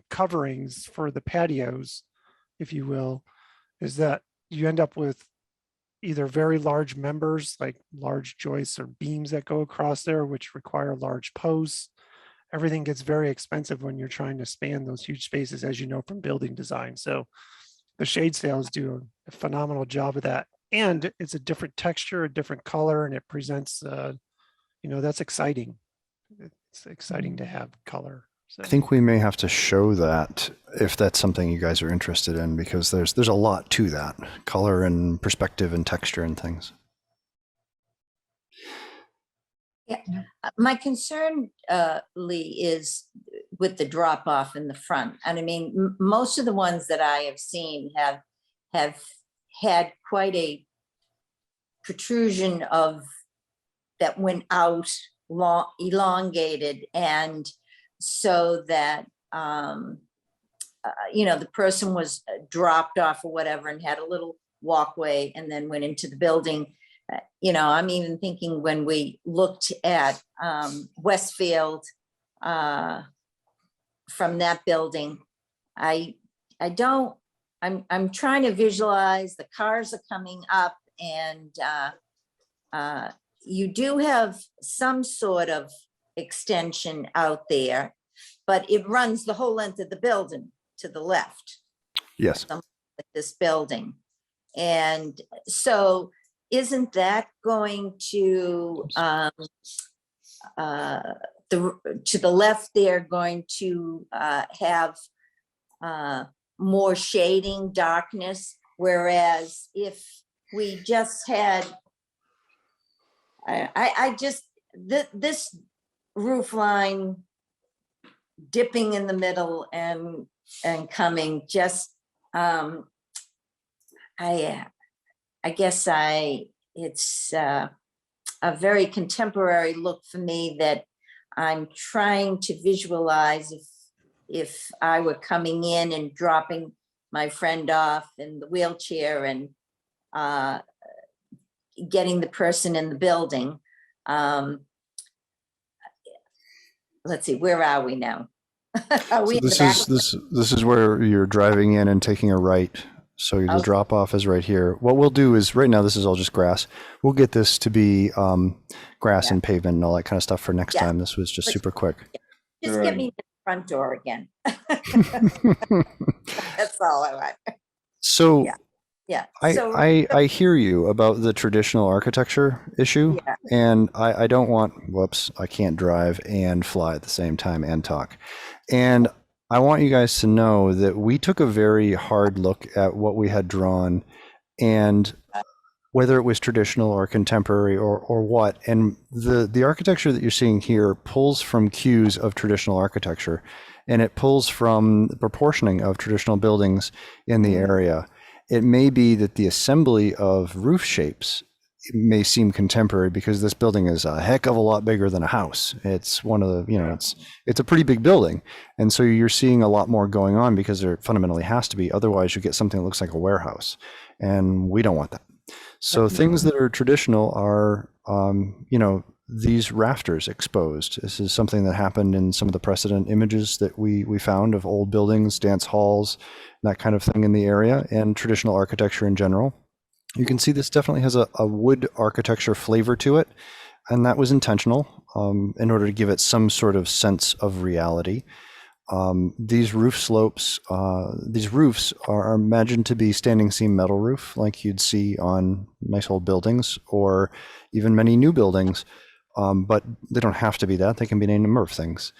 coverings for the patios, if you will, is that you end up with either very large members, like large joists or beams that go across there, which require large posts. Everything gets very expensive when you're trying to span those huge spaces, as you know from building design. So the shade sails do a phenomenal job of that. And it's a different texture, a different color, and it presents, that's exciting. It's exciting to have color. So. I think we may have to show that if that's something you guys are interested in, because there's a lot to that, color and perspective and texture and things. Yeah, my concern, Lee, is with the drop off in the front. And I mean, most of the ones that I have seen have had quite a protrusion of that went out long, elongated, and so that, you know, the person was dropped off or whatever and had a little walkway and then went into the building. You know, I'm even thinking when we looked at Westfield from that building, I'm trying to visualize the cars are coming up, and you do have some sort of extension out there, but it runs the whole length of the building to the left. Yes. Something like this building. And so isn't that going to the left there going to have more shading, darkness, whereas if we just had this roof line dipping in the middle and coming, just I guess it's a very contemporary look for me that I'm trying to visualize if I were coming in and dropping my friend off in the wheelchair and getting the person in the building. Let's see, where are we now? Are we in the back? This is where you're driving in and taking a right. So the Okay. drop off is right here. What we'll do is right now, this is all just grass. We'll get this to be grass Yeah. and pavement and all that kind of stuff for next Yeah. time. This was just But- super quick. Just get me to the front door again. That's all I want. So Yeah. Yeah. I, So- I hear you about the traditional architecture issue, Yeah. and I don't want, whoops, I can't drive and fly at the same time and talk. And I want you guys to know that we took a very hard look at what we had drawn, and whether it was traditional or contemporary or what. And the architecture that you're seeing here pulls from cues of traditional architecture, and it pulls from the proportioning of traditional buildings in the area. It may be that the assembly of roof shapes may seem contemporary because this building is a heck of a lot bigger than a house. It's one of the, you know, it's a pretty big building. And so you're seeing a lot more going on because there fundamentally has to be. Otherwise you get something that looks like a warehouse, and we don't want that. So things that are traditional are, you know, these rafters exposed. This is something that happened in some of the precedent images that we found of old buildings, dance halls, that kind of thing in the area, and traditional architecture in general. You can see this definitely has a wood architecture flavor to it, and that was intentional in order to give it some sort of sense of reality. These roof slopes, these roofs are imagined to be standing seam metal roof like you'd see on nice old buildings or even many new buildings, but they don't have to be that. They can be any number of things.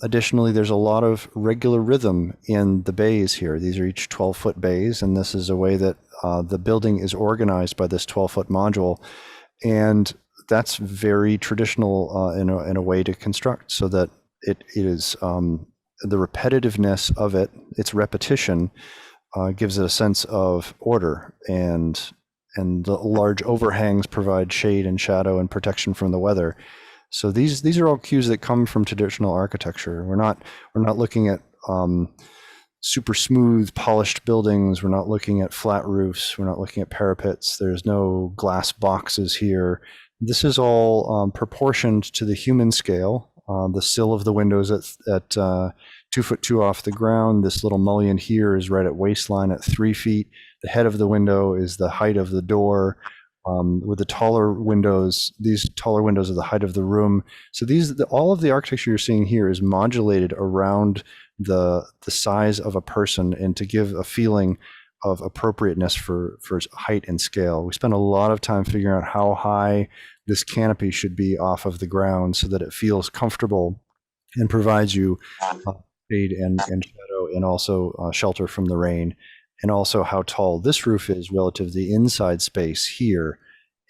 Additionally, there's a lot of regular rhythm in the bays here. These are each 12-foot bays, and this is a way that the building is organized by this 12-foot module. And that's very traditional in a way to construct, so that it is the repetitiveness of it, its repetition, gives it a sense of order, and the large overhangs provide shade and shadow and protection from the weather. So these are all cues that come from traditional architecture. We're not looking at super smooth, polished buildings. We're not looking at flat roofs. We're not looking at parapets. There's no glass boxes here. This is all proportioned to the human scale. The sill of the windows at 2'2" off the ground. This little mullion here is right at waistline at 3 feet. The head of the window is the height of the door. With the taller windows, these taller windows are the height of the room. So all of the architecture you're seeing here is modulated around the size of a person, and to give a feeling of appropriateness for height and scale. We spend a lot of time figuring out how high this canopy should be off of the ground so that it feels comfortable and provides you shade and shadow, and also shelter from the rain. And also how tall this roof is relative to the inside space here,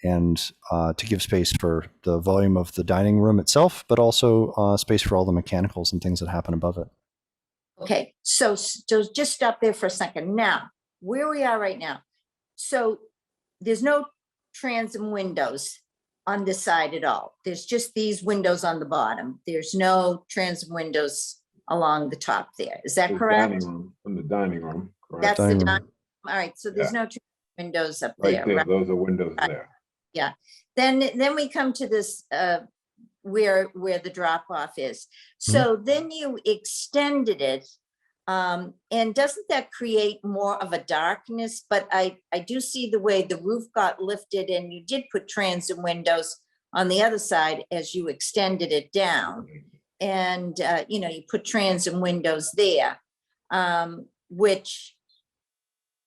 and to give space for the volume of the dining room itself, but also space for all the mechanicals and things that happen above it. Okay, so just stop there for a second. Now, where we are right now. So there's no transom windows on this side at all. There's just these windows on the bottom. There's no transom windows along the top there. Is that The correct? dining room, in the dining room, correct? That's the Dining room. dining. All right, so there's no transom windows up Right there, there, right? those are windows Right. there. Yeah. Then we come to this, where the drop off is. So then you extended it. And doesn't that create more of a darkness? But I do see the way the roof got lifted, and you did put transom windows on the other side as you extended it down. And, you know, you put transom windows there, which,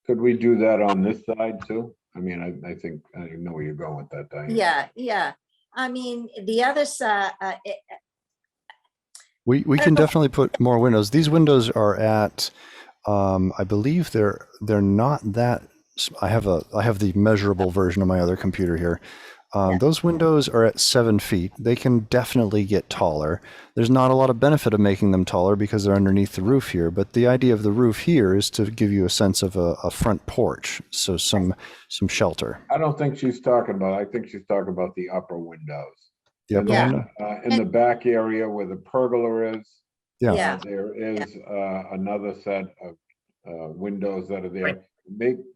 Could we do that on this side too? I mean, I think, I know where you're going with that, Diane. yeah. I mean, the other side, We can definitely put more windows. These windows are at, I believe they're not that. I have the measurable version of my other computer here. Those windows are at 7 feet. They can definitely get taller. There's not a lot of benefit of making them taller because they're underneath the roof here. But the idea of the roof here is to give you a sense of a front porch, so some shelter. I don't think she's talking about, I think she's talking about the upper windows. The upper Yeah. window? In the back area where the pergola is. Yeah. There is another set of windows that are there.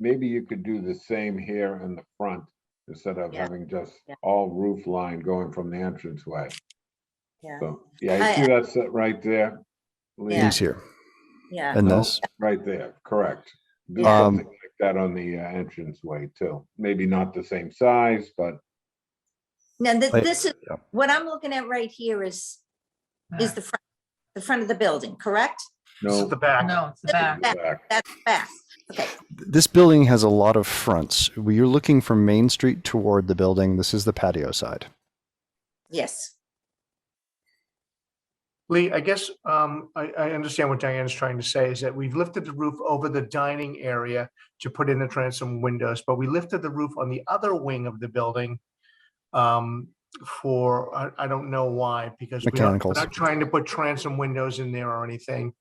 Maybe you could do the same here in the front instead of having just all roof line going from the entranceway. Yeah. So, yeah, you see that set right there? Lee? Yeah. These here. Yeah. And No, this. right there, correct. Do Yeah. something like that on the entranceway too. Maybe not the same size, but Now, this is, yeah. what I'm looking at right here is the front of the building, correct? This is no. the back. No, it's the back. Back. That's back. Okay, This building has a lot of fronts. You're looking from Main Street toward the building. This is the patio side. yes. Lee, I guess I understand what Diane's trying to say is that we've lifted the roof over the dining area to put in the transom windows, but we lifted the roof on the other wing of the building for, I don't know why, because we're Mechanicals. not trying to put transom windows in there or anything.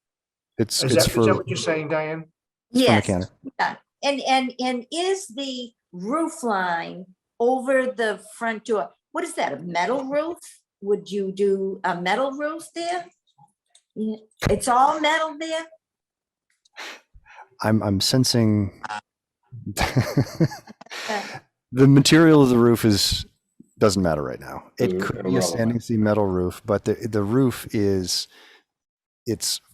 It's Is that for what you're saying, Diane? Yes. mechanic. Yeah. And is the roof line over the front door, what is that, a metal roof? Would you do a metal roof there? Yeah, it's all metal there? I'm sensing the material of the roof doesn't matter right now. It Is could be a irrelevant. standing seam metal roof, but the roof it's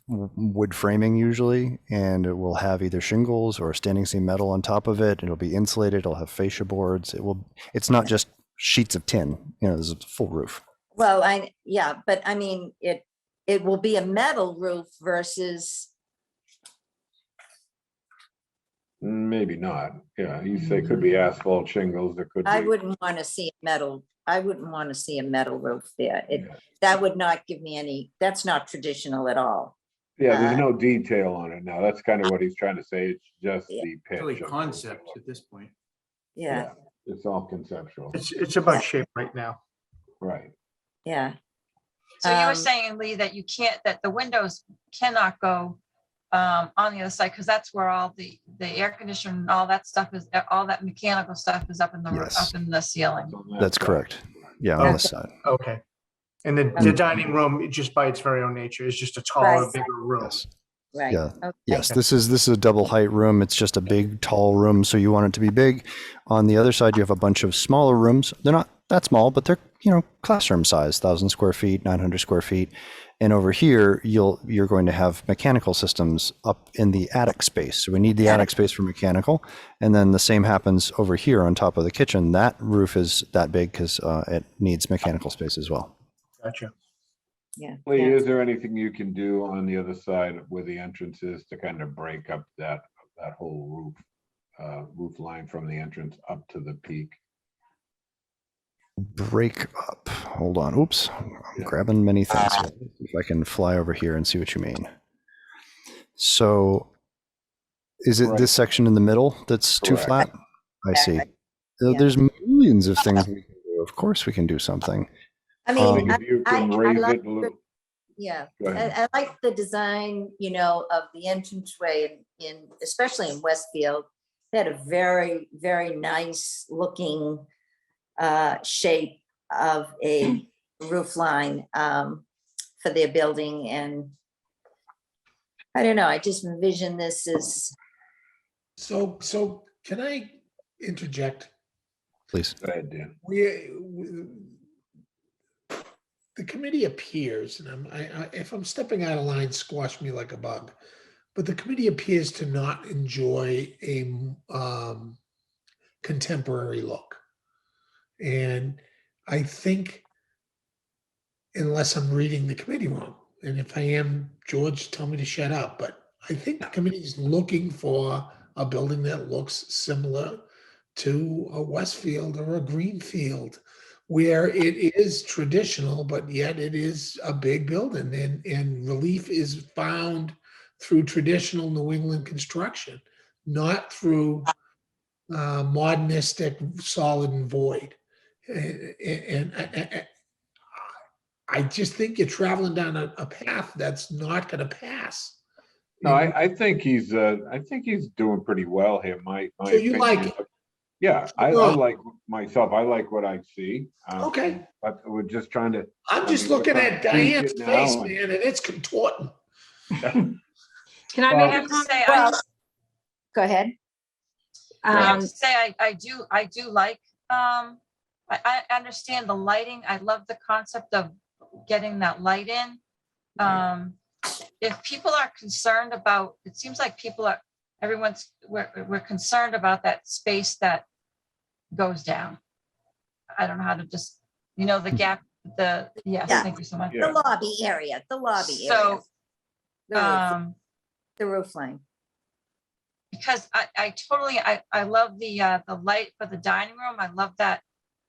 wood framing usually, and it will have either shingles or standing seam metal on top of it. It'll be insulated. It'll have fascia boards. It's not just sheets of tin. You know, there's a full roof. Well, but I mean, it will be a metal roof versus, Maybe not. Yeah, you say could be asphalt shingles, there could be. I wouldn't want to see I wouldn't want to see a metal roof there. Yeah. That would not give me that's not traditional at all. Yeah, there's no detail on it now. That's kind of what he's trying to say. It's just Yeah. the pitch. Really of the concept roof. at this point. Yeah, It's all conceptual, It's about shape right now. right? yeah. So you were Um, saying, Lee, that that the windows cannot go on the other side, because that's where all the air conditioning and all that stuff is, all that mechanical stuff is up in the roof, Yes. up in the ceiling. So on that That's side. correct. Yeah, on this side. Okay. And the dining room, just by its very own nature, is just a taller, Right. bigger room. Yes. Right. Yeah. Okay. Yes, this is a double height room. It's just a big, tall room, so you want it to be big. On the other side, you have a bunch of smaller rooms. They're not that small, but they're classroom size, 1,000 square feet, 900 square feet. And over here, you're going to have mechanical systems up in the attic space. So we need the attic space for mechanical, and then the same happens over here on top of the kitchen. That roof is that big because it needs mechanical space as well. Gotcha. Yeah. Lee, yeah. is there anything you can do on the other side where the entrance is to kind of break up that whole roof line from the entrance up to the peak? Break up. Hold on. Oops. I'm grabbing many things. Here. If I can fly over here and see what you mean. So is it Right. this section in the middle that's too Correct. flat? I see. Yeah. There's millions of things we can do. Of course we can do something. I I mean, mean, if you can raise like it a little. yeah, Go ahead. I like the design, of the entranceway especially in Westfield. They had a very, very nice looking shape of a roof line for their building. And I don't know, I just envision this as, So can I interject? Please. Go ahead, Dan. The committee appears, and if I'm stepping out of line, squash me like a bug. But the committee appears to not enjoy a contemporary look. And I think, unless I'm reading the committee wrong, and if I am, George, tell me to shut up, but I think the committee is looking for a building that looks similar to a Westfield or a Greenfield, where it is traditional, but yet it is a big building, and relief is found through traditional New England construction, not through modernistic solid and void. And I just think you're traveling down a path that's not going to pass. No, I think he's doing pretty well here. My So you opinion. like it? Yeah, I Well- like myself. I like what I see. Okay. But we're just trying to. I'm just we're looking trying at to tweak Diane's it now face, and- man, and it's contorting. Can I I make have a to say, comment? go ahead. I have Um, to say, I do like, I understand the lighting. I love the concept of getting that light in. If people are concerned about, it seems like we're concerned about that space that goes down. I don't know how to just, the gap, yes, Yeah. thank you so much. Yeah. The lobby area, So, the roof line. because I totally, I love the light for the dining room. I love that.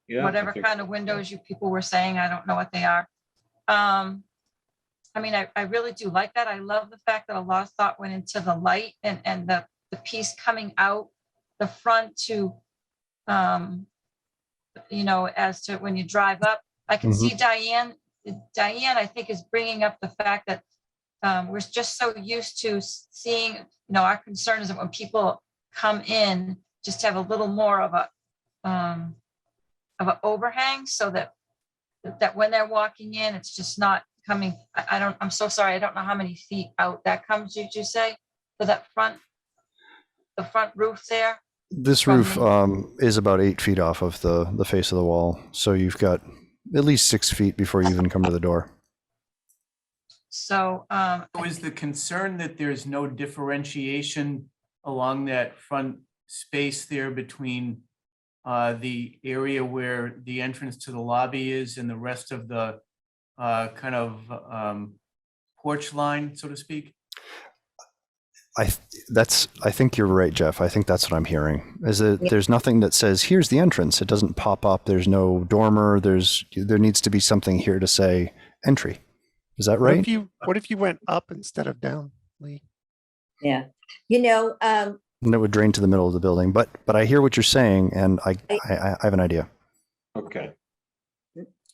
Yeah, I Whatever think- kind of windows you people were saying, I don't know what they are. I mean, I really do like that. I love the fact that a lot of thought went into the light and the piece coming out the front to, as to when you drive up. I can see Diane, I think, is bringing up the fact that we're just so used to seeing, our concern is that when people come in, just have a little more of an overhang, so that when they're walking in, it's just not coming. I'm so sorry. I don't know how many feet out that comes, did you say, for that the front roof there? This From roof is about 8 feet off of the face of the wall. So you've got at least 6 feet before you even come to the door. So, So is the concern that there's no differentiation along that front space there between the area where the entrance to the lobby is and the rest of the kind of porch line, so to speak? I think you're right, Jeff. I think that's what I'm hearing. Is that there's nothing that says here's the entrance. It doesn't pop up. There's no dormer. There needs to be something here to say entry. Is that right? What if you went up instead of down, Lee? Yeah. And it would drain to the middle of the building. But I hear what you're saying, and I have an idea. Okay.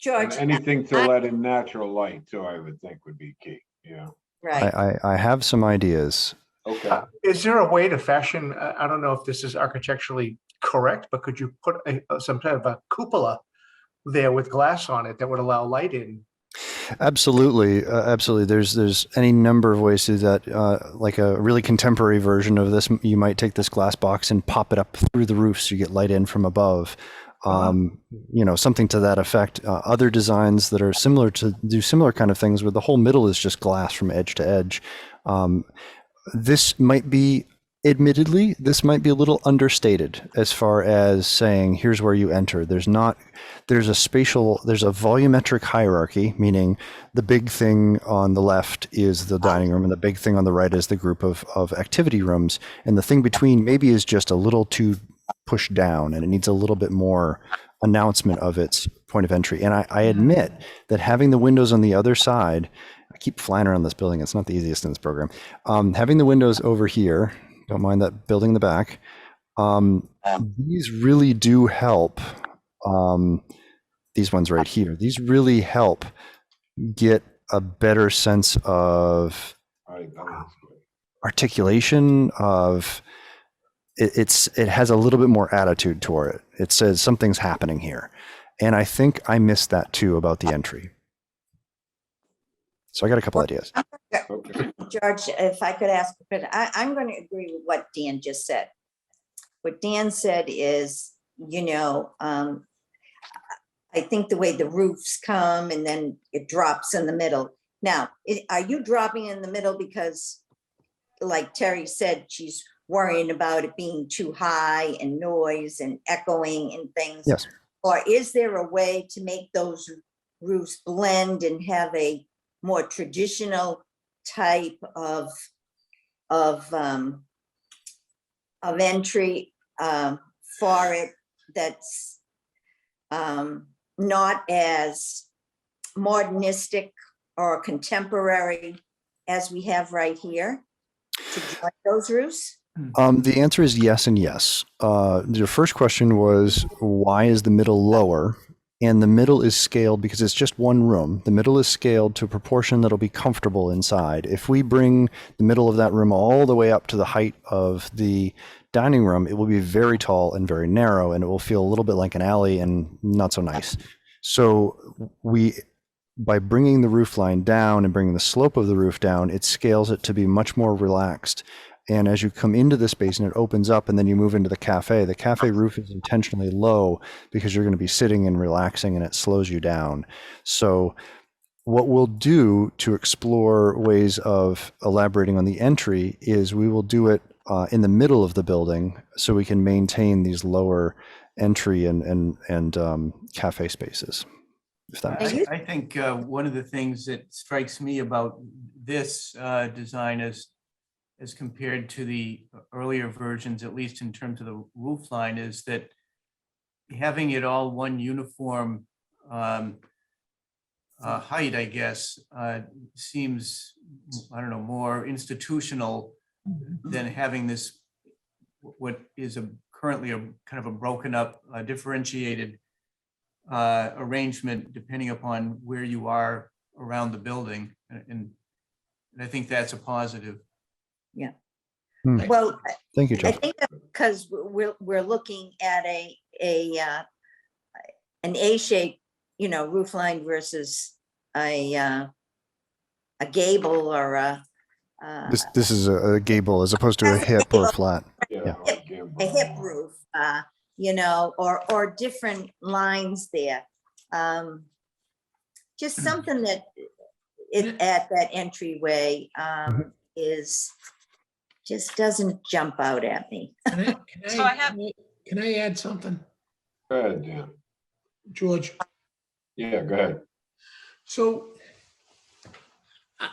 George. And anything to let in natural light too, I would think would be key. Yeah. Right. I have some ideas. Okay. Is there a way to fashion, I don't know if this is architecturally correct, but could you put some kind of a cupola there with glass on it that would allow light in? Absolutely, absolutely. There's any number of ways to do that. Like a really contemporary version of this, you might take this glass box and pop it up through the roof so you get light in from above. Something to that effect. Other designs that are similar do similar kind of things where the whole middle is just glass from edge to edge. This might be, admittedly, this might be a little understated as far as saying, here's where you enter. There's a volumetric hierarchy, meaning the big thing on the left is the dining room and the big thing on the right is the group of activity rooms. And the thing between maybe is just a little too pushed down and it needs a little bit more announcement of its point of entry. And I admit that having the windows on the other side, I keep flying around this building. It's not the easiest in this program. Having the windows over here, don't mind that building in the back. These really do help. These ones right here, these really help get a better sense of articulation, of it has a little bit more attitude toward it. It says something's happening here. And I think I missed that too about the entry. So I got a couple ideas. Okay. George, if I could ask, but I'm going to agree with what Dan just said. What Dan said is, I think the way the roofs come and then it drops in the middle. Now, are you dropping in the middle because, like Terry said, she's worrying about it being too high and noise and echoing and things? Yes. Or is there a way to make those roofs blend and have a more traditional type of entry for it that's not as modernistic or contemporary as we have right here to join those roofs? The answer is yes and yes. Your first question was, why is the middle lower? And the middle is scaled because it's just one room. The middle is scaled to a proportion that'll be comfortable inside. If we bring the middle of that room all the way up to the height of the dining room, it will be very tall and very narrow, and it will feel a little bit like an alley and not so nice. So by bringing the roof line down and bringing the slope of the roof down, it scales it to be much more relaxed. And as you come into the space and it opens up and then you move into the cafe roof is intentionally low because you're going to be sitting and relaxing, and it slows you down. So what we'll do to explore ways of elaborating on the entry is we will do it in the middle of the building so we can maintain these lower entry and cafe spaces. If that makes sense. I think one of the things that strikes me about this design is, as compared to the earlier versions, at least in terms of the roof line, is that having it all one uniform height, I guess, seems, I don't know, more institutional than having this, what is currently a kind of a broken up, differentiated arrangement depending upon where you are around the building. And I think that's a positive. Yeah. Hmm. Well, Thank you, I Jeff. think because we're looking at an A-shaped, roof line versus a gable or a This is a gable as opposed to a hip or a flat. Yeah. a hip roof, or different lines there. Just something that at that entryway just doesn't jump out at me. So I have- Can I add something, Go ahead, Dan. George? Yeah, go ahead. So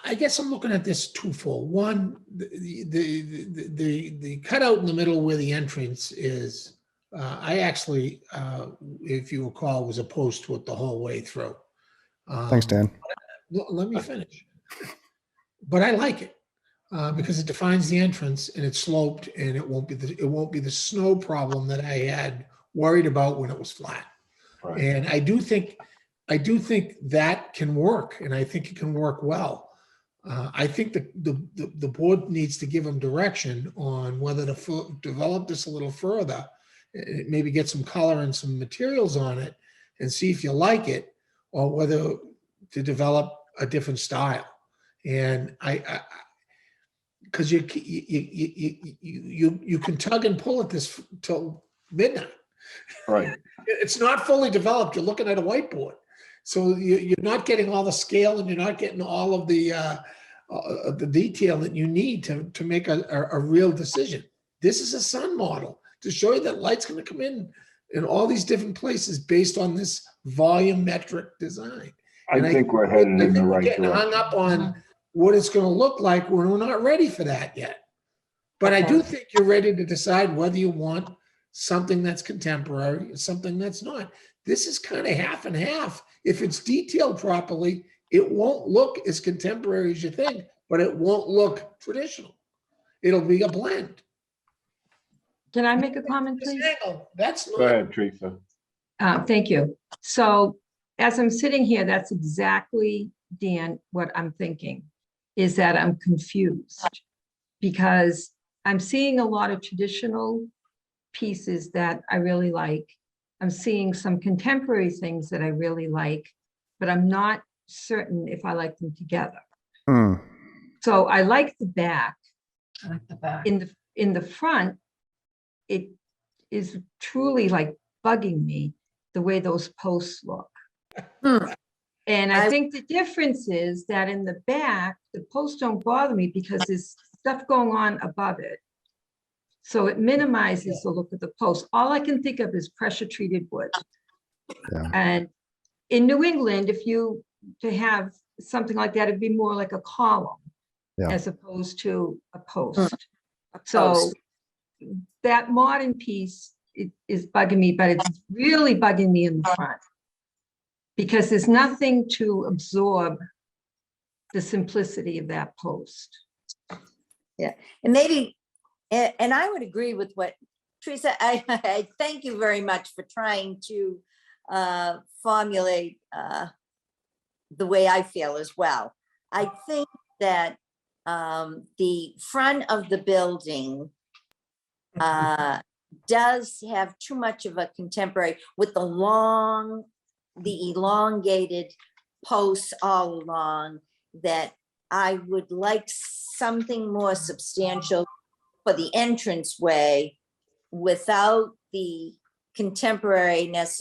I guess I'm looking at this twofold. One, the cutout in the middle where the entrance is, I actually, if you recall, was opposed to it the whole way through. Thanks, Dan. Let me finish. But I like it because it defines the entrance and it's sloped, and it won't be the snow problem that I had worried about when it was flat. Right. And I do think that can work, and I think it can work well. I think the board needs to give them direction on whether to develop this a little further, maybe get some color and some materials on it, and see if you like it, or whether to develop a different style. And because you can tug and pull at this till midnight. Right. It's not fully developed. You're looking at a whiteboard. So you're not getting all the scale, and you're not getting all of the detail that you need to make a real decision. This is a sun model to show you that light's going to come in all these different places based on this volumetric design. I think we're headed in the right Getting hung direction. up on what it's going to look like when we're not ready for that yet. But I do think you're ready to decide whether you want something that's contemporary, something that's not. This is kind of half and half. If it's detailed properly, it won't look as contemporary as you think, but it won't look traditional. It'll be a blend. Can I make a comment, please? That's Go not, ahead, Teresa. Thank you. So as I'm sitting here, that's exactly, Dan, what I'm thinking, is that I'm confused. Because I'm seeing a lot of traditional pieces that I really like. I'm seeing some contemporary things that I really like, but I'm not certain if I like them together. Hmm. So I like the back. I like the back. In the front, it is truly like bugging me the way those posts look. Hmm. And I think the difference is that in the back, the posts don't bother me because there's stuff going on above it. So it minimizes the look of the post. All I can think of is pressure treated wood. Yeah. And in New England, if you to have something like that, it'd be more like a column Yeah. as opposed to a post. A So post. that modern piece is bugging me, but it's really bugging me in the front because there's nothing to absorb the simplicity of that post. Yeah, and maybe, and I would agree with what Teresa, I thank you very much for trying to formulate the way I feel as well. I think that the front of the building does have too much of a contemporary with the elongated posts all along, that I would like something more substantial for the entranceway without the contemporariness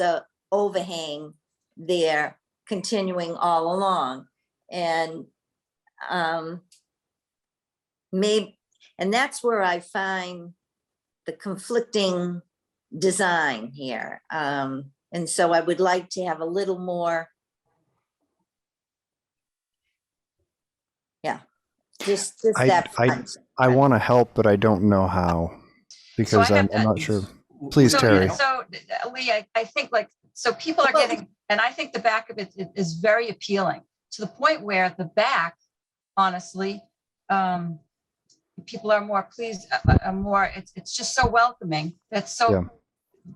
overhang there continuing all along. And and that's where I find the conflicting design here. And so I would like to have a little more, just that. I want to help, but I don't know how, because I'm not sure. Please, Terry. So Lee, I think like, so people are getting, and I think the back of it is very appealing to the point where the back, honestly, people are more pleased, it's just so welcoming. That's so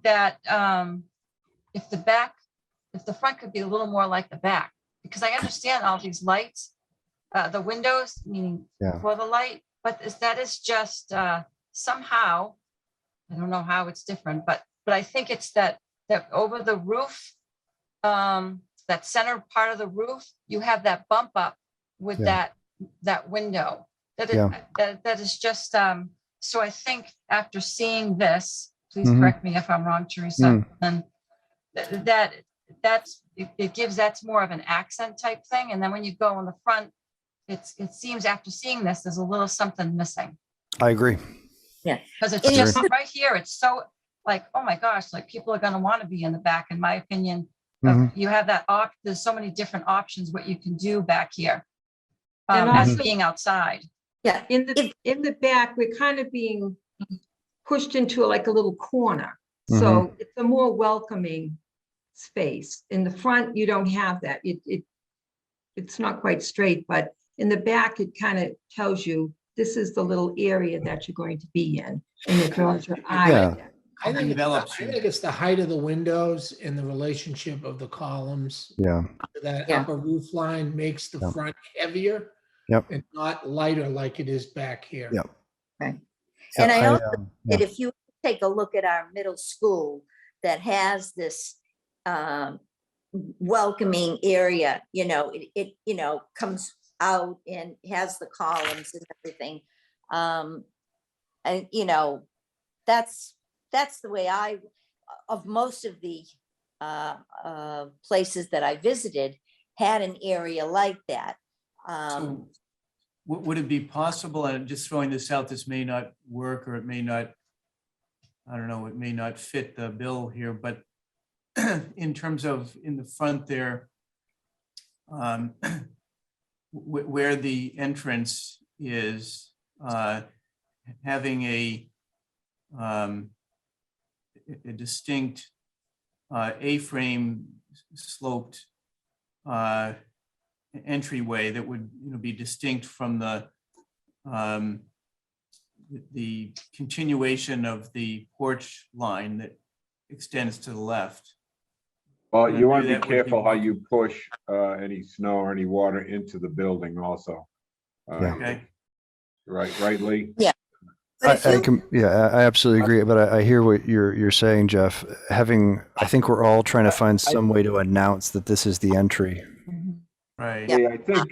that if the front could be a little more like the back, because I understand all these lights, the windows, meaning for the light, but that is just somehow, I don't know how it's different, but I think it's that over the roof, that center part of the roof, you have that bump up with that window. That is just so I think after seeing this, please correct me if I'm wrong, Teresa, and that's more of an accent type thing. And then when you go in the front, it seems after seeing this, there's a little something missing. I agree. Yeah, because it's just right here. It's so like, oh my gosh, like people are going to want to be in the back, in my opinion. You have that there's so many different options what you can do back here, And as also- being outside. Yeah, in the back, we're kind of being pushed into like a little corner. So it's a more welcoming space. In the front, you don't have that. It's not quite straight, but in the back, it kind of tells you this is the little area that you're going to be in, and it draws your eye. Yeah. I think Envelops you. it's the height of the windows and the relationship of the columns. Yeah. That upper roof line makes the front heavier. Yep. And not lighter like it is back here. Yep. Right. And I also that if you take a look at our middle school that has this welcoming area, it comes out and has the columns and everything. And that's the way of most of the places that I visited had an area like that. So would it be possible, and I'm just throwing this out, this may not work, or it may not, I don't know, it may not fit the bill here, but in terms of in the front there, where the entrance is, having a distinct A-frame sloped entryway that would be distinct from the continuation of the porch line that extends to the left. Well, you want to That be would be careful how you push any snow or any water into the building also. Okay. Right, Lee? Yeah. But if you- Yeah, I absolutely agree. But I hear what you're saying, Jeff. I think we're all trying to find some way to announce that this is the entry. Right. Yeah. I think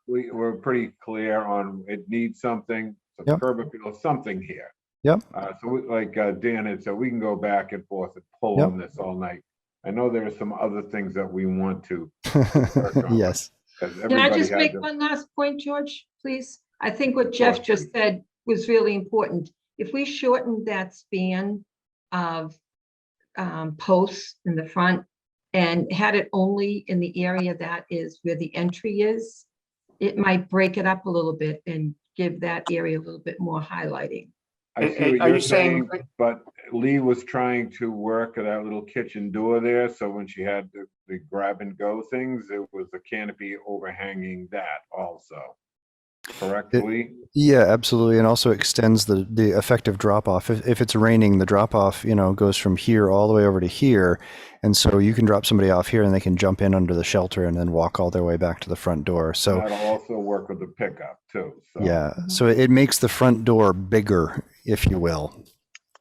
we're pretty clear on it needs something, some Yep. curb appeal, something here. Yep. So like Dan had said, we can go back and forth and pull Yep. on this all night. I know there are some other things that we want to. Yes. Can I just make one last point, George, please? I think what Jeff course, just said was really important. If we shortened that span of posts in the front and had it only in the area that is where the entry is, it might break it up a little bit and give that area a little bit more highlighting. I see what Are you're you saying- saying, but Lee was trying to work that little kitchen door there, so when she had the grab and go things, it was the canopy overhanging that also. Correct, Lee? Yeah, absolutely. And also extends the effective drop off. If it's raining, the drop off, goes from here all the way over to here. And so you can drop somebody off here and they can jump in under the shelter and then walk all their way back to the front door. So That'll also work with the pickup too. So. yeah, so it makes the front door bigger, if you will,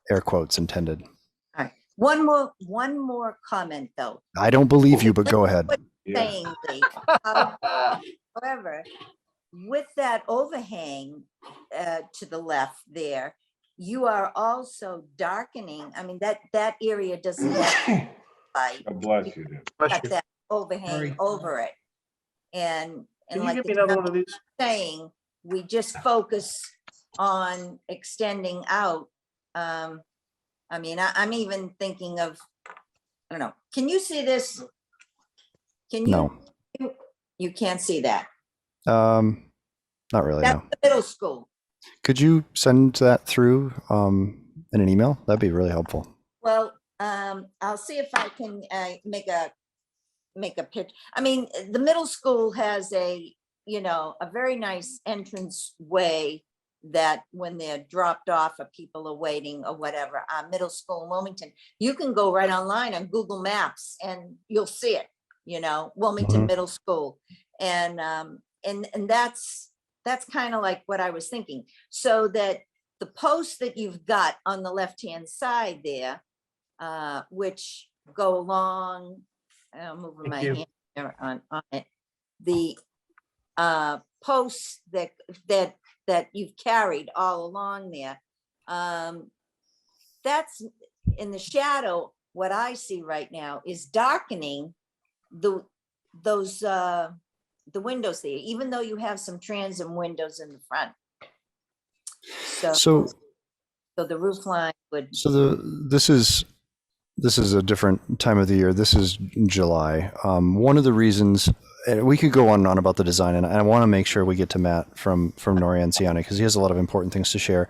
air quotes intended. All right. One more comment though. I don't believe you, but go ahead. Yeah. Saying, Lee. However, with that overhang to the left there, you are also darkening. I mean, that area doesn't have light. God bless you, dude. Bless Got you. that overhang Sorry. over it. And Can you like give me the another one of these? saying, we just focus on extending out. I mean, I'm even thinking of, I don't know, can you see this? Can you? No. You can't see that. Not really, That's no. the middle school. Could you send that through in an email? That'd be really helpful. Well, I'll see if I can make a pitch. I mean, the middle school has a very nice entrance way that when they're dropped off or people are waiting or whatever, middle school in Wilmington, you can go right online on Google Maps and you'll see it, Wilmington Mhm. Middle School. And that's kind of like what I was thinking. So that the posts that you've got on the left-hand side there, which go along, I'm moving my Thank you. hand there on it, the posts that you've carried all along there, that's in the shadow. What I see right now is darkening the windows there, even though you have some transom windows in the front. So the roof line would. So this is a different time of the year. This is July. One of the reasons, and we could go on and on about the design, and I want to make sure we get to Matt from Norianciani because he has a lot of important things to share.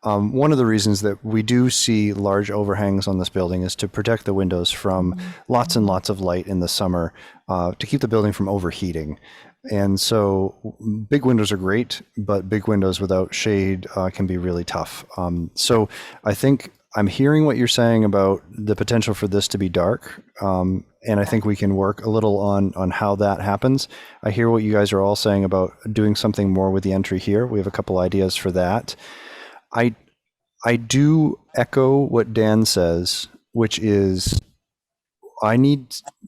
One of the reasons that we do see large overhangs on this building is to protect the windows from lots and lots of light in the summer, to keep the building from overheating. And so big windows are great, but big windows without shade can be really tough. So I think I'm hearing what you're saying about the potential for this to be dark. And I think we can work a little on how that happens. I hear what you guys are all saying about doing something more with the entry here. We have a couple ideas for that. I do echo what Dan says, which is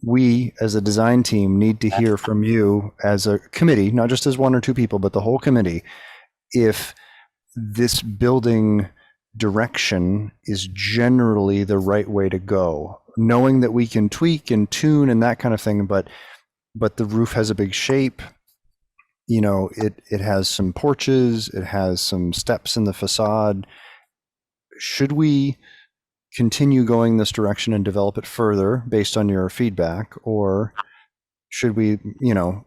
we as a design team need to hear from you as a committee, not just as one or two people, but the whole committee, if this building direction is generally the right way to go, knowing that we can tweak and tune and that kind of thing, but the roof has a big shape. It has some porches, it has some steps in the facade. Should we continue going this direction and develop it further based on your feedback, or should we,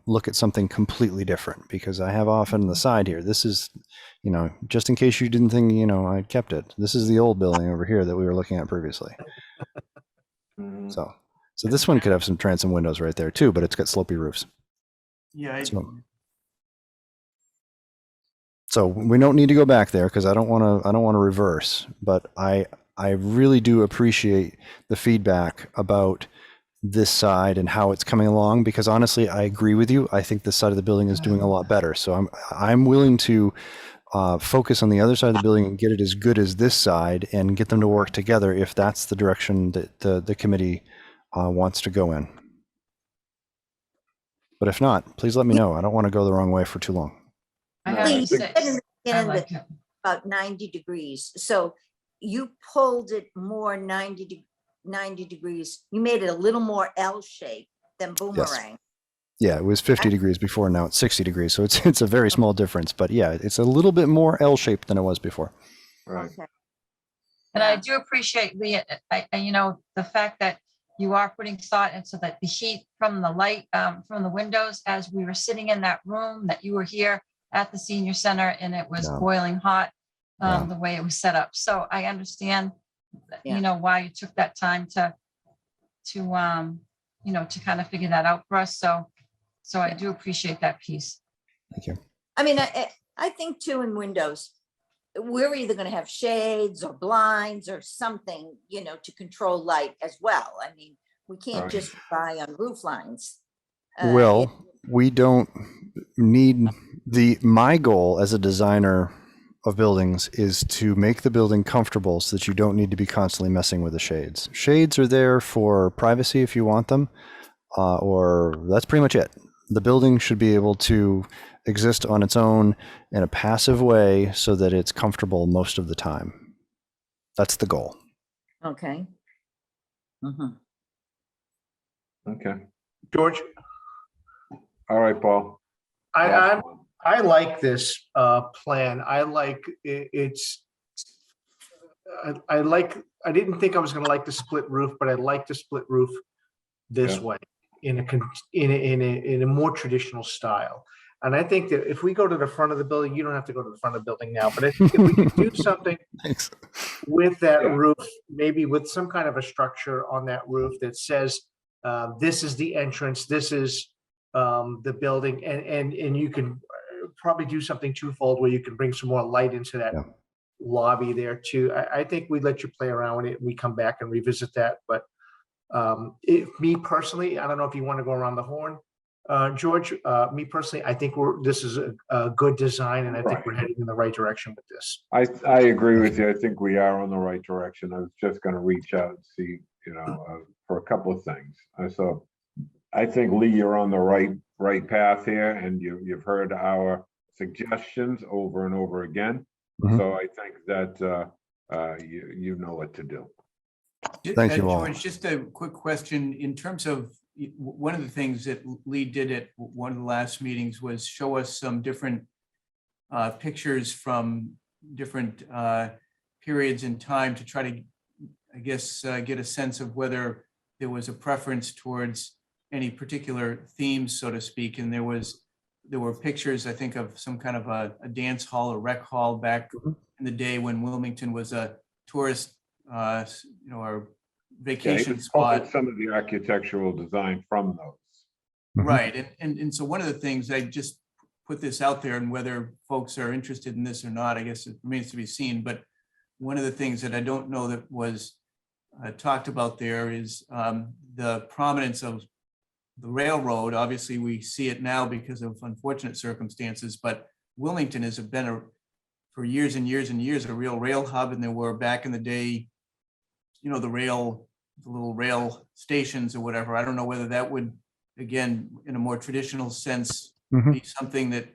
look at something completely different? Because I have off on the side here, this is, just in case you didn't think, I kept it. This is the old building over here that we were looking at previously. So this one could have some transom windows right there too, but it's got slopey roofs. Yeah. So we don't need to go back there because I don't want to reverse, but I really do appreciate the feedback about this side and how it's coming along, because honestly, I agree with you. I think this side of the building is doing a lot better. So I'm willing to focus on the other side of the building and get it as good as this side and get them to work together if that's the direction that the committee wants to go in. But if not, please let me know. I don't want to go the wrong way for too long. I have Please, to said say, in the I beginning like that it. about 90 degrees. So you pulled it more 90 degrees. You made it a little more L shape than boomerang. Yeah, it was 50 degrees before. Now it's 60 degrees. So it's a very small difference. But yeah, it's a little bit more L-shaped than it was before. Right. Okay. And I do appreciate, Lee, the fact that you are putting thought into that the heat from the light from the windows as we were sitting in that room, that you were here at the senior center and it was Yeah. boiling hot, Yeah. the way it was set up. So I understand, Yeah. why you took that time to kind of figure that out for us. So I do appreciate that piece. Thank you. I mean, I think too in windows, we're either going to have shades or blinds or something, to control light as well. I mean, we can't Right. just rely on roof lines. Well, we don't need my goal as a designer of buildings is to make the building comfortable so that you don't need to be constantly messing with the shades. Shades are there for privacy if you want them, or that's pretty much it. The building should be able to exist on its own in a passive way so that it's comfortable most of the time. That's the goal. Okay. Mhm. Okay. George, All right, Paul. I like this plan. I like it's. I didn't think I was going to like the split roof, but I like the split roof this Yeah. way in a more traditional style. And I think that if we go to the front of the building, you don't have to go to the front of the building now, but I think if we could do something Thanks. with that Yeah. roof, maybe with some kind of a structure on that roof that says, this is the entrance, this is the building, and you can probably do something twofold where you can bring some more light into that Yeah. lobby there too. I think we let you play around with it and we come back and revisit that. But me personally, I don't know if you want to go around the horn, George. Me personally, I think this is a good design, and I think we're heading in the right direction with this. I agree with you. I think we are on the right direction. I was just going to reach out and see, for a couple of things. I think, Lee, you're on the right path here, and you've heard our suggestions over and over again. Mhm. So I think that you know what to do. Thank you all. George, just a quick question. In terms of one of the things that Lee did at one of the last meetings was show us some different pictures from different periods in time to try to, I guess, get a sense of whether there was a preference towards any particular themes, so to speak. And there were pictures, I think, of some kind of a dance hall or rec hall back in the day when Wilmington was a tourist, or vacation Yeah, spot. some of the architectural design from those. Right. And so one of the things, I just put this out there, and whether folks are interested in this or not, I guess it remains to be seen. But one of the things that I don't know that was talked about there is the prominence of the railroad. Obviously, we see it now because of unfortunate circumstances, but Wilmington has been for years and years and years a real rail hub. And there were back in the day, the little rail stations or whatever. I don't know whether that would, again, in a more traditional sense, be something that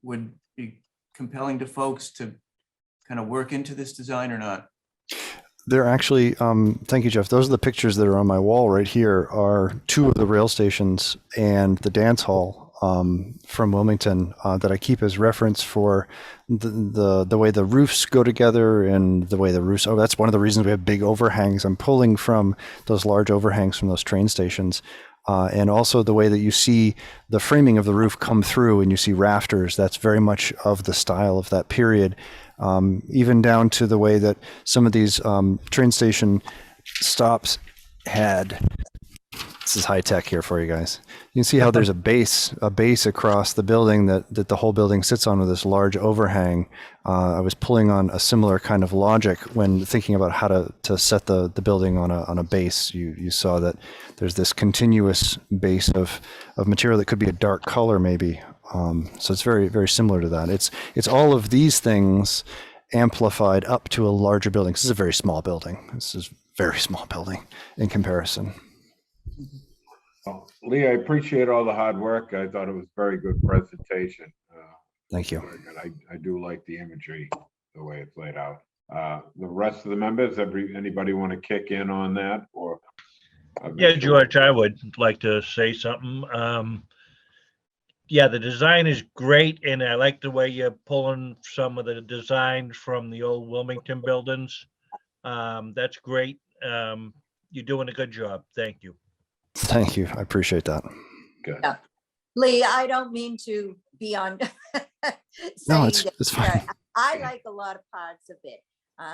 would be compelling to folks to kind of work into this design or not. They're actually, thank you, Jeff. Those are the pictures that are on my wall right here are two of the rail stations and the dance hall from Wilmington that I keep as reference for the way the roofs go together and the way the roofs, that's one of the reasons we have big overhangs. I'm pulling from those large overhangs from those train stations. And also the way that you see the framing of the roof come through and you see rafters, that's very much of the style of that period. Even down to the way that some of these train station stops had, this is high tech here for you guys. You can see how there's a base across the building that the whole building sits on with this large overhang. I was pulling on a similar kind of logic when thinking about how to set the building on a base. You saw that there's this continuous base of material that could be a dark color maybe So it's very, very similar to that. It's all of these things amplified up to a larger building. This is a very small building. This is a very small building in comparison. Well, Lee, I appreciate all the hard work. I thought it was a very good presentation. Thank you. Very good. I do like the imagery, the way it's laid out. The rest of the members, anybody want to kick in on that or? Yeah, George, I would like to say something. Yeah, the design is great, and I like the way you're pulling some of the designs from the old Wilmington buildings. That's great. You're doing a good job. Thank you. Thank you. I appreciate that. Good. Yeah. Lee, I don't mean to be on. No, saying it's that, fine. I like a lot of parts of it.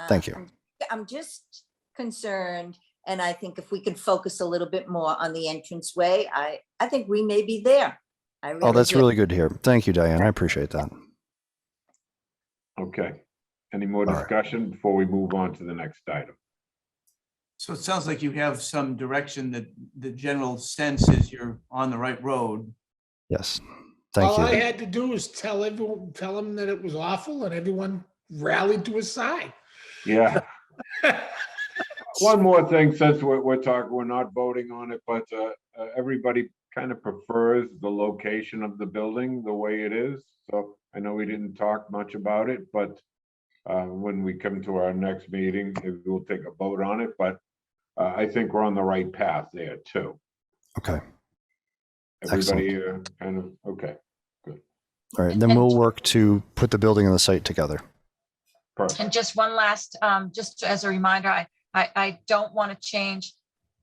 Thank you. I'm just concerned, and I think if we could focus a little bit more on the entranceway, I think we may be there. Oh, that's do. really good to hear. Thank you, Diane. I appreciate that. Okay. Any more All right. discussion before we move on to the next item? So it sounds like you have some direction that the general sense is you're on the right road. Yes. Thank All I you. had to do was tell him that it was awful, and everyone rallied to his side. Yeah. One more thing, since we're talking, we're not voting on it, but everybody kind of prefers the location of the building the way it is. So I know we didn't talk much about it, but when we come to our next meeting, we'll take a vote on it. But I think we're on the right path there too. Okay. Everybody kind of, okay, good. All right. Then we'll work to put the building and the site together. Perfect. And just one last, just as a reminder, I don't want to change.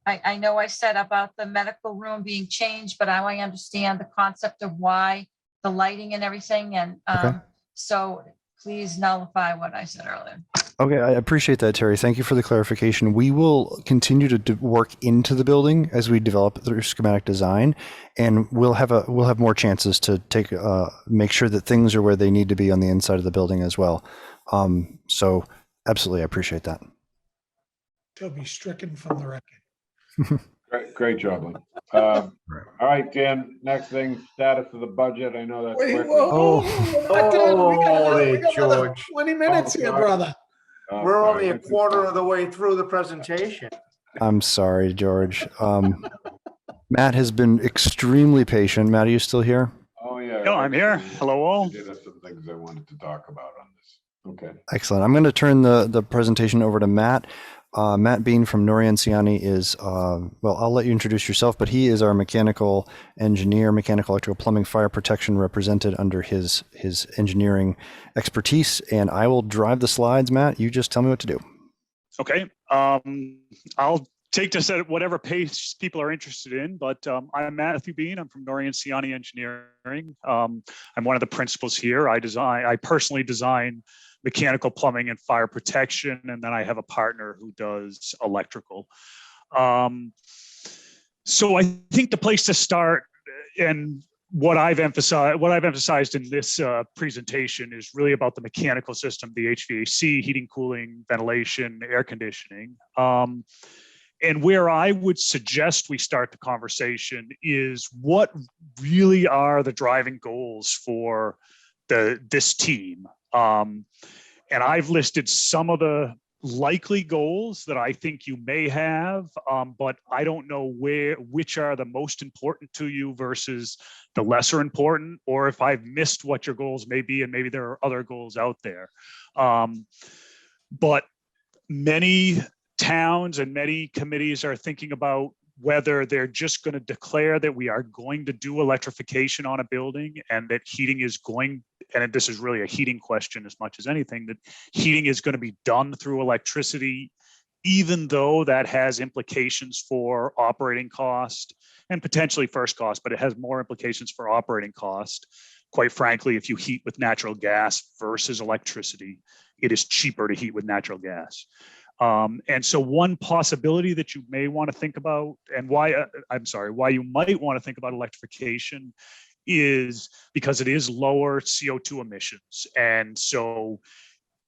I know I said about the medical room being changed, but I understand the concept of why the lighting and everything. And Okay. so please nullify what I said earlier. Okay, I appreciate that, Terry. Thank you for the clarification. We will continue to work into the building as we develop the schematic design, and we'll have more chances to make sure that things are where they need to be on the inside of the building as well. So absolutely, I appreciate that. He'll be stricken from the record. Great job, Lynn. All right, Dan, next thing, status of the budget. I know that's Wait, quick. whoa, not done. We got Holy another George. 20 minutes here, sorry. brother. We're only a Sorry. quarter of the way through the presentation. I'm sorry, George. Matt has been extremely patient. Matt, are you still here? Oh, yeah. No, I'm here. Hello, all. I did have some things I wanted to talk about on this. Okay. Excellent. I'm going to turn the presentation over to Matt. Matt Bean from Norian is, well, I'll let you introduce yourself, but he is our mechanical engineer, mechanical, electrical, plumbing, fire protection represented under his engineering expertise. And I will drive the slides, Matt. You just tell me what to do. Okay. I'll take this at whatever pace people are interested in, but I'm Matthew Bean. I'm from Norian Engineering. I'm one of the principals here. I personally design mechanical, plumbing, and fire protection, and then I have a partner who does electrical. So I think the place to start, and what I've emphasized in this presentation, is really about the mechanical system, the HVAC, heating, cooling, ventilation, air conditioning. And where I would suggest we start the conversation is what really are the driving goals for this team. And I've listed some of the likely goals that I think you may have, but I don't know which are the most important to you versus the lesser important, or if I've missed what your goals may be, and maybe there are other goals out there. But many towns and many committees are thinking about whether they're just going to declare that we are going to do electrification on a building, and that heating is going, and this is really a heating question as much as anything, that heating is going to be done through electricity, even though that has implications for operating cost and potentially first cost, but it has more implications for operating cost. Quite frankly, if you heat with natural gas versus electricity, it is cheaper to heat with natural gas. And so one possibility that you may want to think about, and why you might want to think about electrification, is because it is lower CO2 emissions. And so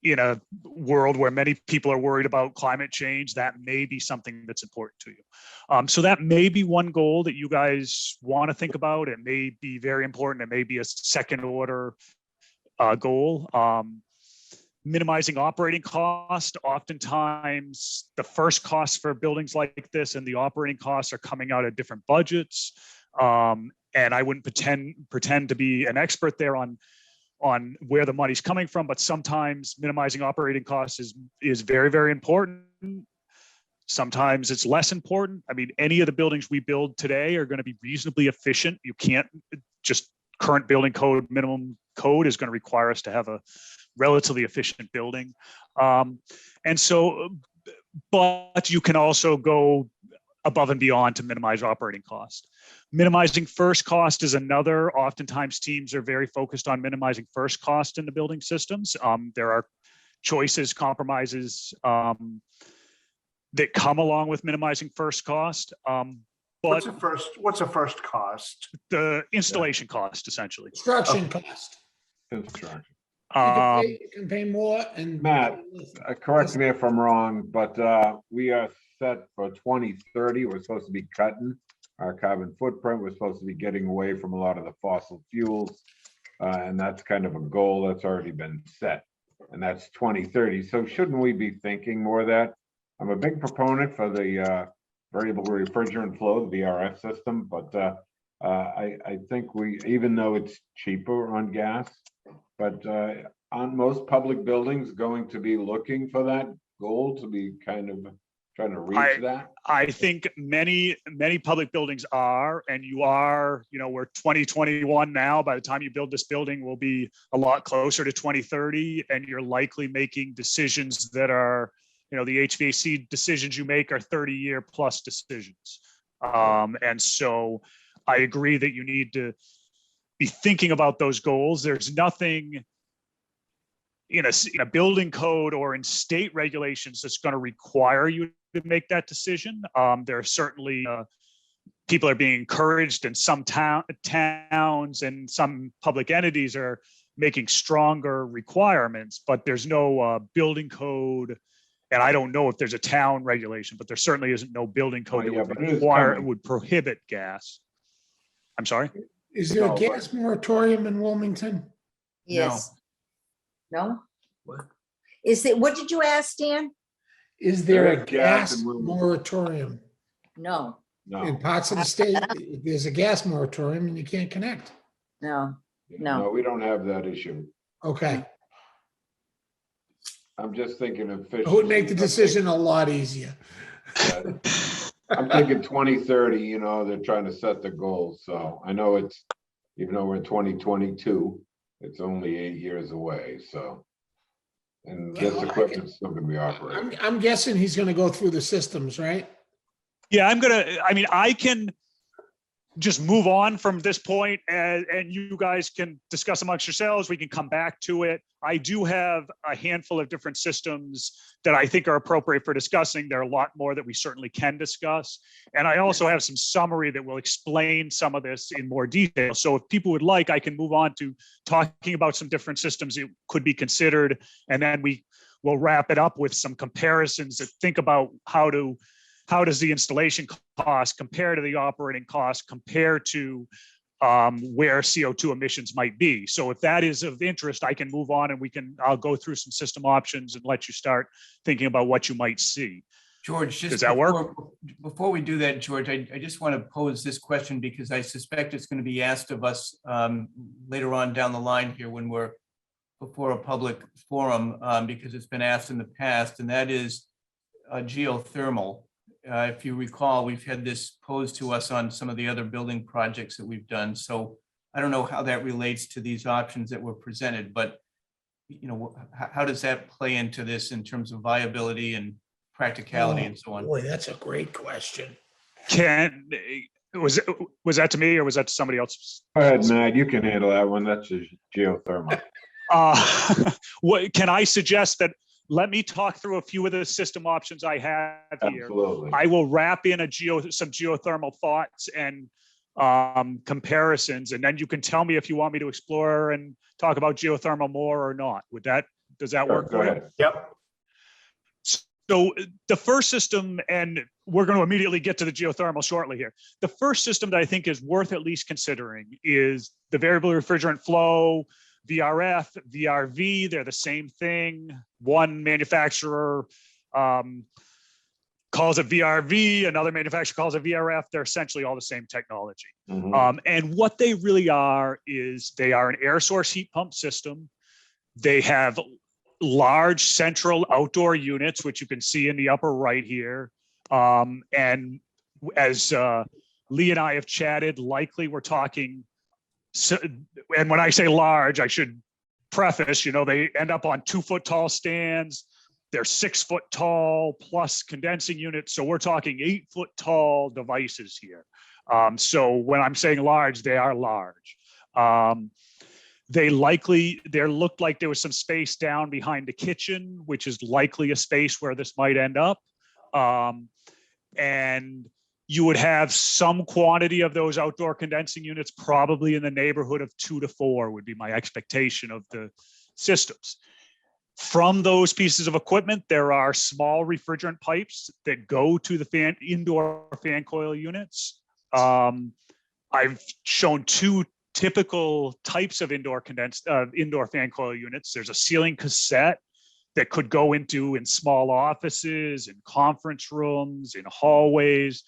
in a world where many people are worried about climate change, that may be something that's important to you. So that may be one goal that you guys want to think about. It may be very important. It may be a second order goal. Minimizing operating cost. Oftentimes, the first costs for buildings like this and the operating costs are coming out of different budgets. And I wouldn't pretend to be an expert there on where the money's coming from, but sometimes minimizing operating costs is very, very important. Sometimes it's less important. I mean, any of the buildings we build today are going to be reasonably efficient. You can't just current building code, minimum code is going to require us to have a relatively efficient building. And so, but you can also go above and beyond to minimize operating cost. Minimizing first cost is another. Oftentimes teams are very focused on minimizing first cost in the building systems. There are choices, compromises that come along with minimizing first cost. What's But a first cost? the installation cost, essentially. Construction cost. Construction. You can pay more and. Matt, correct me if I'm wrong, but we are set for 2030. We're supposed to be cutting our carbon footprint. We're supposed to be getting away from a lot of the fossil fuels. And that's kind of a goal that's already been set. And that's 2030. So shouldn't we be thinking more of that? I'm a big proponent for the variable refrigerant flow, the VRF system, but I think even though it's cheaper on gas, but on most public buildings going to be looking for that goal to be kind of trying to reach that? I think many public buildings are, and you are, we're 2021 now. By the time you build this building, we'll be a lot closer to 2030, and you're likely making decisions that are, the HVAC decisions you make are 30-year plus decisions. And so I agree that you need to be thinking about those goals. There's nothing in a building code or in state regulations that's going to require you to make that decision. There are certainly people are being encouraged, and some towns and some public entities are making stronger requirements, but there's no building code. And I don't know if there's a town regulation, but there certainly isn't no building code that would prohibit gas. I'm sorry? Is there a gas moratorium in Wilmington? Yes. No? What? What did you ask, Dan? Is there a gas moratorium? No. In parts of the state, there's a gas moratorium and you can't connect. No. No, we don't have that issue. Okay. I'm just thinking of fish. It would make the decision a lot easier. I'm thinking 2030, they're trying to set the goals. So I know it's, even though we're in 2022, it's only 8 years away. So, and this equipment's still going to be operating. I'm guessing he's going to go through the systems, right? Yeah, I can just move on from this point, and you guys can discuss amongst yourselves. We can come back to it. I do have a handful of different systems that I think are appropriate for discussing. There are a lot more that we certainly can discuss. And I also have some summary that will explain some of this in more detail. So if people would like, I can move on to talking about some different systems that could be considered. And then we will wrap it up with some comparisons that think about how does the installation cost compare to the operating cost, compare to where CO2 emissions might be. So if that is of interest, I can move on and I'll go through some system options and let you start thinking about what you might see. George, does that work? Before we do that, George, I just want to pose this question because I suspect it's going to be asked of us later on down the line here when we're before a public forum, because it's been asked in the past, and that is geothermal. If you recall, we've had this posed to us on some of the other building projects that we've done. So I don't know how that relates to these options that were presented, but how does that play into this in terms of viability and practicality and so on? Boy, that's a great question. Was that to me or was that to somebody else? Go ahead, Matt. You can handle that one. That's just geothermal. Can I suggest that? Let me talk through a few of the system options I have here. Absolutely. I will wrap in some geothermal thoughts and comparisons, and then you can tell me if you want me to explore and talk about geothermal more or not. Would that Does that Sure, work go for you? ahead. Yep. So the first system, and we're going to immediately get to the geothermal shortly here. The first system that I think is worth at least considering is the variable refrigerant flow, VRF, VRV. They're the same thing. One manufacturer calls it VRV, another manufacturer calls it VRF. They're essentially all the same technology. And what they really are is they are an air source heat pump system. They have large central outdoor units, which you can see in the upper right here. And as Lee and I have chatted, likely we're talking, and when I say large, I should preface, they end up on 2-foot tall stands. They're 6-foot tall plus condensing units. So we're talking 8-foot tall devices here. So when I'm saying large, they are large. There looked like there was some space down behind the kitchen, which is likely a space where this might end up. And you would have some quantity of those outdoor condensing units, probably in the neighborhood of 2 to 4 would be my expectation of the systems. From those pieces of equipment, there are small refrigerant pipes that go to the indoor fan coil units. I've shown 2 typical types of indoor fan coil units. There's a ceiling cassette that could go in small offices, in conference rooms, in hallways,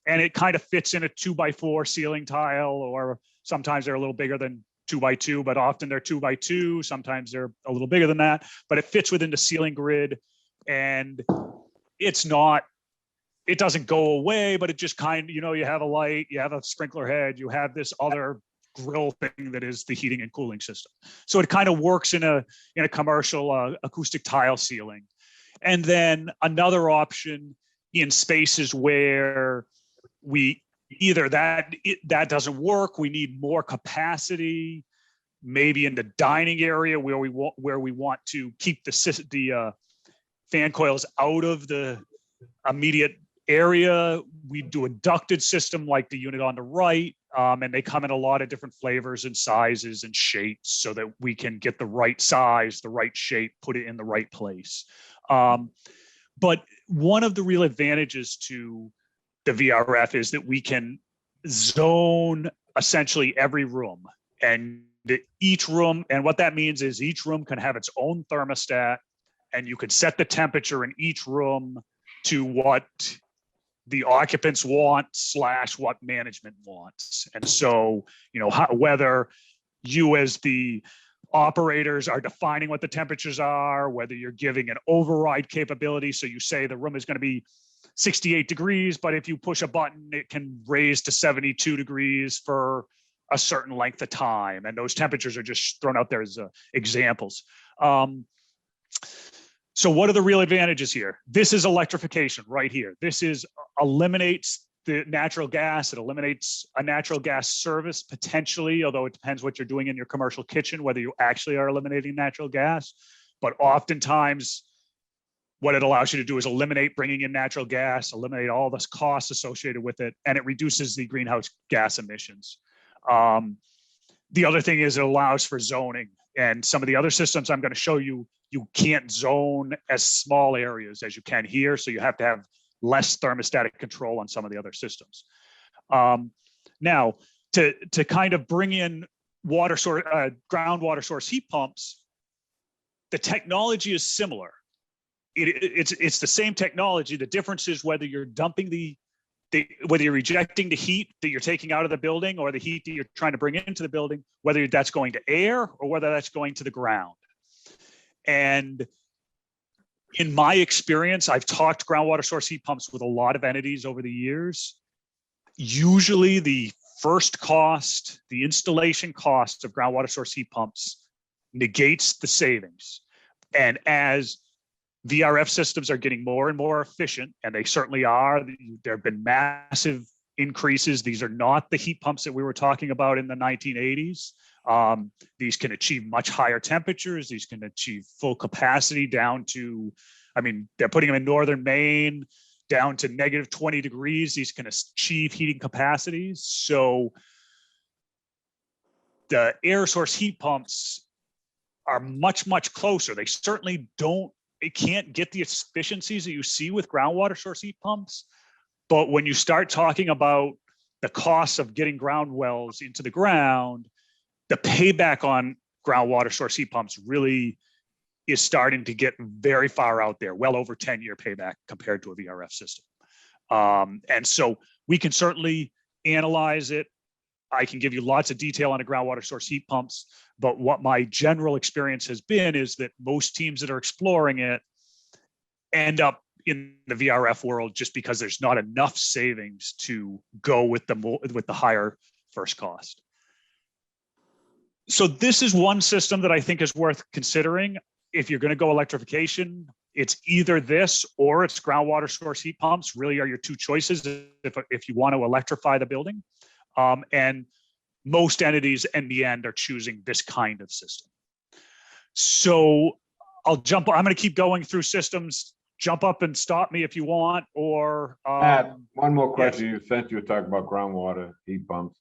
and it kind of fits in a 2x4 ceiling tile, or sometimes they're a little bigger than 2x2, but often they're 2x2. Sometimes they're a little bigger than that, but it fits within the ceiling grid, and it doesn't go away, but it just you have a light, you have a sprinkler head, you have this other grill thing that is the heating and cooling system. So it kind of works in a commercial acoustic tile ceiling. And then another option in spaces where that doesn't work, we need more capacity, maybe in the dining area where we want to keep the fan coils out of the immediate area. We do a ducted system like the unit on the right, and they come in a lot of different flavors and sizes and shapes so that we can get the right size, the right shape, put it in the right place. But one of the real advantages to the VRF is that we can zone essentially every room, and each room, and what that means is each room can have its own thermostat, and you can set the temperature in each room to what the occupants want / what management wants. And so, whether you as the operators are defining what the temperatures are, whether you're giving an override capability. So you say the room is going to be 68 degrees, but if you push a button, it can raise to 72 degrees for a certain length of time. And those temperatures are just thrown out there as examples. So what are the real advantages here? This is electrification right here. This eliminates the natural gas. It eliminates a natural gas service potentially, although it depends what you're doing in your commercial kitchen, whether you actually are eliminating natural gas. But oftentimes, what it allows you to do is eliminate bringing in natural gas, eliminate all the costs associated with it, and it reduces the greenhouse gas emissions. The other thing is it allows for zoning. And some of the other systems I'm going to show you, you can't zone as small areas as you can here. So you have to have less thermostatic control on some of the other systems. Now, to kind of bring in groundwater source heat pumps, the technology is similar. It's the same technology. The difference is whether you're dumping whether you're rejecting the heat that you're taking out of the building or the heat that you're trying to bring into the building, whether that's going to air or whether that's going to the ground. And in my experience, I've talked groundwater source heat pumps with a lot of entities over the years. Usually the first cost, the installation cost of groundwater source heat pumps negates the savings. And as VRF systems are getting more and more efficient, and they certainly are, there have been massive increases. These are not the heat pumps that we were talking about in the 1980s. These can achieve much higher temperatures. These can achieve full capacity down to, they're putting them in northern Maine down to negative 20 degrees. These can achieve heating capacities. So the air source heat pumps are much, much closer. They certainly it can't get the efficiencies that you see with groundwater source heat pumps. But when you start talking about the costs of getting ground wells into the ground, the payback on groundwater source heat pumps really is starting to get very far out there, well over 10-year payback compared to a VRF system. And so we can certainly analyze it. I can give you lots of detail on the groundwater source heat pumps, but what my general experience has been is that most teams that are exploring it end up in the VRF world just because there's not enough savings to go with the higher first cost. So this is one system that I think is worth considering. If you're going to go electrification, it's either this or it's groundwater source heat pumps really are your two choices if you want to electrify the building. And most entities in the end are choosing this kind of system. So I'm going to keep going through systems. Jump up and stop me if you want, or Matt, one more question. Since you were talking about groundwater heat pumps,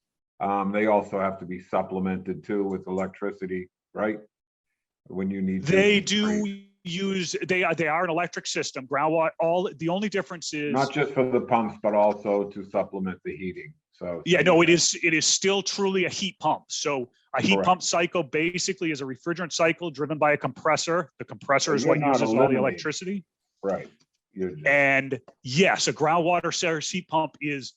they also have to be supplemented too with electricity, right? When you need to. They do use, they are an electric system. Groundwater, the only difference is not just for the pumps, but also to supplement the heating. So yeah, no, it is still truly a heat pump. So a heat pump cycle basically is a refrigerant cycle driven by a compressor. The compressor is what uses all the electricity. Right. And yes, a groundwater source heat pump is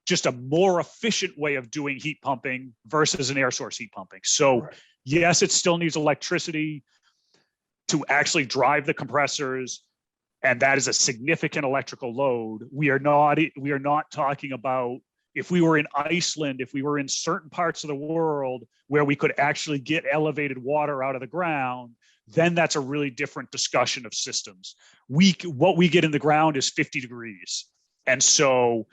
just a more efficient way of doing heat pumping versus an air source heat pumping. So yes, it still needs electricity to actually drive the compressors, and that is a significant electrical load. We are not talking about, if we were in Iceland, if we were in certain parts of the world where we could actually get elevated water out of the ground, then that's a really different discussion of systems. What we get in the ground is 50 degrees. And so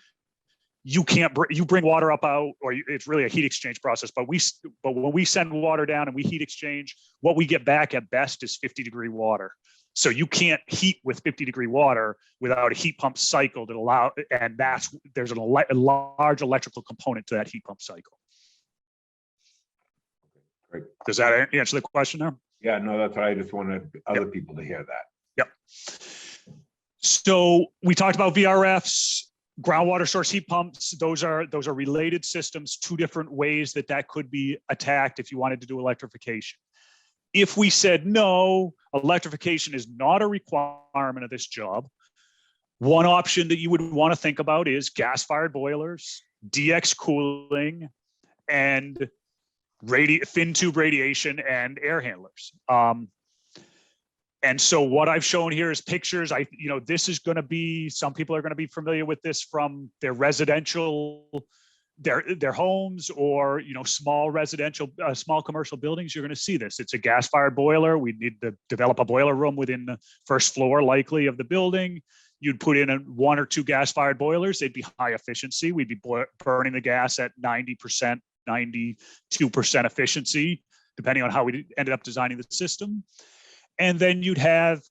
you bring water up out, or it's really a heat exchange process, but when we send water down and we heat exchange, what we get back at best is 50-degree water. So you can't heat with 50-degree water without a heat pump cycle that allow, and there's a large electrical component to that heat pump cycle. Great. Does that answer the question there? Yeah, no, that's what I just wanted other people to hear that. Yep. So we talked about VRFs, groundwater source heat pumps. Those are related systems, two different ways that could be attacked if you wanted to do electrification. If we said no, electrification is not a requirement of this job, one option that you would want to think about is gas-fired boilers, DX cooling, and thin tube radiation and air handlers. And so what I've shown here is pictures. This is going to be, some people are going to be familiar with this from their residential, their homes, or small residential, small commercial buildings. You're going to see this. It's a gas-fired boiler. We need to develop a boiler room within the first floor, likely, of the building. You'd put in one or two gas-fired boilers. They'd be high efficiency. We'd be burning the gas at 90%, 92% efficiency, depending on how we ended up designing the system. And then you'd have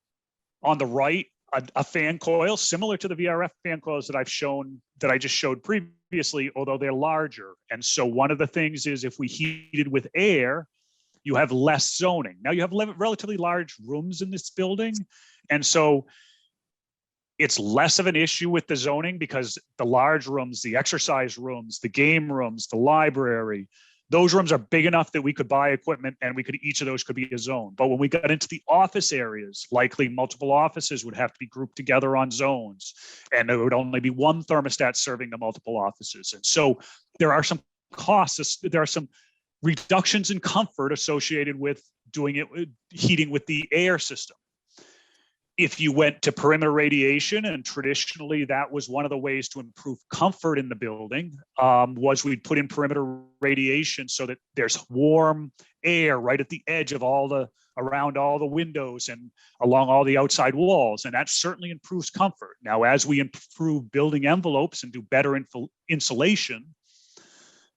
on the right a fan coil similar to the VRF fan coils that I just showed previously, although they're larger. And so one of the things is, if we heated with air, you have less zoning. Now you have relatively large rooms in this building, and so it's less of an issue with the zoning, because the large rooms, the exercise rooms, the game rooms, the library, those rooms are big enough that we could buy equipment and each of those could be a zone. But when we got into the office areas, likely multiple offices would have to be grouped together on zones, and there would only be one thermostat serving the multiple offices. And so there are some costs, there are some reductions in comfort associated with doing it, heating with the air system. If you went to perimeter radiation, and traditionally that was one of the ways to improve comfort in the building, was we'd put in perimeter radiation so that there's warm air right at the edge of around all the windows and along all the outside walls. And that certainly improves comfort. Now, as we improve building envelopes and do better insulation,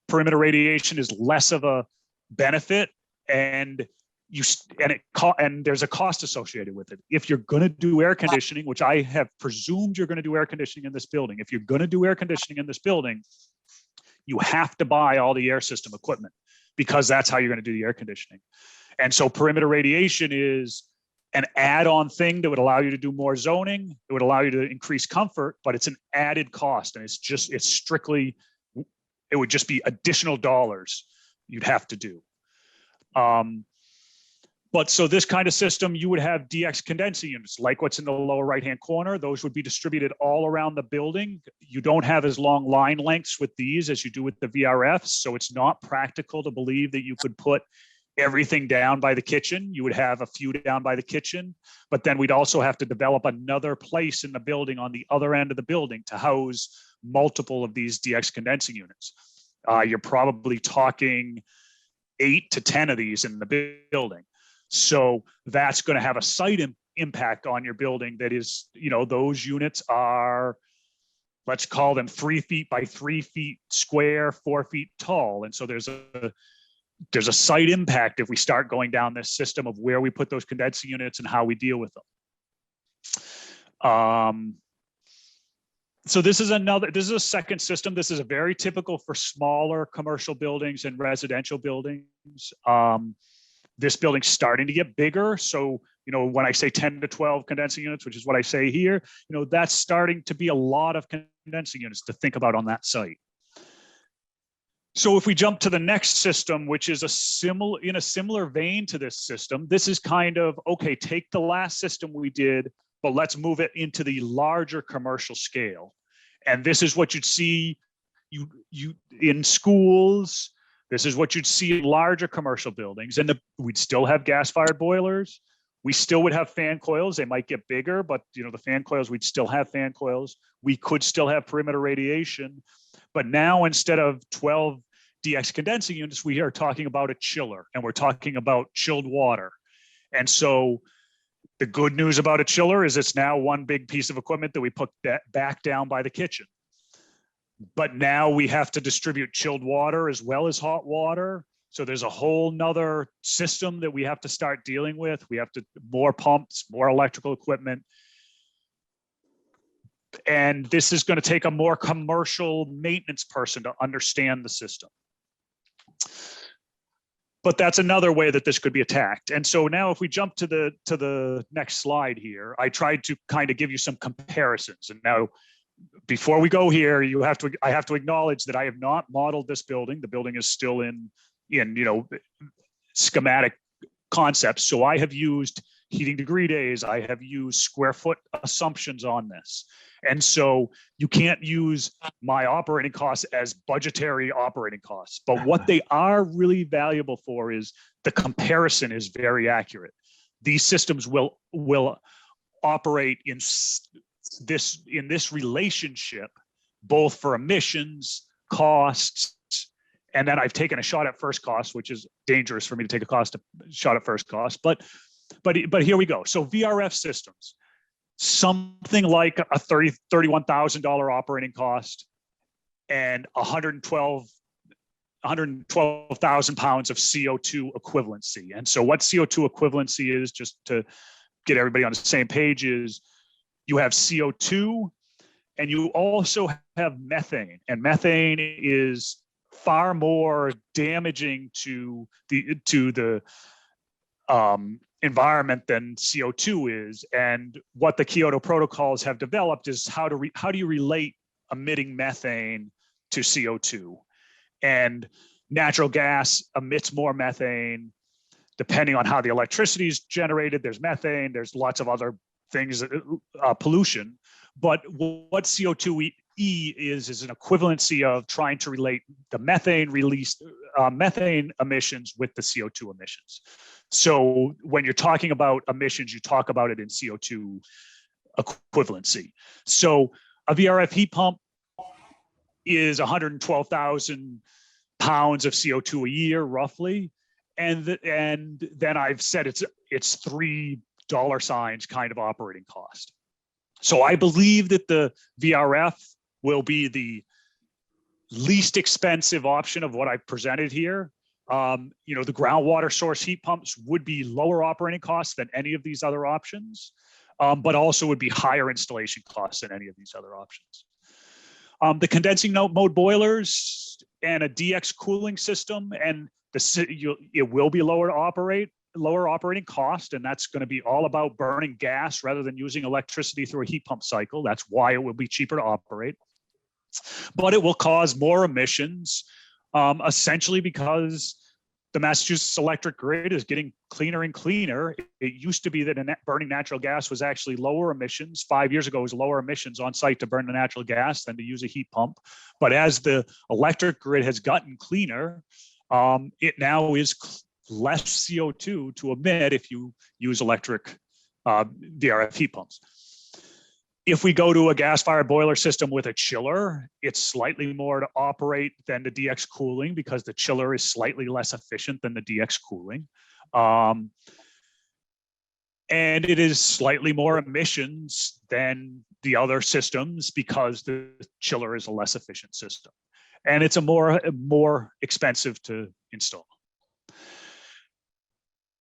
perimeter radiation is less of a benefit, and there's a cost associated with it. If you're going to do air conditioning, which I have presumed you're going to do air conditioning in this building, if you're going to do air conditioning in this building, you have to buy all the air system equipment, because that's how you're going to do the air conditioning. And so perimeter radiation is an add-on thing that would allow you to do more zoning. It would allow you to increase comfort, but it's an added cost. And it's strictly, it would just be additional dollars you'd have to do. But so this kind of system, you would have DX condensing units, like what's in the lower right-hand corner. Those would be distributed all around the building. You don't have as long line lengths with these as you do with the VRFs. So it's not practical to believe that you could put everything down by the kitchen. You would have a few down by the kitchen, but then we'd also have to develop another place in the building on the other end of the building to house multiple of these DX condensing units. You're probably talking 8 to 10 of these in the building. So that's going to have a site impact on your building that is, you know, those units are, let's call them 3 feet by 3 feet square, 4 feet tall. And so there's a site impact if we start going down this system of where we put those condensing units and how we deal with them. So this is a second system. This is a very typical for smaller commercial buildings and residential buildings. This building's starting to get bigger. So, you know, when I say 10 to 12 condensing units, which is what I say here, you know, that's starting to be a lot of condensing units to think about on that site. So if we jump to the next system, which is in a similar vein to this system, this is kind of, okay, take the last system we did, but let's move it into the larger commercial scale. And this is what you'd see you in schools. This is what you'd see in larger commercial buildings. And we'd still have gas-fired boilers. We still would have fan coils. They might get bigger, but you know, the fan coils, we'd still have fan coils. We could still have perimeter radiation. But now instead of 12 DX condensing units, we are talking about a chiller, and we're talking about chilled water. And so the good news about a chiller is it's now one big piece of equipment that we put back down by the kitchen. But now we have to distribute chilled water as well as hot water. So there's a whole nother system that we have to start dealing with. We have to more pumps, more electrical equipment. And this is going to take a more commercial maintenance person to understand the system. But that's another way that this could be attacked. And so now if we jump to the next slide here, I tried to kind of give you some comparisons. And now before we go here, I have to acknowledge that I have not modeled this building. The building is still in you know, schematic concepts. So I have used heating degree days. I have used square foot assumptions on this. And so you can't use my operating costs as budgetary operating costs. But what they are really valuable for is the comparison is very accurate. These systems will operate in this relationship, both for emissions, costs, and then I've taken a shot at first cost, which is dangerous for me to take a shot at first cost. But here we go. So VRF systems, something like a $31,000 operating cost and 112,000 pounds of CO2 equivalency. And so what CO2 equivalency is, just to get everybody on the same page, is you have CO2 and you also have methane, and methane is far more damaging to the environment than CO2 is. And what the Kyoto protocols have developed is how do you relate emitting methane to CO2? And natural gas emits more methane. Depending on how the electricity is generated, there's methane, there's lots of other things, pollution. But what CO2 is an equivalency of trying to relate the methane emissions with the CO2 emissions. So when you're talking about emissions, you talk about it in CO2 equivalency. So a VRF heat pump is 112,000 pounds of CO2 a year, roughly. And then I've said it's $3 kind of operating cost. So I believe that the VRF will be the least expensive option of what I've presented here. You know, the groundwater source heat pumps would be lower operating costs than any of these other options, but also would be higher installation costs than any of these other options. The condensing mode boilers and a DX cooling system, and it will be lower lower operating cost, and that's going to be all about burning gas rather than using electricity through a heat pump cycle. That's why it will be cheaper to operate. But it will cause more emissions, essentially because the Massachusetts electric grid is getting cleaner and cleaner. It used to be that burning natural gas was actually lower emissions. 5 years ago, it was lower emissions on site to burn the natural gas than to use a heat pump. But as the electric grid has gotten cleaner, it now is less CO2 to emit if you use electric VRF heat pumps. If we go to a gas-fired boiler system with a chiller, it's slightly more to operate than the DX cooling because the chiller is slightly less efficient than the DX cooling. And it is slightly more emissions than the other systems because the chiller is a less efficient system. And it's a more expensive to install.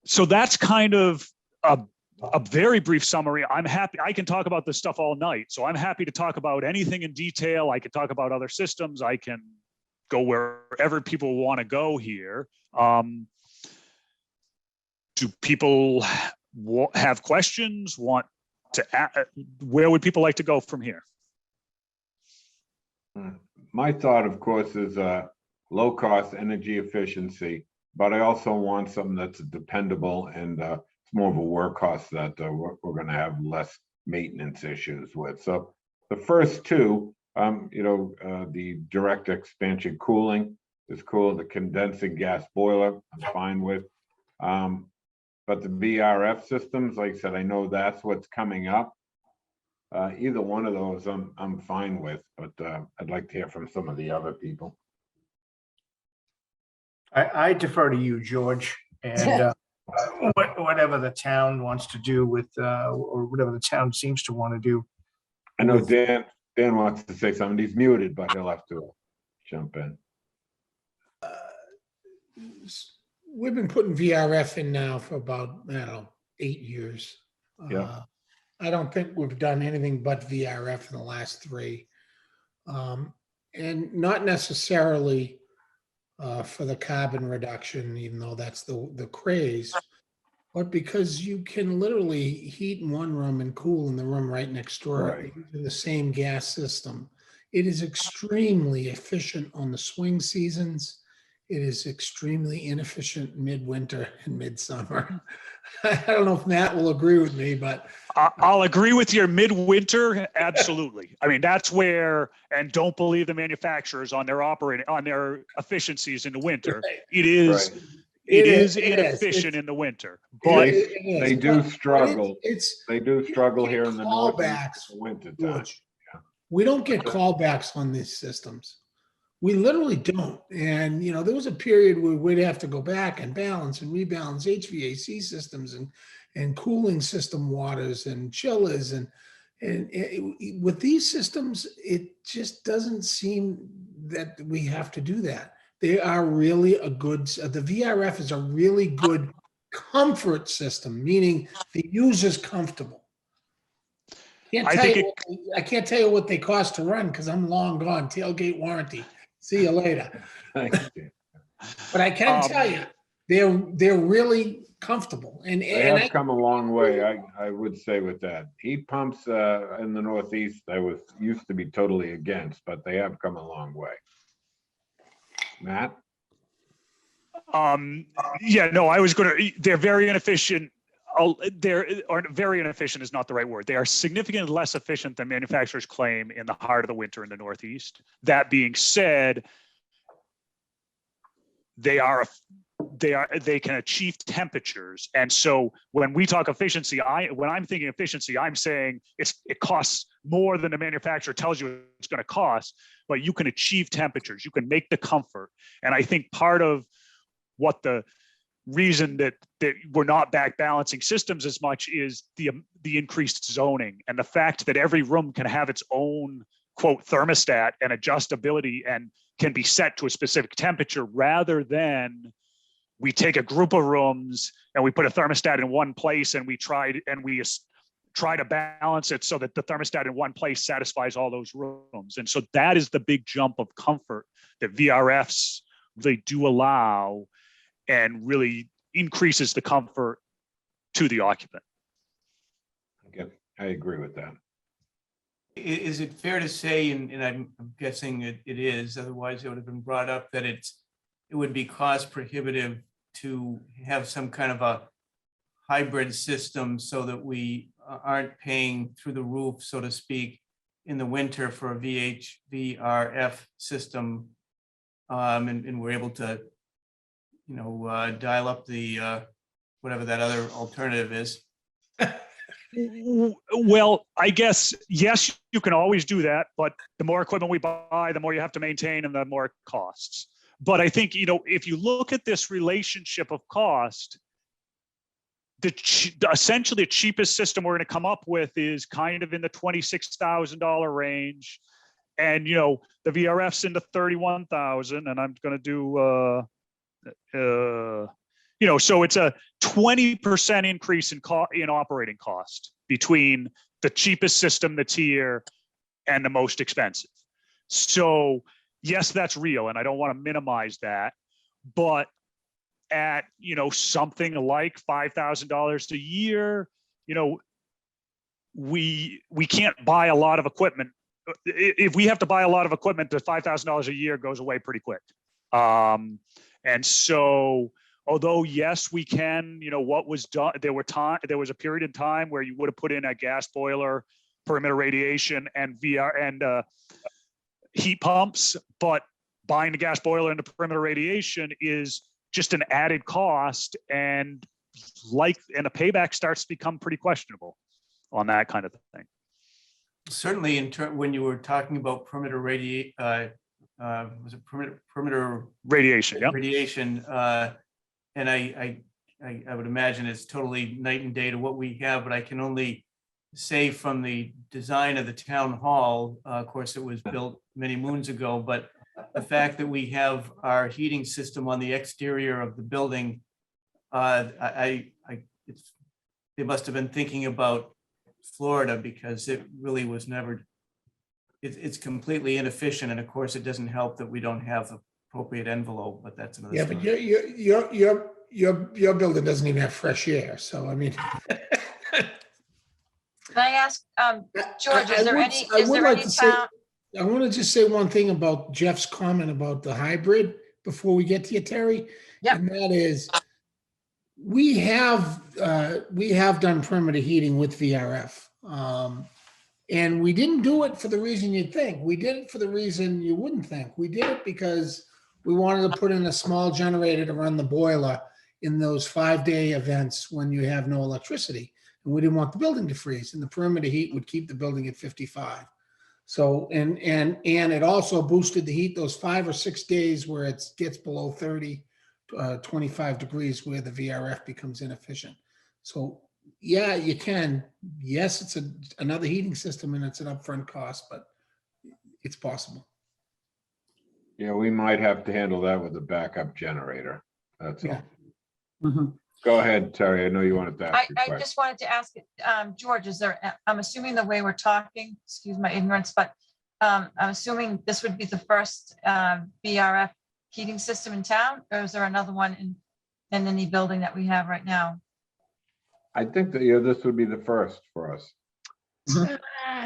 So that's kind of a very brief summary. I'm happy, I can talk about this stuff all night. So I'm happy to talk about anything in detail. I can talk about other systems. I can go wherever people want to go here. Do people have questions? Want to, where would people like to go from here? My thought, of course, is low cost energy efficiency, but I also want something that's dependable and it's more of a workhorse that we're going to have less maintenance issues with. So the first two, the direct expansion cooling is cool. The condensing gas boiler, I'm fine with. But the VRF systems, like I said, I know that's what's coming up. Either one of those I'm fine with, but I'd like to hear from some of the other people. I defer to you, George, and whatever the town wants to do with, or whatever the town seems to want to do. I know Dan wants to say something. He's muted, but he'll have to jump in. We've been putting VRF in now for about, 8 years. Yeah. I don't think we've done anything but VRF in the last 3. And not necessarily for the carbon reduction, even though that's the craze, but because you can literally heat in one room and cool in the room right next door, Right. using the same gas system. It is extremely efficient on the swing seasons. It is extremely inefficient midwinter and midsummer. I don't know if Matt will agree with me, but I'll agree with your midwinter. Absolutely. I mean, that's where, and don't believe the manufacturers on their efficiicies in the winter. Right. It is, Right. it is inefficient in the winter, but They do struggle. They do you struggle get here in the callbacks, northeast in the winter time. George. We don't get callbacks on these systems. We literally don't. And, there was a period where we'd have to go back and balance and rebalance HVAC systems and cooling system waters and chillers. And with these systems, it just doesn't seem that we have to do that. They are really the VRF is a really good comfort system, meaning the user's comfortable. I can't tell you what they cost to run because I'm long gone. Tailgate warranty. See you later. But I can tell you, they're really comfortable. And They have come a long way, I would say, with that. Heat pumps in the Northeast, used to be totally against, but they have come a long way. Matt? Yeah, no, they're very inefficient. Very inefficient is not the right word. They are significantly less efficient than manufacturers claim in the heart of the winter in the Northeast. That being said, they can achieve temperatures. And so when we talk efficiency, when I'm thinking efficiency, I'm saying it costs more than the manufacturer tells you it's going to cost, but you can achieve temperatures, you can make the comfort. And I think part of what the reason that we're not back balancing systems as much is the increased zoning and the fact that every room can have its own quote thermostat and adjustability and can be set to a specific temperature, rather than we take a group of rooms and we put a thermostat in one place and we try to balance it so that the thermostat in one place satisfies all those rooms. And so that is the big jump of comfort that VRFs, they do allow, and really increases the comfort to the occupant. Okay, I agree with that. Is it fair to say, and I'm guessing it is, otherwise it would have been brought up, that it would be cost prohibitive to have some kind of a hybrid system so that we aren't paying through the roof, so to speak, in the winter for a VRF system, and we're able to, dial up the whatever that other alternative is. Well, I guess, yes, you can always do that, but the more equipment we buy, the more you have to maintain and the more it costs. But I think, if you look at this relationship of cost, essentially the cheapest system we're going to come up with is kind of in the $26,000 range. And, the VRF's into 31,000, and I'm going to do, so it's a 20% increase in operating cost between the cheapest system that's here and the most expensive. So yes, that's real, and I don't want to minimize that, but at, something like $5,000 a year, we can't buy a lot of equipment. If we have to buy a lot of equipment, the $5,000 a year goes away pretty quick. And so, although yes, we can, what was done, there was a period in time where you would have put in a gas boiler, perimeter radiation, and heat pumps, but buying the gas boiler and the perimeter radiation is just an added cost, and the payback starts to become pretty questionable on that kind of thing. Certainly, when you were talking about perimeter was it perimeter radiation? Yep. Radiation, and I would imagine it's totally night and day to what we have, but I can only say from the design of the town hall, of course, it was built many moons ago, but the fact that we have our heating system on the exterior of the building, they must have been thinking about Florida, because it really was never, it's completely inefficient. And of course, it doesn't help that we don't have the appropriate envelope, but that's another story. But your building doesn't even have fresh air. So, I mean. Can I ask, George, is there any town? I want to just say one thing about Jeff's comment about the hybrid before we get to you, Terry. Yep. And that is, we have done perimeter heating with VRF. And we didn't do it for the reason you'd think. We did it for the reason you wouldn't think. We did it because we wanted to put in a small generator to run the boiler in those 5-day events when you have no electricity. And we didn't want the building to freeze, and the perimeter heat would keep the building at 55. So, and it also boosted the heat those 5 or 6 days where it gets below 30, 25 degrees, where the VRF becomes inefficient. So yeah, you can. Yes, it's another heating system and it's an upfront cost, but it's possible. Yeah, we might have to handle that with a backup generator. That's all. Mm-hmm. Go ahead, Terry. I know you wanted to ask your I question. just wanted to ask, George, I'm assuming the way we're talking, excuse my ignorance, but I'm assuming this would be the first VRF heating system in town, or is there another one in any building that we have right now? I think that this would be the first for us.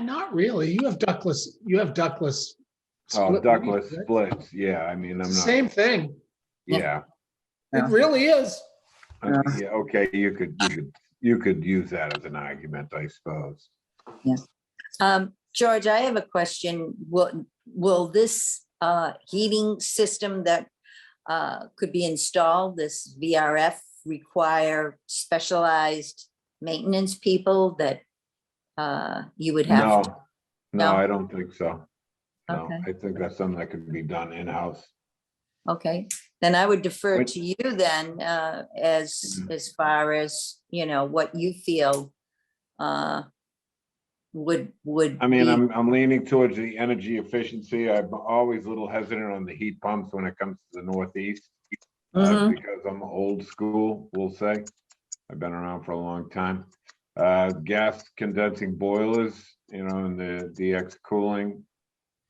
Not really. You have ductless. Oh, split ductless leads, right? splits. Yeah, I mean, I'm not. Same thing. Yeah. It really is. Yeah. Okay. You could use that as an argument, I suppose. George, I have a question. Will this heating system that could be installed, this VRF, require specialized maintenance people that you would have? No, I don't think so. No, Okay. I think that's something that could be done in-house. Okay, then I would defer to you then, as far as, what you feel would. I mean, be- I'm leaning towards the energy efficiency. I'm always a little hesitant on the heat pumps when it comes to the Northeast. Because I'm old school, we'll say. I've been around for a long time. Gas condensing boilers, and the DX cooling,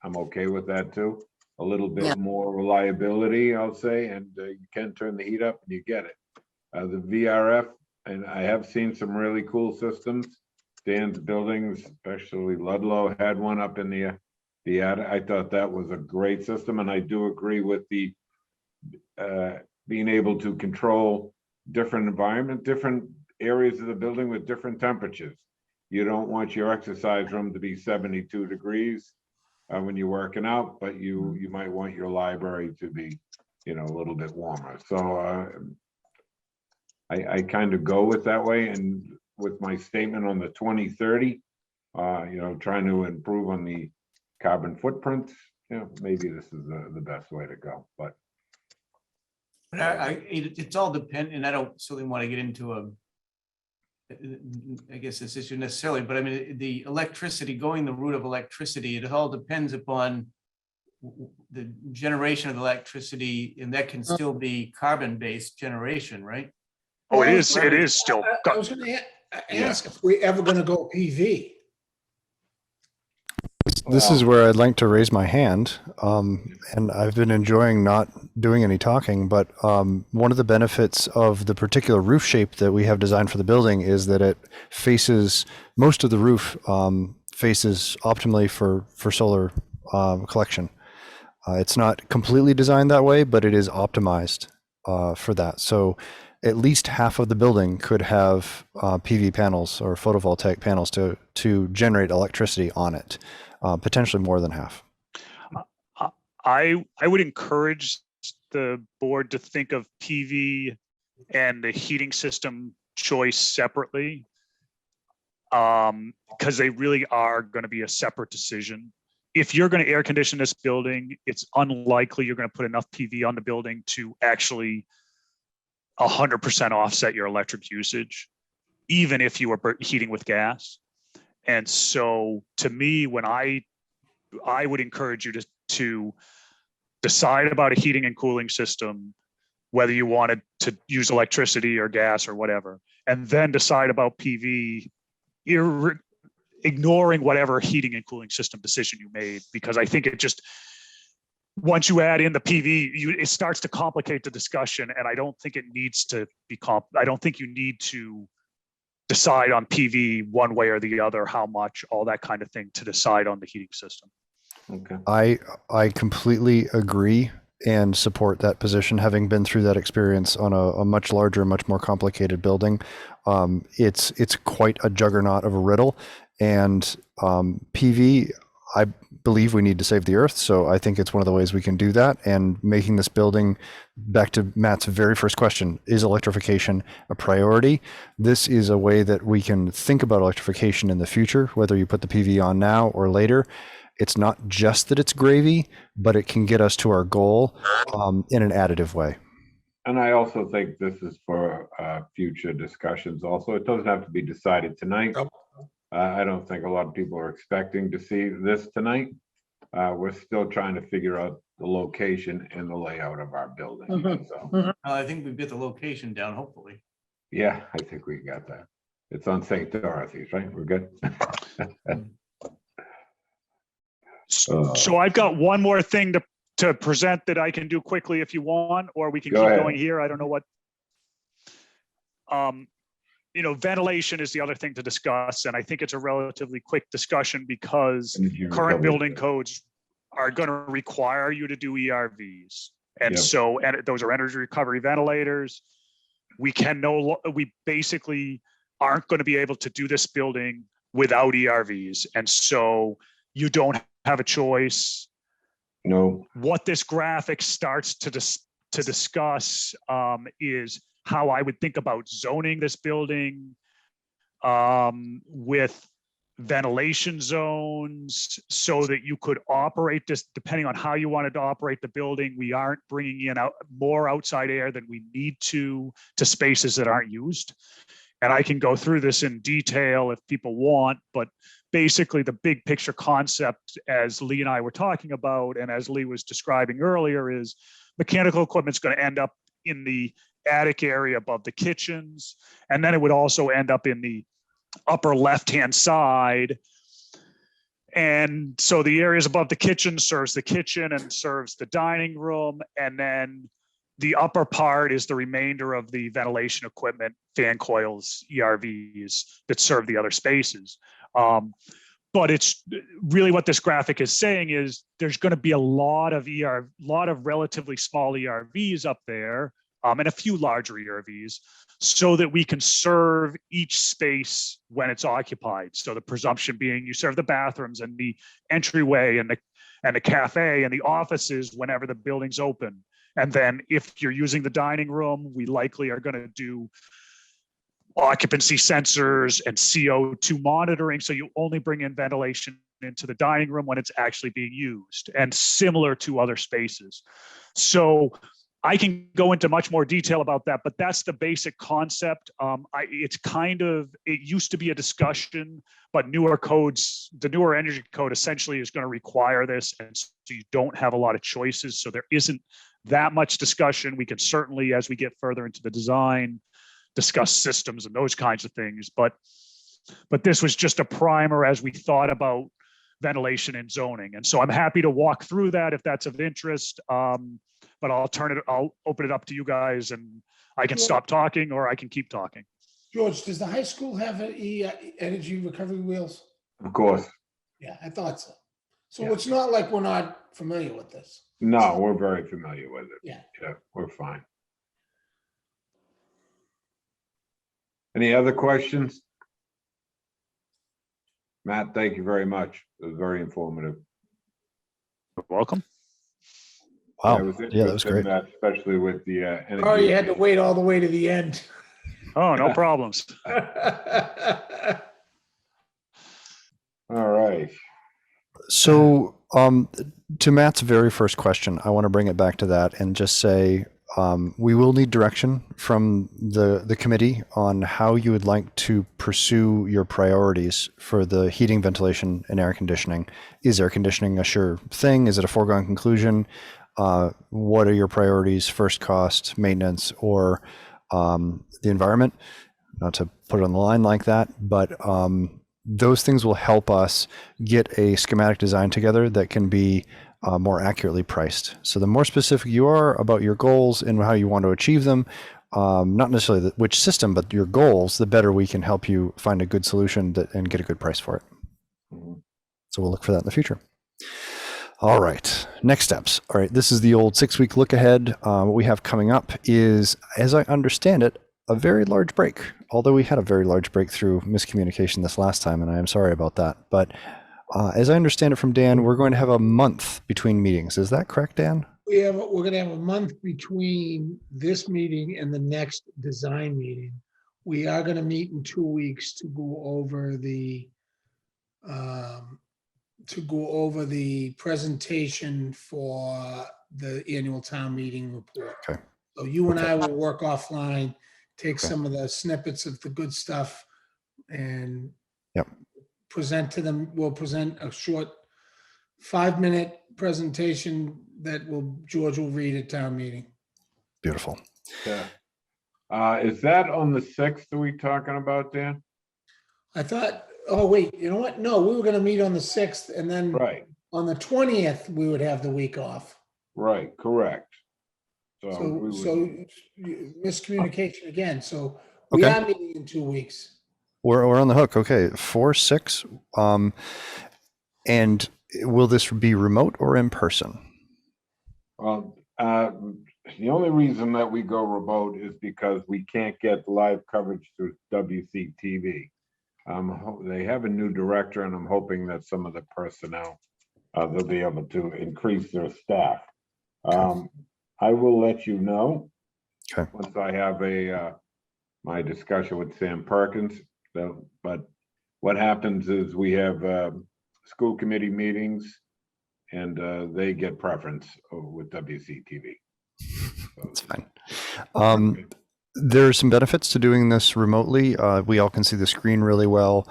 I'm okay with that too. A little bit more reliability, I'll say, and you can turn the heat up and you get it. The VRF, and I have seen some really cool systems. Dan's buildings, especially Ludlow, had one up in the attic. I thought that was a great system, and I do agree with the being able to control different environment, different areas of the building with different temperatures. You don't want your exercise room to be 72 degrees when you're working out, but you might want your library to be, a little bit warmer. So I kind of go with that way, and with my statement on the 2030, trying to improve on the carbon footprint, maybe this is the best way to go. But it's all dependent, and I don't certainly want to get into I guess this issue necessarily, but I mean, the electricity, going the route of electricity, it all depends upon the generation of electricity, and that can still be carbon-based generation, right? Oh, it is still. I was going to ask if we're ever going to go PV. This is where I'd like to raise my hand. And I've been enjoying not doing any talking, but one of the benefits of the particular roof shape that we have designed for the building is that it faces, most of the roof faces optimally for solar collection. It's not completely designed that way, but it is optimized for that. So at least half of the building could have PV panels or photovoltaic panels to generate electricity on it. Potentially more than half. I would encourage the board to think of PV and the heating system choice separately, because they really are going to be a separate decision. If you're going to air condition this building, it's unlikely you're going to put enough PV on the building to actually 100% offset your electric usage, even if you were heating with gas. And so to me, when I would encourage you to decide about a heating and cooling system, whether you wanted to use electricity or gas or whatever, and then decide about PV, ignoring whatever heating and cooling system decision you made, because I think it just, once you add in the PV, it starts to complicate the discussion, and I don't think it needs to be I don't think you need to decide on PV one way or the other, how much, all that kind of thing, to decide on the heating system. okay. I completely agree and support that position, having been through that experience on a much larger, much more complicated building. It's quite a juggernaut of a riddle, and PV, I believe we need to save the earth. So I think it's one of the ways we can do that. And making this building, back to Matt's very first question, is electrification a priority? This is a way that we can think about electrification in the future, whether you put the PV on now or later. It's not just that it's gravy, but it can get us to our goal in an additive way. And I also think this is for future discussions also. It doesn't have to be decided tonight. I don't think a lot of people are expecting to see this tonight. We're still trying to figure out the location and the layout of our building. So, I think we've got the location down, hopefully. yeah, I think we got that. It's on St. Dorothy's, right? We're good. So I've got one more thing to present that I can do quickly if you want, or we can Go keep ahead. going here. I don't know what. Ventilation is the other thing to discuss, and I think it's a relatively quick discussion because current building codes are going to require you to do ERVs, and so those are energy recovery ventilators. We basically aren't going to be able to do this building without ERVs, and so you don't have a choice. No. What this graphic starts to discuss is how I would think about zoning this building with ventilation zones so that you could operate this depending on how you wanted to operate the building. We aren't bringing in more outside air than we need to spaces that aren't used. And I can go through this in detail if people want, but basically the big picture concept, as Lee and I were talking about, and as Lee was describing earlier, is mechanical equipment's going to end up in the attic area above the kitchens, and then it would also end up in the upper left-hand side. And so the areas above the kitchen serves the kitchen and serves the dining room, and then the upper part is the remainder of the ventilation equipment, fan coils, ERVs that serve the other spaces. But it's really what this graphic is saying is there's going to be a lot of relatively small ERVs up there, and a few larger ERVs, so that we can serve each space when it's occupied. So the presumption being you serve the bathrooms and the entryway and the cafe and the offices whenever the building's open. And then if you're using the dining room, we likely are going to do occupancy sensors and CO2 monitoring. So you only bring in ventilation into the dining room when it's actually being used, and similar to other spaces. So I can go into much more detail about that, but that's the basic concept. It used to be a discussion, but the newer energy code essentially is going to require this. And so you don't have a lot of choices. So there isn't that much discussion. We can certainly, as we get further into the design, discuss systems and those kinds of things. But this was just a primer as we thought about ventilation and zoning. And so I'm happy to walk through that if that's of interest. But I'll open it up to you guys, and I can stop talking or I can keep talking. George, does the high school have energy recovery wheels? Of course. Yeah, I thought so. So Yeah. it's not like we're not familiar with this. No, we're very familiar with it. Yeah. Yeah, we're fine. Any other questions? Matt, thank you very much. It was very informative. You're welcome. I Wow. was Yeah, that was interested in great. that, especially with the energy. Oh, you had to wait all the way to the end. Oh, no problems. All right. So, to Matt's very first question, I want to bring it back to that and just say, we will need direction from the committee on how you would like to pursue your priorities for the heating, ventilation, and air conditioning. Is air conditioning a sure thing? Is it a foregone conclusion? What are your priorities, first cost, maintenance, or the environment? Not to put it on the line like that, but those things will help us get a schematic design together that can be more accurately priced. So the more specific you are about your goals and how you want to achieve them, not necessarily which system, but your goals, the better we can help you find a good solution and get a good price for it. So we'll look for that in the future. All right, next steps. All right, this is the old 6-week look ahead. What we have coming up is, as I understand it, a very large break, although we had a very large break through miscommunication this last time, and I am sorry about that. But as I understand it from Dan, we're going to have a month between meetings. Is that correct, Dan? We're going to have a month between this meeting and the next design meeting. We are going to meet in 2 weeks to go over the presentation for the annual town meeting report. Okay. So you and I will work offline, take Okay. some of the snippets of the good stuff and Yep. present to them. We'll present a short 5-minute presentation that George will read at town meeting. Beautiful. Yeah. Is that on the 6th that we talking about, Dan? I thought, oh, wait, you know what? No, we were going to meet on the 6th, and then Right, on the 20th, we would have the week off. right, correct. we So would- miscommunication again. So we Okay. are meeting in 2 weeks. We're on the hook. Okay, 4-6. And will this be remote or in person? Well, the only reason that we go remote is because we can't get live coverage through WCTV. They have a new director, and I'm hoping that some of the personnel, they'll be able to increase their staff. I will let you know Okay. once I have my discussion with Sam Perkins. But what happens is we have school committee meetings, and they get preference with WCTV. That's fine. There are some benefits to doing this remotely. We all can see the screen really well.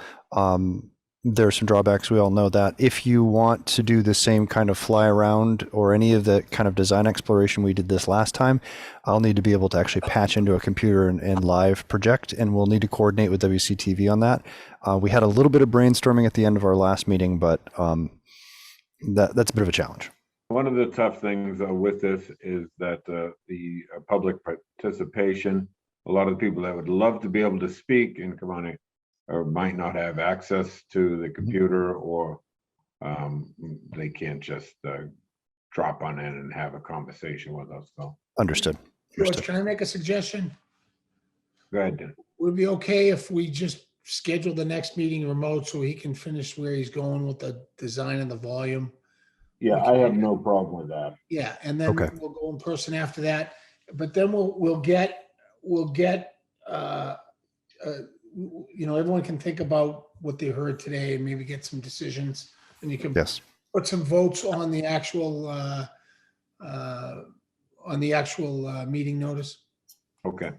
There are some drawbacks. We all know that. If you want to do the same kind of fly around or any of the kind of design exploration we did this last time, I'll need to be able to actually patch into a computer and live project, and we'll need to coordinate with WCTV on that. We had a little bit of brainstorming at the end of our last meeting, but that's a bit of a challenge. One of the tough things with this is that the public participation, a lot of people that would love to be able to speak and come on in, or might not have access to the computer, or they can't just drop on in and have a conversation with us. So Understood. George, Understood. can I make a suggestion? go ahead, Dan. Would it be okay if we just schedule the next meeting remote so he can finish where he's going with the design and the volume? Yeah, I have no problem with that. Yeah, and then Okay. we'll go in person after that. But then we'll get everyone can think about what they heard today and maybe get some decisions. And you can Yes. put some votes on the actual meeting notice. Okay.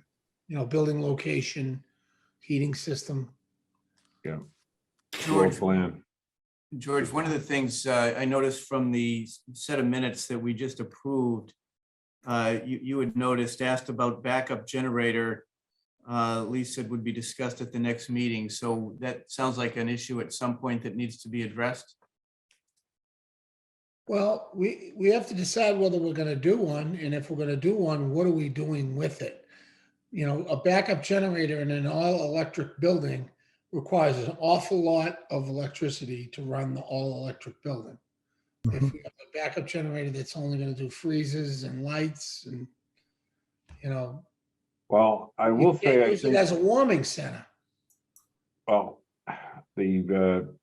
Building location, heating system. Yeah. George, Plan. George, one of the things I noticed from the set of minutes that we just approved, you had asked about backup generator. Lee said would be discussed at the next meeting. So that sounds like an issue at some point that needs to be addressed. Well, we have to decide whether we're going to do one, and if we're going to do one, what are we doing with it? A backup generator in an all-electric building requires an awful lot of electricity to run the all-electric building. If we have a backup generator that's only going to do freezes and lights and, Well, I will you say, can't I use it think, as a warming center. well, the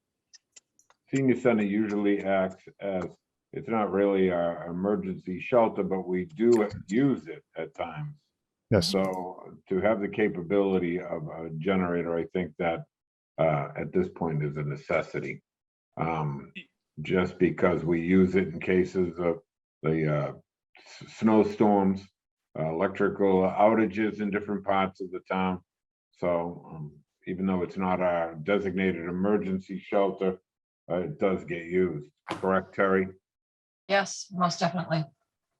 senior center usually acts as, it's not really our emergency shelter, but we do use it at times. Yes. So to have the capability of a generator, I think that at this point is a necessity. Just because we use it in cases of the snowstorms, electrical outages in different parts of the town. So even though it's not our designated emergency shelter, it does get used. Correct, Terry? Yes, most definitely.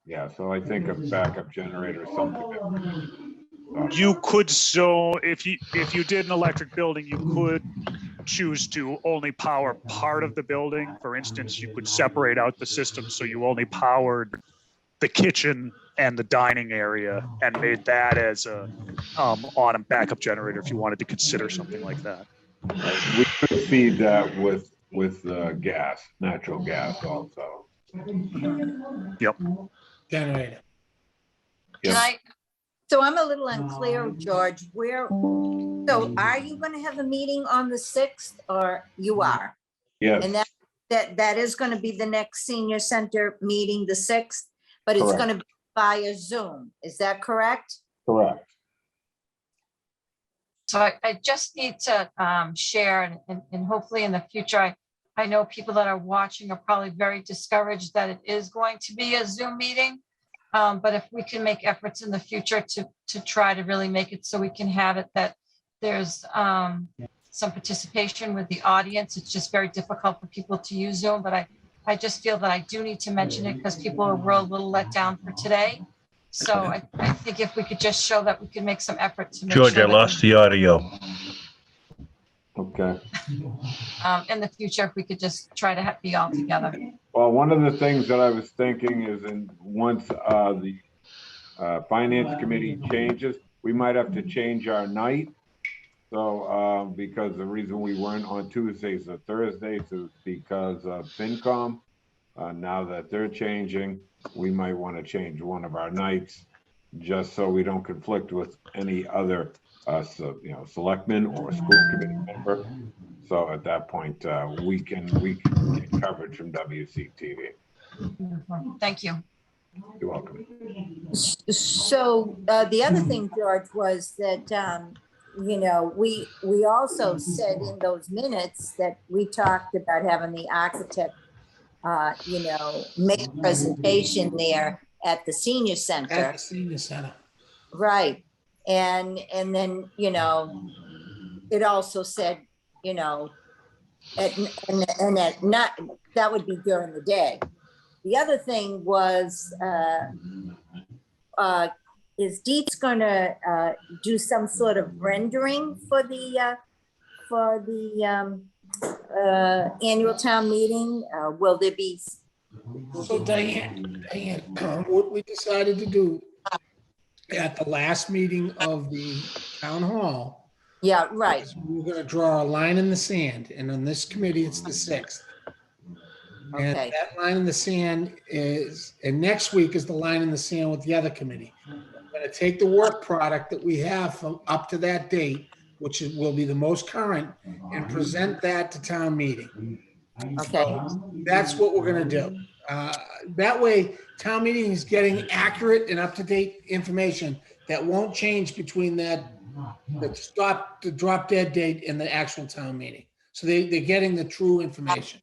Yeah, so I think a backup generator is something that You could, so if you did an electric building, you could choose to only power part of the building. For instance, you could separate out the system so you only powered the kitchen and the dining area and made that as a on a backup generator if you wanted to consider something like that. we could feed that with gas, natural gas also. Yep. Generator. Can Yeah. So I'm a little unclear, George, so are you going to have a meeting on the 6th, or you are? Yes, And that is going to be the next senior center meeting, the 6th, but it's Correct. going to be via Zoom. Is that correct? correct. So I just need to share, and hopefully in the future, I know people that are watching are probably very discouraged that it is going to be a Zoom meeting. But if we can make efforts in the future to try to really make it so we can have it that there's some participation with the audience. It's just very difficult for people to use Zoom, but I just feel that I do need to mention it because people were a little let down for today. So I think if we could just show that we can make some effort to make George, sure I that, lost the audio. Okay. in the future, if we could just try to be all together. Well, one of the things that I was thinking is, once the finance committee changes, we might have to change our night. So because the reason we weren't on Tuesdays or Thursdays is because of FinCom. Now that they're changing, we might want to change one of our nights just so we don't conflict with any other selectman or school committee member. So at that point, we can get coverage from WCTV. Thank you. You're welcome. So the other thing, George, was that, we also said in those minutes that we talked about having the architect, make a presentation there at the senior center. At the senior center. Right. And then, it also said, at not, that would be during the day. The other thing was, is Dietz gonna do some sort of rendering for the annual town meeting? Will there be So Diane, what we decided to do at the last meeting of the town hall, Yeah, right. is we we're gonna draw a line in the sand, and on this committee, it's the 6th. And Okay. that line in the sand is, and next week is the line in the sand with the other committee. We're gonna take the work product that we have from up to that date, which will be the most current, and present that to town meeting. Okay. That's what we're gonna do. That way, town meeting is getting accurate and up-to-date information that won't change between the drop dead date and the actual town meeting. So they're getting the true information.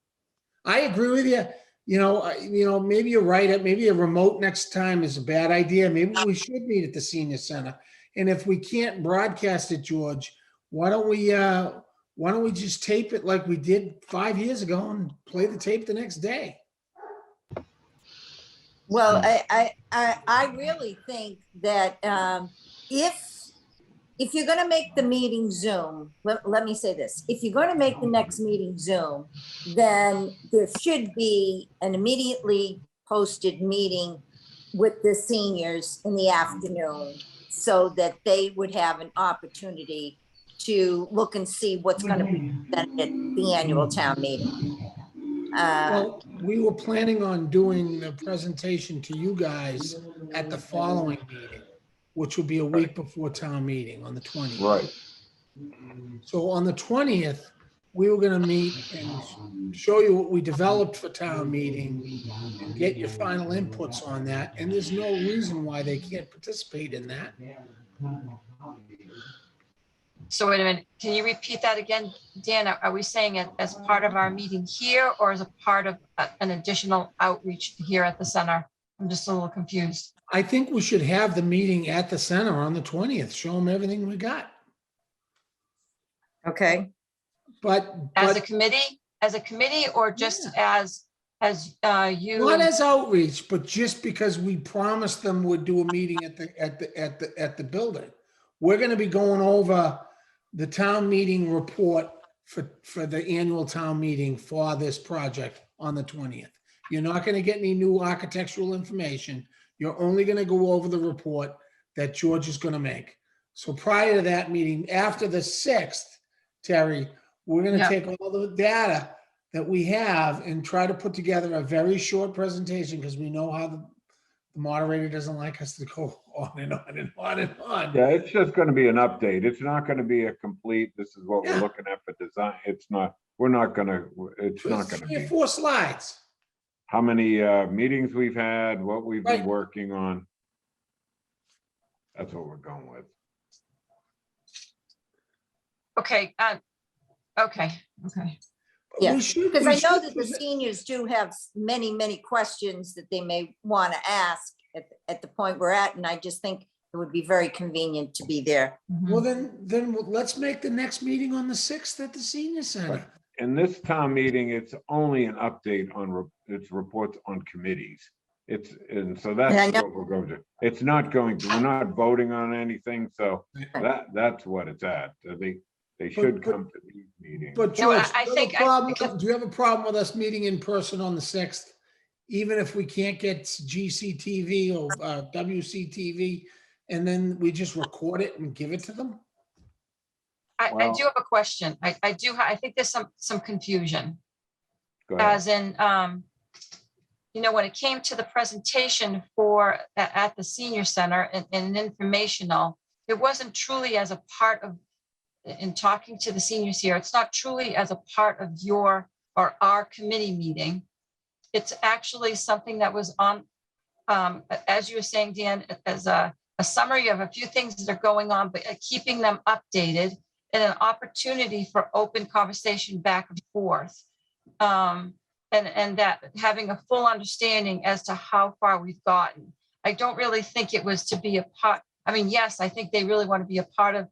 I agree with you. Maybe you're right. Maybe a remote next time is a bad idea. Maybe we should meet at the senior center. And if we can't broadcast it, George, why don't we just tape it like we did 5 years ago and play the tape the next day? Well, I really think that if you're going to make the meeting Zoom, let me say this. If you're going to make the next meeting Zoom, then there should be an immediately posted meeting with the seniors in the afternoon so that they would have an opportunity to look and see what's going to be presented at the annual town meeting. Well, we were planning on doing the presentation to you guys at the following meeting, which would be a week before town meeting on the 20th. Right. So on the 20th, we were gonna meet and show you what we developed for town meeting and get your final inputs on that. And there's no reason why they can't participate in that. So wait a minute, can you repeat that again, Dan? Are we saying it as part of our meeting here or as a part of an additional outreach here at the center? I'm just a little confused. I think we should have the meeting at the center on the 20th, show them everything we got. Okay. But As a committee or just as you? not as outreach, but just because we promised them we'd do a meeting at the building. We're gonna be going over the town meeting report for the annual town meeting for this project on the 20th. You're not gonna get any new architectural information. You're only gonna go over the report that George is gonna make. So prior to that meeting, after the 6th, Terry, we're gonna take all the data that we have and try to put together a very short presentation because we know how the moderator doesn't like us to go on and on and on and on. Yeah, it's just going to be an update. It's not going to be a complete, this is what we're looking at for design. It's not going to 3 or be 4 slides. how many meetings we've had, what we've been working on. That's what we're going with. Okay. Okay. Yeah, because I know that the seniors do have many, many questions that they may want to ask at the point we're at, and I just think it would be very convenient to be there. Well, then let's make the next meeting on the 6th at the senior center. In this town meeting, it's only an update on its reports on committees. So that's what we're going to. It's not going to. We're not voting on anything. So that's what it's at. They should come to these meetings. But George, do you have a problem with us meeting in person on the 6th? Even if we can't get GCTV or WCTV, and then we just record it and give it to them? I do have a question. I think there's some confusion. As in, when it came to the presentation at the senior center and informational, it wasn't truly as a part of, in talking to the seniors here, it's not truly as a part of your or our committee meeting. It's actually something that was on, as you were saying, Dan, as a summary of a few things that are going on, but keeping them updated and an opportunity for open conversation back and forth. And that having a full understanding as to how far we've gotten. I don't really think it was to be a part. I mean, yes, I think they really want to be a part of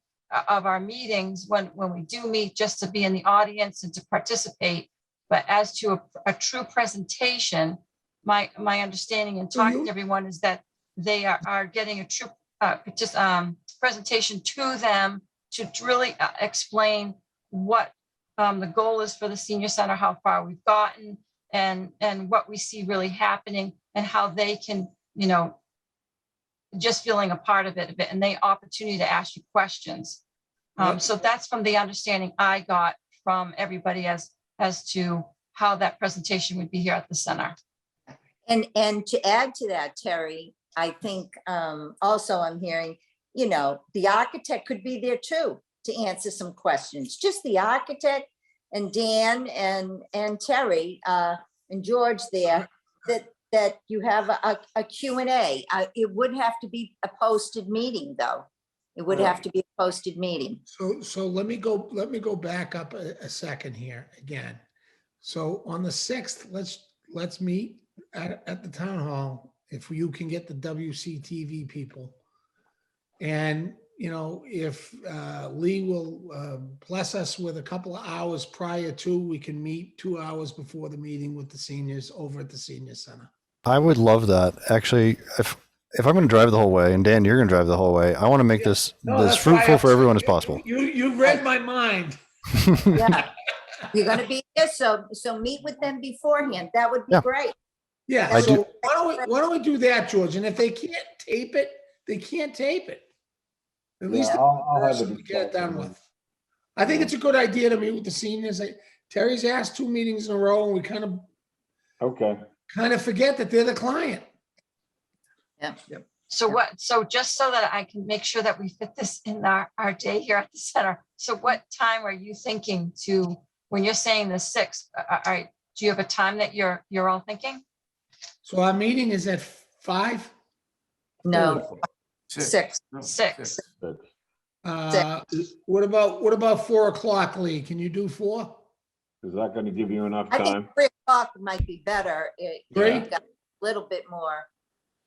our meetings when we do meet, just to be in the audience and to participate. But as to a true presentation, my understanding and talking to everyone is that they are getting a true presentation to them to really explain what the goal is for the senior center, how far we've gotten, and what we see really happening and how they can, you know, just feeling a part of it, and the opportunity to ask you questions. So that's from the understanding I got from everybody as to how that presentation would be here at the center. And to add to that, Terry, I think also I'm hearing, you know, the architect could be there too to answer some questions. Just the architect and Dan and Terry and George there, that you have a Q&A. It would have to be a posted meeting, though. It would have to be a posted meeting. So let me go back up a second here again. So on the 6th, let's meet at the town hall, if you can get the WCTV people. And, you know, if Lee will bless us with a couple of hours prior to, we can meet 2 hours before the meeting with the seniors over at the senior center. I would love that. Actually, if I'm going to drive the whole way, and Dan, you're going to drive the whole way, I want to make this as fruitful for everyone as possible. You read my mind. Yeah, you're going to be there, so meet with them beforehand. That would be great. Yeah. So why don't we do that, George? And if they can't tape it, they can't tape it. At least I'll have it we get it done with. I think it's a good idea to meet with the seniors. Terry's asked 2 meetings in a row, and we kind of forget that they're the client. Yeah. So just so that I can make sure that we fit this in our day here at the center. So what time are you thinking to, when you're saying the 6th, do you have a time that you're all thinking? So our meeting is at 5? No, 6. 6. What about 4 o'clock, Lee? Can you do 4? Is that going to give you enough I time? think 3 o'clock might be better. Great. Got a little bit more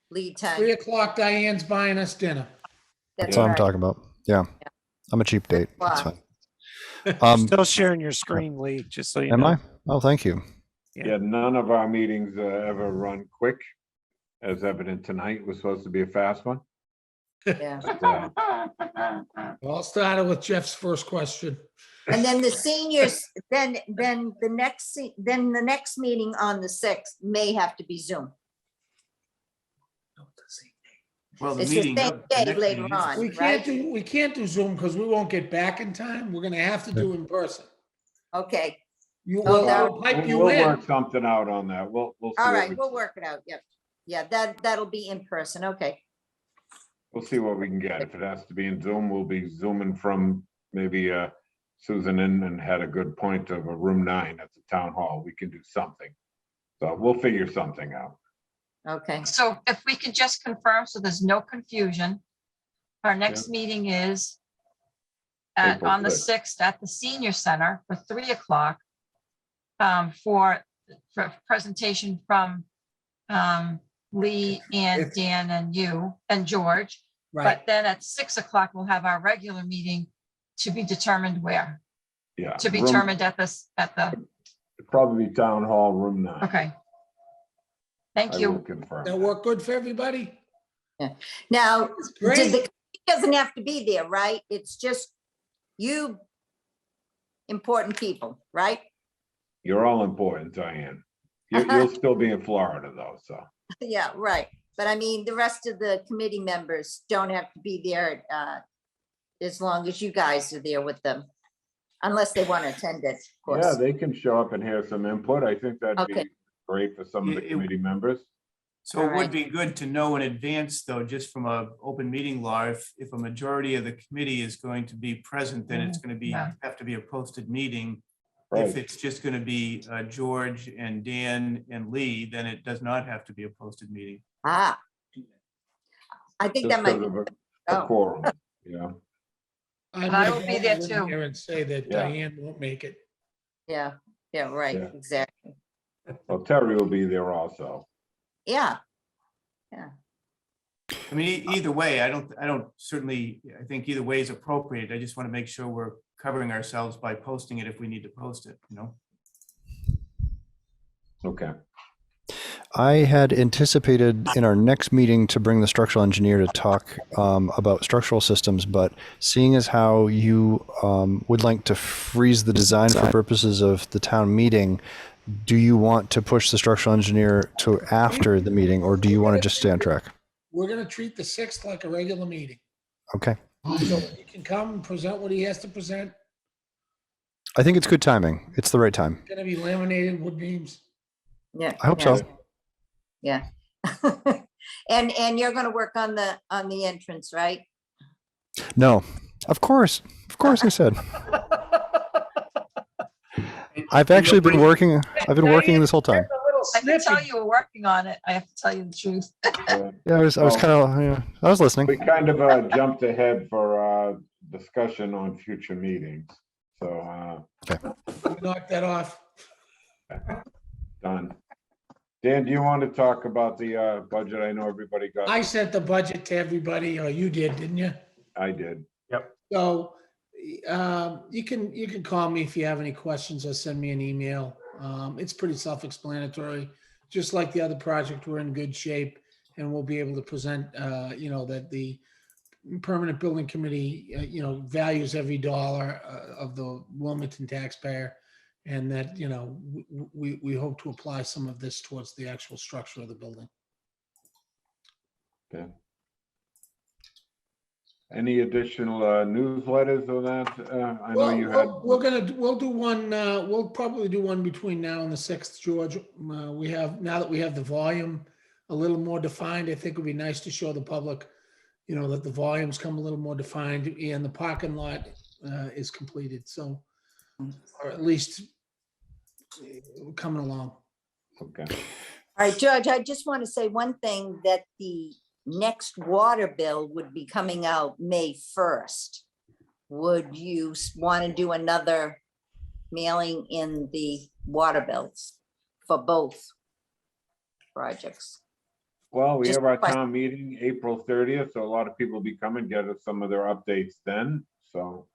lead time. 3 o'clock, Diane's buying us dinner. That's what I'm talking about. Yeah. I'm a cheap date. That's fine. Still sharing your screen, Lee, just so you know. Am I? Oh, thank you. Yeah, none of our meetings ever run quick, as evident tonight. Was supposed to be a fast one. Yeah. Well, started with Jeff's first question. And then the seniors, then the next meeting on the 6th may have to be Zoom. Well, the It's the meeting. same day next later meeting is- on. We can't do Zoom because we won't get back in time. We're gonna have to do in person. Okay, We'll that- pipe you We'll in. work something out on that. We'll see. all what right, we- we'll work it out. Yep. Yeah, that'll be in person. Okay. We'll see what we can get. If it has to be in Zoom, we'll be zooming from maybe Susan and had a good point of a room 9 at the town hall. We can do something. So we'll figure something out. Okay. So if we could just confirm, so there's no confusion, our next meeting is April on the 6th. 6th at the senior center for 3 o'clock for presentation from Lee and Dan and you and George. Right. But then at 6 o'clock, we'll have our regular meeting to be determined where, Yeah. to be room- determined at the, Probably town hall room 9. okay. Thank I you. will confirm. That work good for everybody? Now, Great. it doesn't have to be there, right? It's just you important people, right? You're all important, Diane. You'll still be in Florida though, so. Yeah, right. But I mean, the rest of the committee members don't have to be there as long as you guys are there with them, unless they want to attend it, of Yeah, course. they can show up and hear some input. I think that'd Okay. be great for some of the It- committee members. So it All right. would be good to know in advance, though, just from a open meeting law, if a majority of the committee is going to be present, then it's going to be, Yeah. have to be a posted meeting. Right. If it's just going to be George and Dan and Lee, then it does not have to be a posted meeting. Ah. I think that Just might because be, of a oh. quorum, yeah. I will be there too. Here and say that Yeah. Diane won't make it. yeah, right, Yeah. exactly. Well, Terry will be there also. Yeah, I mean, either way, I don't certainly, I think either way is appropriate. I just want to make sure we're covering ourselves by posting it if we need to post it, you know? Okay. I had anticipated in our next meeting to bring the structural engineer to talk about structural systems, but seeing as how you would like to freeze the design for purposes of the town meeting, do you want to push the structural engineer to after the meeting, or do you want to just stay on track? We're gonna treat the 6th like a regular meeting. Okay. So he can come and present what he has to present. I think it's good timing. It's the right time. Gonna be laminated wood beams. Yeah. I hope yeah, so. Yeah. And you're gonna work on the entrance, right? No, of course I said. I've actually been working. I've been working this whole time. I can tell you were working on it. I have to tell you the truth. Yeah, I was kind of. I was listening. We kind of jumped ahead for discussion on future meetings. So Knock that off. done. Dan, do you want to talk about the budget? I know everybody got. I sent the budget to everybody, or you did, didn't you? I did. So you can call me if you have any questions or send me an email. It's pretty self-explanatory. Just like the other project, we're in good shape and we'll be able to present, that the permanent building committee, values every dollar of the Wilmington taxpayer. And that, we hope to apply some of this towards the actual structure of the building. Okay. Any additional newsletters on that? I know you had. We'll do one, we'll probably do one between now and the 6th, George. Now that we have the volume a little more defined, I think it would be nice to show the public, that the volumes come a little more defined and the parking lot is completed. So, or at least coming along. Okay. All right, George, I just want to say one thing, that the next water bill would be coming out May 1st. Would you want to do another mailing in the water bills for both projects? Well, we Just have our question. town meeting April 30th, so a lot of people will be coming, get us some of their updates then. So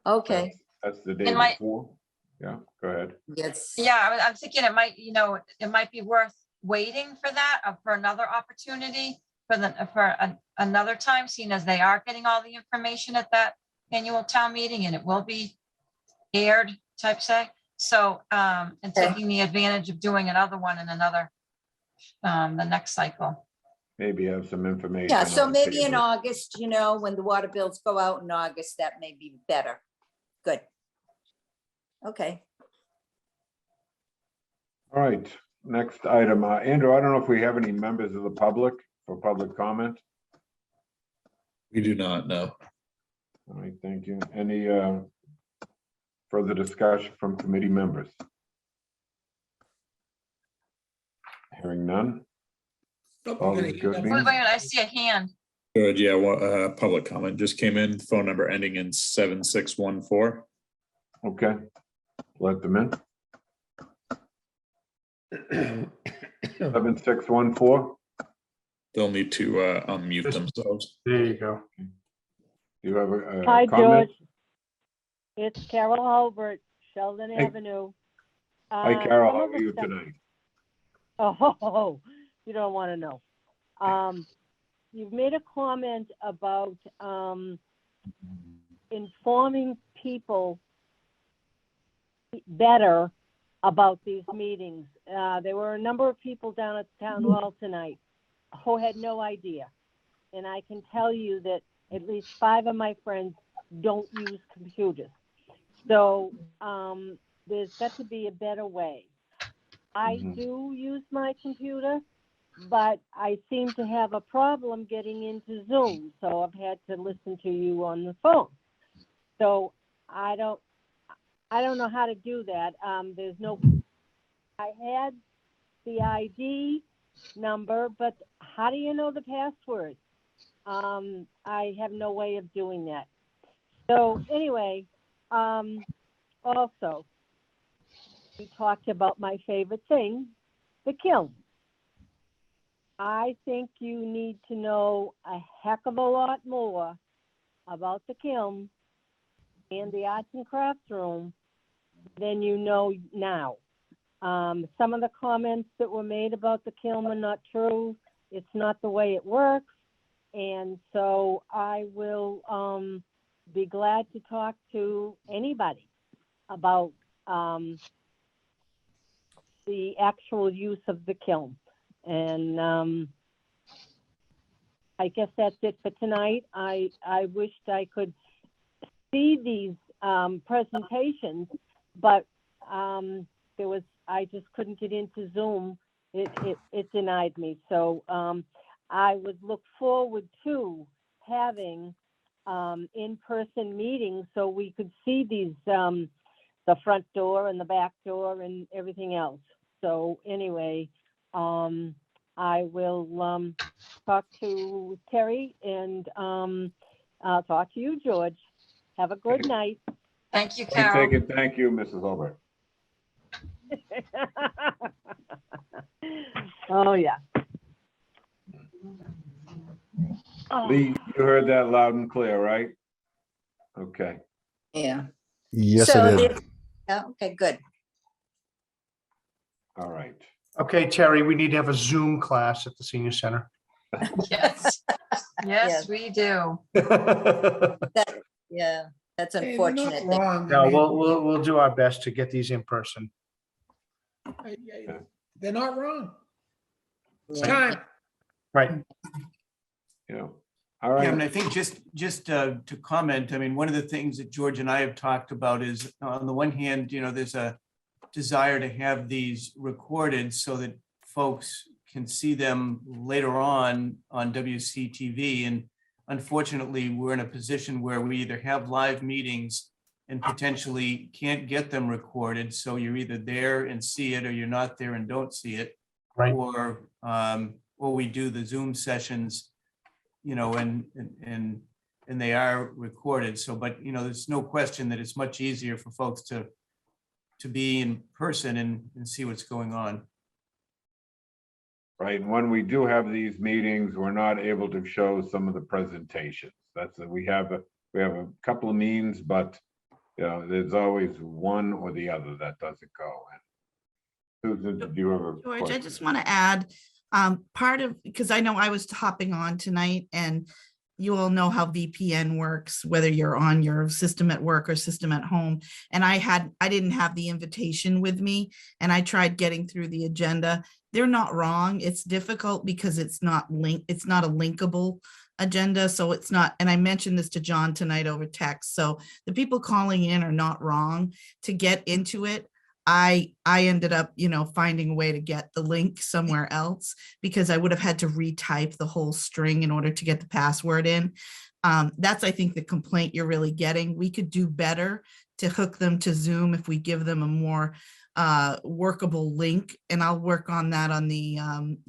Okay, that's the day And my- before. Yeah, go ahead. yes. Yeah, I'm thinking it might be worth waiting for that, for another opportunity for another time, seeing as they are getting all the information at that annual town meeting and it will be aired type say. So, and taking the advantage of doing another one in the next cycle. Maybe have some information. Yeah, so on the maybe in table. August, when the water bills go out in August, that may be better. Good. Okay. All right, next item. Andrew, I don't know if we have any members of the public for public comment. We do not know. All right, thank you. Any further discussion from committee members? Hearing none. All is good. Wait a minute, I see a hand. Good, yeah, public comment just came in, phone number ending in 7614. Okay, let them in. 7614. They'll need to unmute themselves. There you go. Do you have a Hi, comment? George. It's Carol Halbert, Sheldon Hey. Avenue. Hi, Carol, some how of are the you stuff- tonight? Oh, you don't want to know. You've made a comment about informing people better about these meetings. There were a number of people down at the town hall tonight who had no idea. And I can tell you that at least 5 of my friends don't use computers. So there's got to be a better way. I do use my computer, but I seem to have a problem getting into Zoom. So I've had to listen to you on the phone. So I don't know how to do that. I had the ID number, but how do you know the password? I have no way of doing that. So anyway, also, we talked about my favorite thing, the kiln. I think you need to know a heck of a lot more about the kiln and the arts and crafts room than you know now. Some of the comments that were made about the kiln are not true. It's not the way it works. And so I will be glad to talk to anybody about the actual use of the kiln. And I guess that's it for tonight. I wished I could see these presentations, but I just couldn't get into Zoom. It denied me. So I would look forward to having in-person meetings so we could see these, the front door and the back door and everything else. So anyway, I will talk to Terry and I'll talk to you, George. Have a good night. Thank you, I Carol. take it. Thank you, Mrs. Holbert. Oh, yeah. Oh. Lee, you heard that loud and clear, right? Okay. Yeah. Yes, So I did. Yeah, okay, good. All right. Okay, Terry, we need to have a Zoom class at the senior center. Yes, Yes. we do. Yeah, that's Hey, they're not unfortunate. wrong. I No, mean, we'll do our best to get these in person. they're not wrong. It's Yeah. time. Right. Yeah. All Yeah, right. and I think just to comment, I mean, one of the things that George and I have talked about is, on the one hand, there's a desire to have these recorded so that folks can see them later on WCTV. And unfortunately, we're in a position where we either have live meetings and potentially can't get them recorded. So you're either there and see it, or you're not there and don't see it. Right. Or we do the Zoom sessions, and they are recorded. So, but there's no question that it's much easier for folks to be in person and see what's going on. Right. And when we do have these meetings, we're not able to show some of the presentations. We have a couple of means, but there's always one or the other that doesn't go. And Susan, did you have a George, I question? just want to add, because I know I was hopping on tonight, and you all know how VPN works, whether you're on your system at work or system at home. And I didn't have the invitation with me, and I tried getting through the agenda. They're not wrong. It's difficult because it's not a linkable agenda. So it's not, and I mentioned this to John tonight over text. So the people calling in are not wrong. To get into it, I ended up, finding a way to get the link somewhere else, because I would have had to retype the whole string in order to get the password in. That's, I think, the complaint you're really getting. We could do better to hook them to Zoom if we give them a more workable link, and I'll work on that on the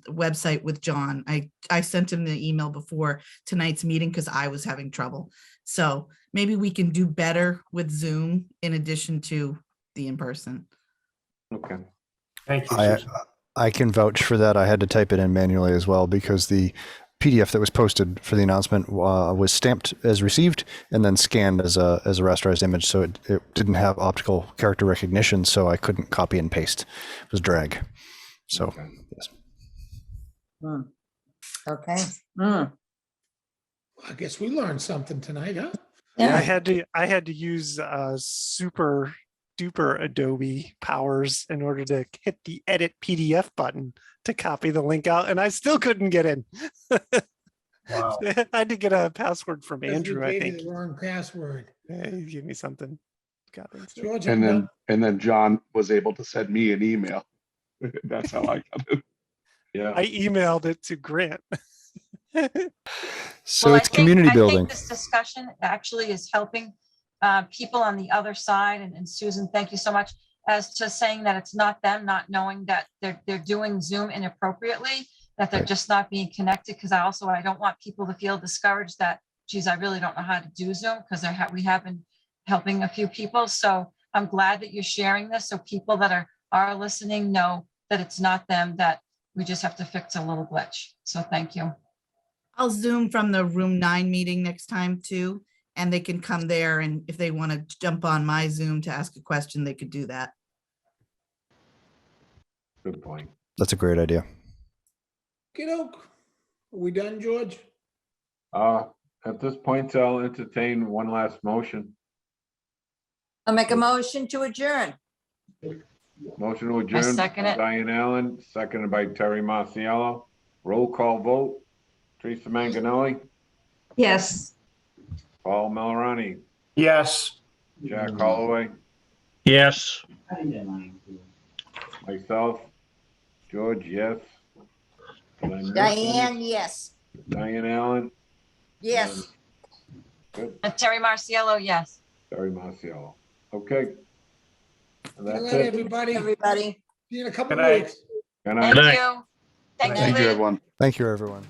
website with John. I sent him the email before tonight's meeting because I was having trouble. So maybe we can do better with Zoom in addition to the in-person. Okay. Thank you, Susan. I can vouch for that. I had to type it in manually as well, because the PDF that was posted for the announcement was stamped as received and then scanned as a rasterized image. So it didn't have optical character recognition, so I couldn't copy and paste. It was drag. So, Okay. yes. Okay. I guess we learned something tonight, huh? Yeah. I had to use super duper Adobe powers in order to hit the edit PDF button to copy the link out, and I still couldn't get in. Wow. I had to get a password from Because Andrew, we I gave you think. the wrong password. Yeah, he gave me something. Got it. George, And I'm then John was able to send me an email. That's how I got it. Yeah. I emailed it to Grant. So Well, it's community I building. think this discussion actually is helping people on the other side. And Susan, thank you so much, as to saying that it's not them not knowing that they're doing Zoom inappropriately, that they're just not being connected. Because I don't want people to feel discouraged that, geez, I really don't know how to do Zoom, because we have been helping a few people. So I'm glad that you're sharing this, so people that are listening know that it's not them, that we just have to fix a little glitch. So thank you. I'll Zoom from the room 9 meeting next time too, and they can come there, and if they want to jump on my Zoom to ask a question, they could do that. Good point. That's a great idea. Kiddo, are we done, George? At this point, I'll entertain one last motion. I'll make a motion to adjourn. Motion to adjourn. second it. Diane Allen, seconded by Terry Marciello. Roll call vote. Teresa Manganelli, Yes. Paul Malorani, Yes. Jack Holloway, Yes. myself, George, yes. Did I miss Diane, any? yes. Diane Allen, Yes. good. And Terry Marciello, yes. Terry Marciello. Okay. And Good that's night, it. everybody. Everybody. See you in a couple Good night. weeks. Good Thank night. you. Thank you, Thank you, Lee. everyone. Thank you, everyone.